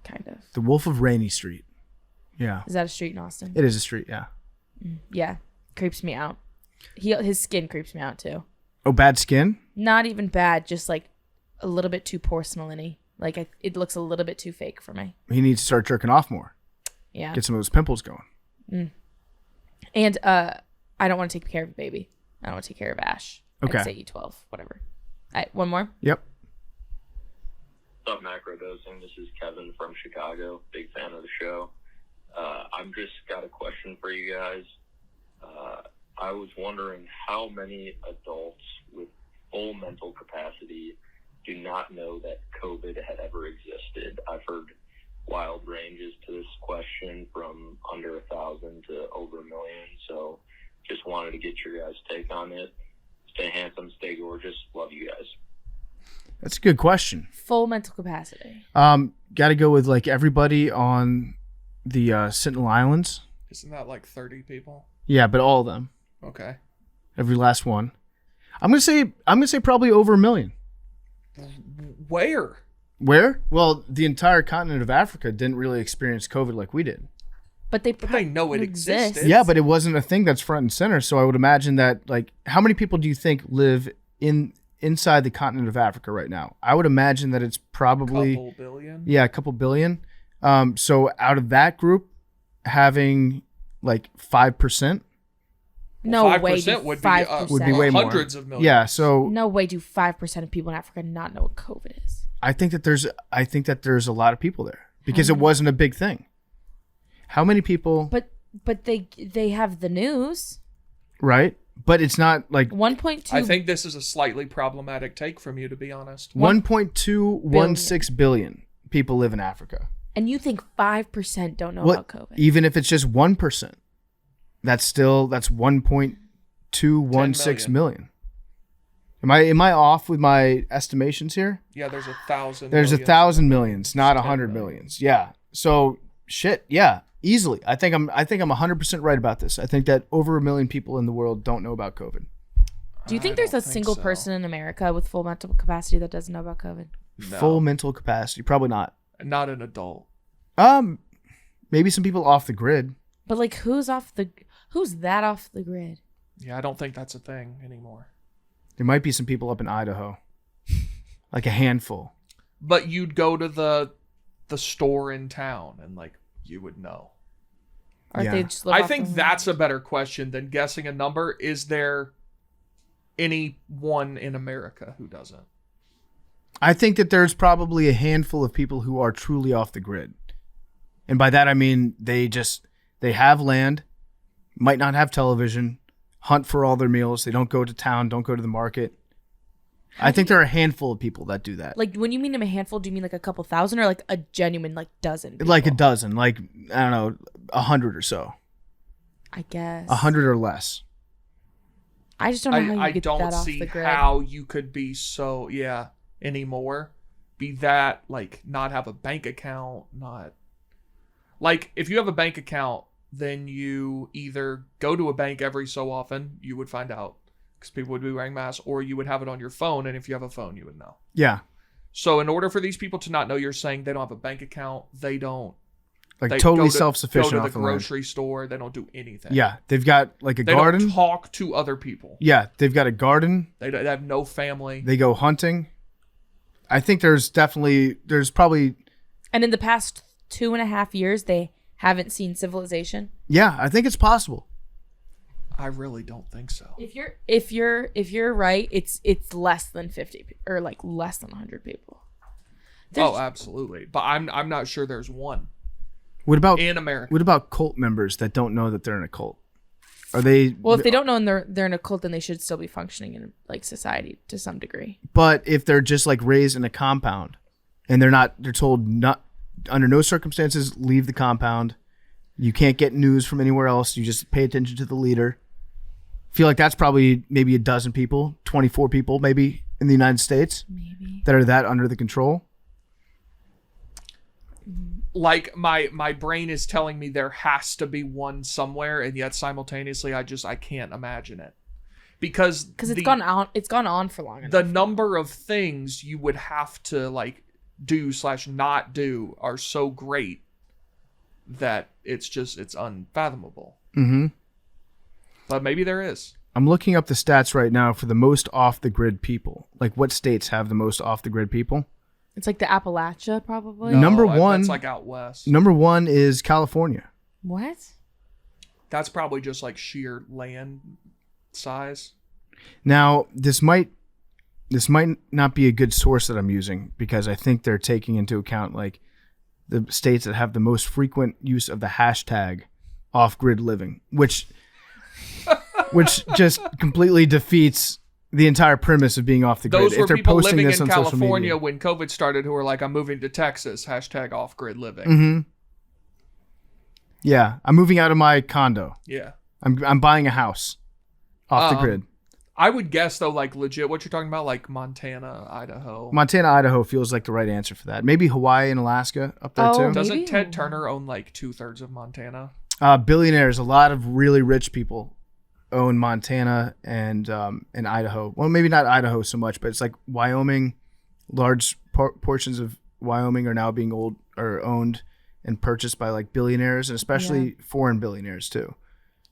Kind of. The Wolf of Rainy Street. Yeah. Is that a street in Austin? It is a street, yeah. Yeah. Creeps me out. His skin creeps me out too. Oh, bad skin? Not even bad, just like a little bit too porcelain-y. Like it looks a little bit too fake for me. He needs to start jerking off more. Yeah. Get some of those pimples going. And I don't want to take care of a baby. I don't want to take care of Ash. Okay. I'd say E12, whatever. All right, one more. Yep. What's up, Macrodosing? This is Kevin from Chicago. Big fan of the show. I've just got a question for you guys. I was wondering how many adults with full mental capacity do not know that COVID had ever existed. I've heard wild ranges to this question from under 1,000 to over 1 million. So just wanted to get your guys' take on it. Stay handsome, stay gorgeous. Love you guys. That's a good question. Full mental capacity. Got to go with like everybody on the Sentinel Islands. Isn't that like 30 people? Yeah, but all of them. Okay. Every last one. I'm gonna say probably over 1 million. Where? Where? Well, the entire continent of Africa didn't really experience COVID like we did. But they know it existed. Yeah, but it wasn't a thing that's front and center. So I would imagine that, like, how many people do you think live inside the continent of Africa right now? I would imagine that it's probably Couple billion. Yeah, a couple billion. So out of that group, having like 5%. No way. 5% would be way more. Hundreds of millions. Yeah, so No way do 5% of people in Africa not know what COVID is. I think that there's a lot of people there because it wasn't a big thing. How many people? But they have the news. Right, but it's not like 1.2. I think this is a slightly problematic take from you, to be honest. 1.216 billion people live in Africa. And you think 5% don't know about COVID? Even if it's just 1%, that's 1.216 million. Am I off with my estimations here? Yeah, there's 1,000. There's millions. 1,000 millions, not 10 100 million. millions. Yeah. So shit. Yeah. Easily. I think I'm 100% right about this. I think that over 1 million people in the world don't know about COVID. Do you think I there's a don't think single so. person in America with full mental capacity that doesn't know about COVID? No. Full mental capacity? Probably not. Not an adult. Maybe some people off the grid. But like, who's that off the grid? Yeah, I don't think that's a thing anymore. There might be some people up in Idaho, like a handful. But you'd go to the store in town and like you would know. Or Yeah. they just live I off think the that's a better question than guessing a number. Is there anyone in America who doesn't? I think that there's probably a handful of people who are truly off the grid. And by that I mean they have land, might not have television, hunt for all their meals, they don't go to town, don't go to the market. I think there are a handful of people that do that. Like, when you mean a handful, do you mean like a couple thousand or like a genuine like dozen people? Like a dozen, like, I don't know, 100 or so. I guess 100 or less. I just don't know how you I get don't that off see the grid. how you could be so anymore. Be that like not have a bank account, not like if you have a bank account, then you either go to a bank every so often, you would find out because people would be wearing masks, or you would have it on your phone, and if you have a phone, you would know. Yeah. So in order for these people to not know, you're saying they don't have a bank account, they don't Like they totally go to- self-sufficient Go to off the the land. grocery store, they don't do anything. Yeah, they've got like a They garden. don't talk to other people. Yeah, they've got a garden. They have no family. They go hunting. I think there's probably, And in the past 2.5 years, they haven't seen civilization. yeah, I think it's possible. I really don't think so. If you're right, it's less than 50 or like less than 100 people. There's- Oh, absolutely. But I'm not sure there's one What about in America. What about cult members that don't know that they're in a cult? Are they? Well, if they don't know and they're in a cult, then they should still be functioning in like society to some degree. But if they're just like raised in a compound, and they're told not under no circumstances leave the compound. You can't get news from anywhere else. You just pay attention to the leader. I feel like that's probably maybe a dozen people, 24 people maybe in the United States Maybe. that are that under the control. Like my brain is telling me there has to be one somewhere, and yet simultaneously I can't imagine it. Because It's gone on for long enough. the number of things you would have to like do / not do are so great that it's unfathomable. Mm-hmm. But maybe there is. I'm looking up the stats right now for the most off-the-grid people. Like, what states have the most off-the-grid people? It's like the Appalachia, probably. No. Number one- That's like out west. Number 1 is California. What? That's probably just like sheer land size. Now, this might not be a good source that I'm using because I think they're taking into account like the states that have the most frequent use of the hashtag off-grid living, which just completely defeats the entire premise of being off the grid. Those were If they're people posting living this in on social California media. when COVID started who were like, I'm moving to Texas, hashtag off-grid living. Mm-hmm. Yeah, I'm moving out of my condo. Yeah. I'm buying a house off the grid. I would guess, though, like legit what you're talking about, like Montana, Idaho. Montana, Idaho feels like the right answer for that. Maybe Hawaii and Alaska up there Oh, too. maybe. Doesn't Ted Turner own like 2/3 of Montana? Billionaires, a lot of really rich people own Montana and Idaho. Well, maybe not Idaho so much, but it's like Wyoming. Large portions of Wyoming are now being owned and purchased by like billionaires, and especially foreign billionaires too.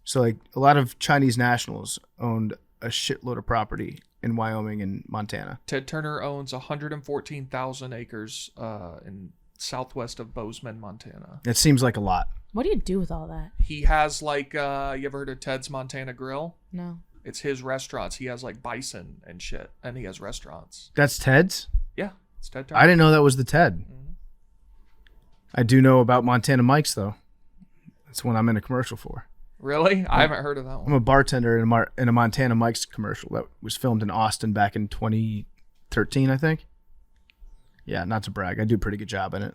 So like a lot of Chinese nationals owned a shitload of property in Wyoming and Montana. Ted Turner owns 114,000 acres in southwest of Bozeman, Montana. It seems like a lot. What do you do with all that? He has like, you ever heard of Ted's Montana Grill? No. It's his restaurants. He has like bison and shit, and he has restaurants. That's Ted's? Yeah, it's Ted Turner. I didn't know that was the Ted. I do know about Montana Mike's though. That's one I'm in a commercial for. Really? I haven't heard of that I'm one. a bartender in a Montana Mike's commercial that was filmed in Austin back in 2013, I think. Yeah, not to brag. I do a pretty good job in it.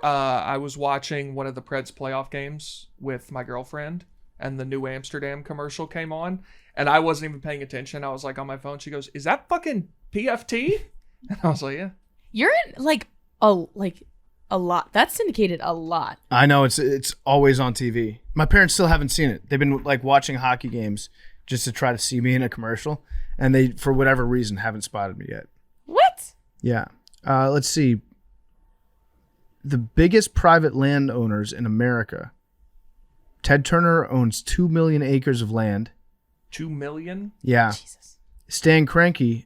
I was watching one of the Preds playoff games with my girlfriend, and the New Amsterdam commercial came on, and I wasn't even paying attention. I was like on my phone. She goes, "Is that fucking PFT?" And I was like, "Yeah." You're in like a lot. That's syndicated a lot. I know it's always on TV. My parents still haven't seen it. They've been like watching hockey games just to try to see me in a commercial. and they, for whatever reason, haven't spotted me yet. What? Yeah. Let's see. The biggest private landowners in America. Ted Turner owns 2 million acres of land. 2 million? Yeah. Jesus. Stan Kroenke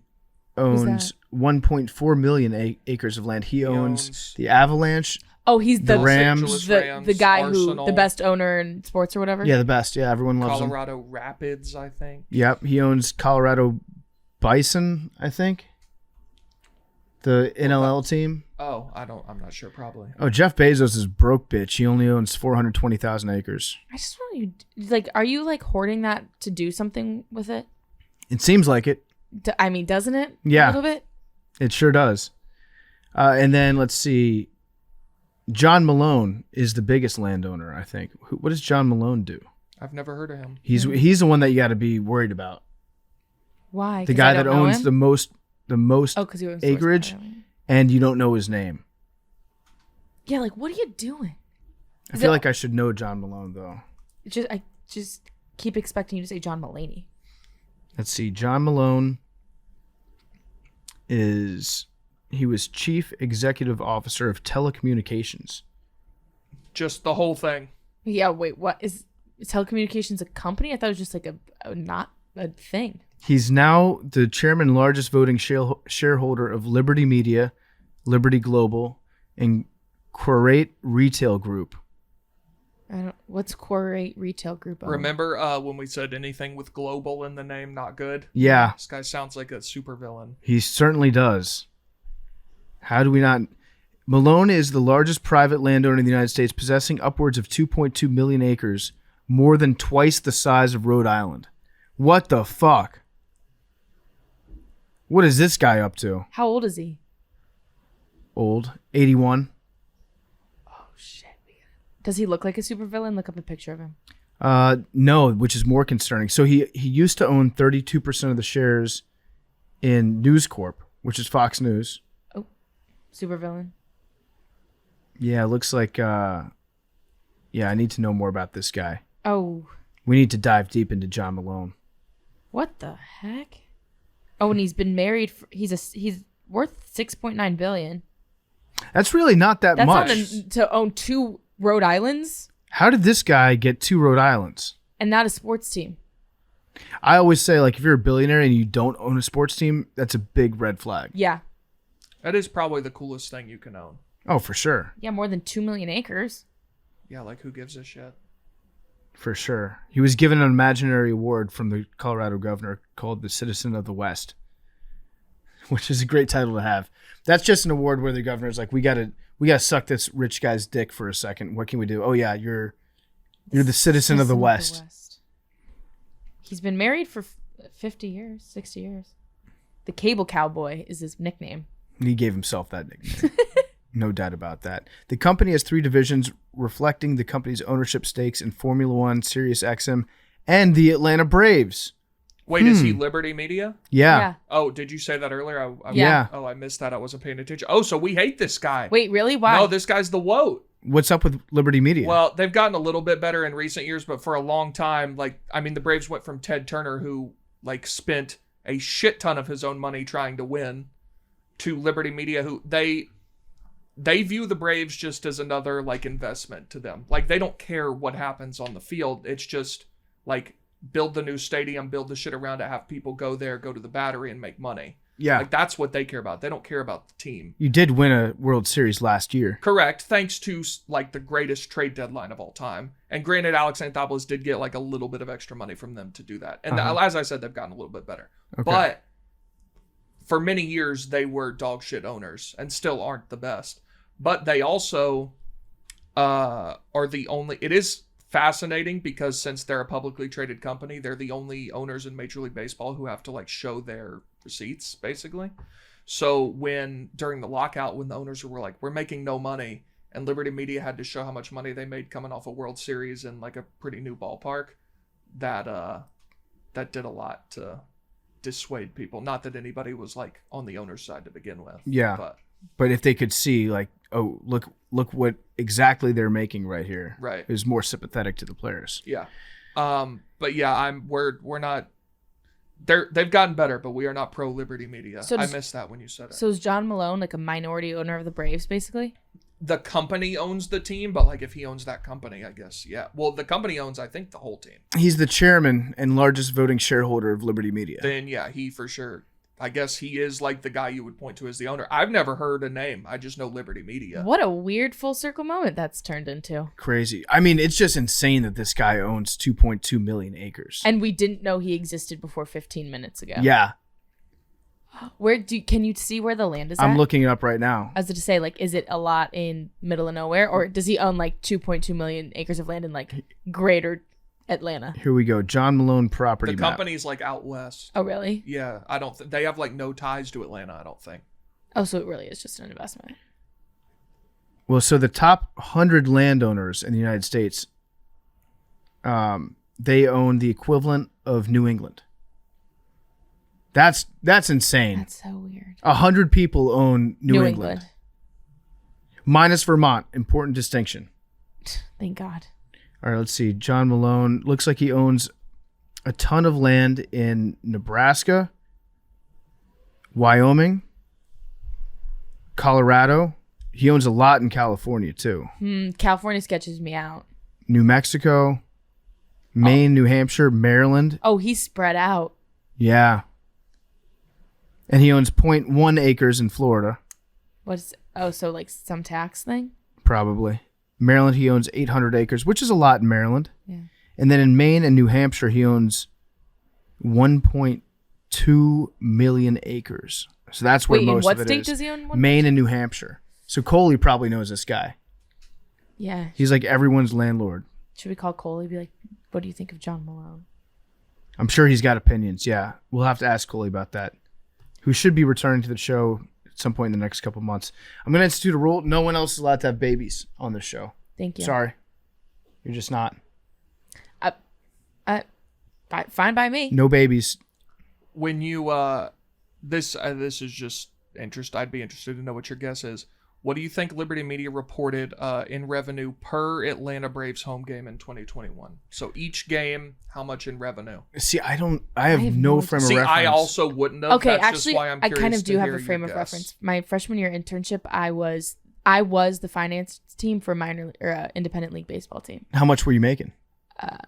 owns that? 1.4 million acres of land. He owns the Avalanche. Oh, he's The the Rams. Los Angeles the Rams, guy Arsenal, who the best owner in sports or whatever. Yeah, the best. Yeah, everyone loves him. Colorado Rapids, I think. Yep. He owns Colorado Bison, I think. The NLL team. Oh, I'm not sure, probably. Oh, Jeff Bezos is broke bitch. He only owns 420,000 acres. I just want you like, are you like hoarding that to do something with it? It seems like it. I mean, doesn't it? Yeah. A little bit. It sure does. And then let's see. John Malone is the biggest landowner, I think. What does John Malone do? I've never heard of him. He's the one that you got to be worried about. Why? The 'Cause guy I that don't know owns him? the most Oh, because he owns acreage, Sports Bar. and you don't know his name. Yeah, like what are you doing? I Is feel it- like I should know John Malone though. I just keep expecting you to say John Mulaney. Let's see. John Malone he was chief executive officer of telecommunications. Just the whole thing. Yeah, wait, what is telecommunications a company? I thought it was just like not a thing. He's now the chairman, largest voting shareholder of Liberty Media, Liberty Global, and Qurate Retail Group. What's Qurate Retail Group? Remember when we said anything with global in the name, not good? Yeah, This guy sounds like a supervillain. he certainly does. How do we not? Malone is the largest private landowner in the United States, possessing upwards of 2.2 million acres, more than twice the size of Rhode Island. What the fuck? What is this guy up to? How old is he? Old. 81. Oh shit. Does he look like a supervillain? Look up a picture of him. No, which is more concerning. So he used to own 32% of the shares in News Corp, which is Fox News. Oh, supervillain. Yeah, it looks like I need to know more about this guy. Oh, We need to dive deep into John Malone. what the heck? Oh, and he's been married. He's worth $6.9 billion. That's really not that That's much. to own 2 Rhode Islands How did this guy get 2 Rhode Islands? and not a sports team. I always say, like, if you're a billionaire and you don't own a sports team, that's a big red flag. Yeah, That is probably the coolest thing you can own. Oh, for sure. yeah, more than 2 million acres. Yeah, like who gives a shit? For sure. He was given an imaginary award from the Colorado governor called the Citizen of the West, which is a great title to have. That's just an award where the governor's like, we gotta suck this rich guy's dick for a second. What can we do? Oh yeah, you're the Citizen of the West. He's been married for 50 years, 60 years. The Cable Cowboy is his nickname. He gave himself that nickname. No doubt about that. The company has 3 divisions reflecting the company's ownership stakes in Formula One, Sirius XM, and the Atlanta Braves. Wait, is he Liberty Media? Yeah. Oh, did you say that earlier? Yeah. Oh, I missed that. I wasn't paying attention. Oh, so we hate this guy. Wait, really? Why? No, this guy's the woat. What's up with Liberty Media? Well, they've gotten a little bit better in recent years, but for a long time, the Braves went from Ted Turner, who spent a shit ton of his own money trying to win, to Liberty Media, who they view the Braves just as another investment to them. They don't care what happens on the field. It's just build the new stadium, build the shit around it, have people go there, go to the Battery and make money. yeah. That's what they care about. They don't care about the team. You did win a World Series last year. Correct, thanks to the greatest trade deadline of all time. And granted, Alex Anthopoulos did get a little bit of extra money from them to do that. And as I said, they've gotten a little bit better. Okay. But for many years, they were dog shit owners and still aren't the best. But they also are the only... It is fascinating because since they're a publicly traded company, they're the only owners in Major League Baseball who have to show their receipts, basically. So during the lockout, when the owners were like, we're making no money, and Liberty Media had to show how much money they made coming off a World Series in a pretty new ballpark, that did a lot to dissuade people. Not that anybody was on the owner's side to begin with. Yeah. But if they could see oh, look what exactly they're making right here. Right. It was more sympathetic to the players. Yeah. But yeah, we're not They've gotten better, but we are not pro Liberty Media. So I missed that when you said it. So is John Malone like a minority owner of the Braves, basically? The company owns the team, but like if he owns that company, I guess, yeah. Well, the company owns, I think, the whole team. He's the chairman and largest voting shareholder of Liberty Media. Then, yeah, he for sure. I guess he is like the guy you would point to as the owner. I've never heard a name. I just know Liberty Media. What a weird full circle moment that's turned into. Crazy. I mean, it's just insane that this guy owns 2.2 million acres. And we didn't know he existed before 15 minutes ago. Yeah. Can you see where the land is I'm at? looking it up right now. As to say, like, is it a lot in middle of nowhere, or does he own like 2.2 million acres of land in like greater Atlanta? Here we go. John Malone property The map. company's like out west. Oh, really? Yeah, I don't. They have like no ties to Atlanta. I don't think. Oh, so it really is just an investment. Well, so the top 100 landowners in the United States, they own the equivalent of New England. That's insane. That's so weird. 100 people own New England. Minus Vermont. Important distinction. Thank God. All right, let's see. John Malone looks like he owns a ton of land in Nebraska, Wyoming, Colorado. He owns a lot in California, too. California sketches me out. New Mexico, Maine, New Hampshire, Maryland. Oh, he's spread out. Yeah. And he owns 0.1 acres in Florida, So like some tax thing? probably. Maryland, he owns 800 acres, which is a lot in Maryland. Yeah. And then in Maine and New Hampshire, he owns 1.2 million acres. So that's where Wait, in most what of it state is. does he own one? Maine and New Hampshire. So Coley probably knows this guy. Yeah. He's like everyone's landlord. Should we call Coley? Be like, what do you think of John Malone? I'm sure he's got opinions. Yeah. We'll have to ask Coley about that. Who should be returning to the show at some point in the next couple months. I'm going to institute a rule. No one else is allowed to have babies on this show. Thank you. Sorry. You're just not. Fine by me. No babies. When you this is just interest. I'd be interested to know what your guess is. What do you think Liberty Media reported in revenue per Atlanta Braves home game in 2021? So each game, how much in revenue? See, I have no frame of See, reference. I also wouldn't have. Okay, That's actually, just why I'm I curious kind of to do have hear a frame your of guess. reference. My freshman year internship, I was the finance team for minor or independent league baseball team. How much were you making?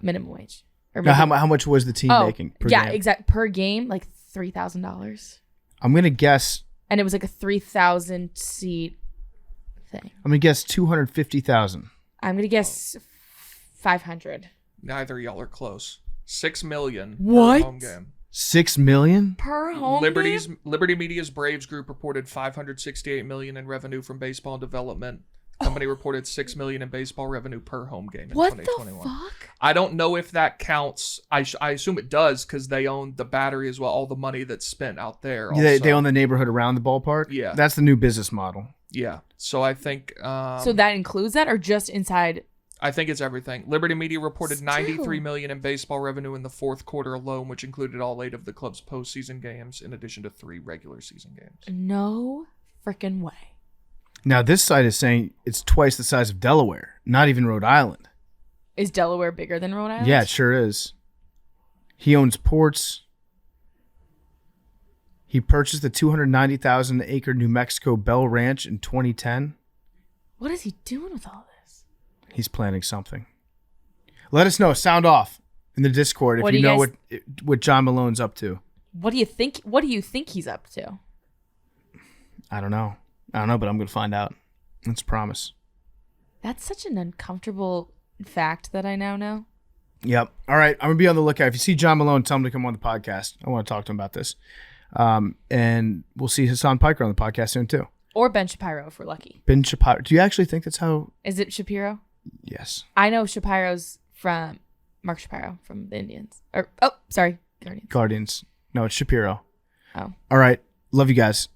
Minimum wage. Or No, how much was the team making per game? exact per game, like $3,000, I'm going to guess. and it was like a 3,000 seat thing. I'm going to guess 250,000. I'm gonna guess 500 Neither of y'all are close. $6 million What? per home game. 6 million? per home game? Liberty Media's Braves group reported $568 million in revenue from baseball development. The company reported $6 million in baseball revenue per home game in What the 2021. fuck? I don't know if that counts. I assume it does because they own the Battery as well. All the money that's spent out there. They also. own the neighborhood around the ballpark? Yeah. That's the new business model. Yeah. So I think. So that includes that, or just inside? I think it's everything. Liberty Media reported Still. $93 million in baseball revenue in the fourth quarter alone, which included all 8 of the club's postseason games, in addition to 3 regular season games. No freaking way. Now, this site is saying it's twice the size of Delaware, not even Rhode Island. Is Delaware bigger than Rhode Island? Yeah, it sure is. He owns ports. He purchased the 290,000 acre New Mexico Bell Ranch in 2010. What is he doing with all this? He's planning something. Let us know. Sound off in the Discord What if do you you know guys- what John Malone's up to. What do you think? What do you think he's up to? I don't know, but I'm going to find out. That's a promise. That's such an uncomfortable fact that I now know. Yep. All right. I'm going to be on the lookout. If you see John Malone, tell him to come on the podcast. I want to talk to him about this. And we'll see Hassan Piker on the podcast soon, too. Or Ben Shapiro, if we're lucky. Ben Shapiro. Do you actually think that's how? Is it Shapiro? Yes. I know Shapiro's from Mark Shapiro from the Indians. Guardians. Guardians. No, it's Shapiro. Oh. All right. Love you guys.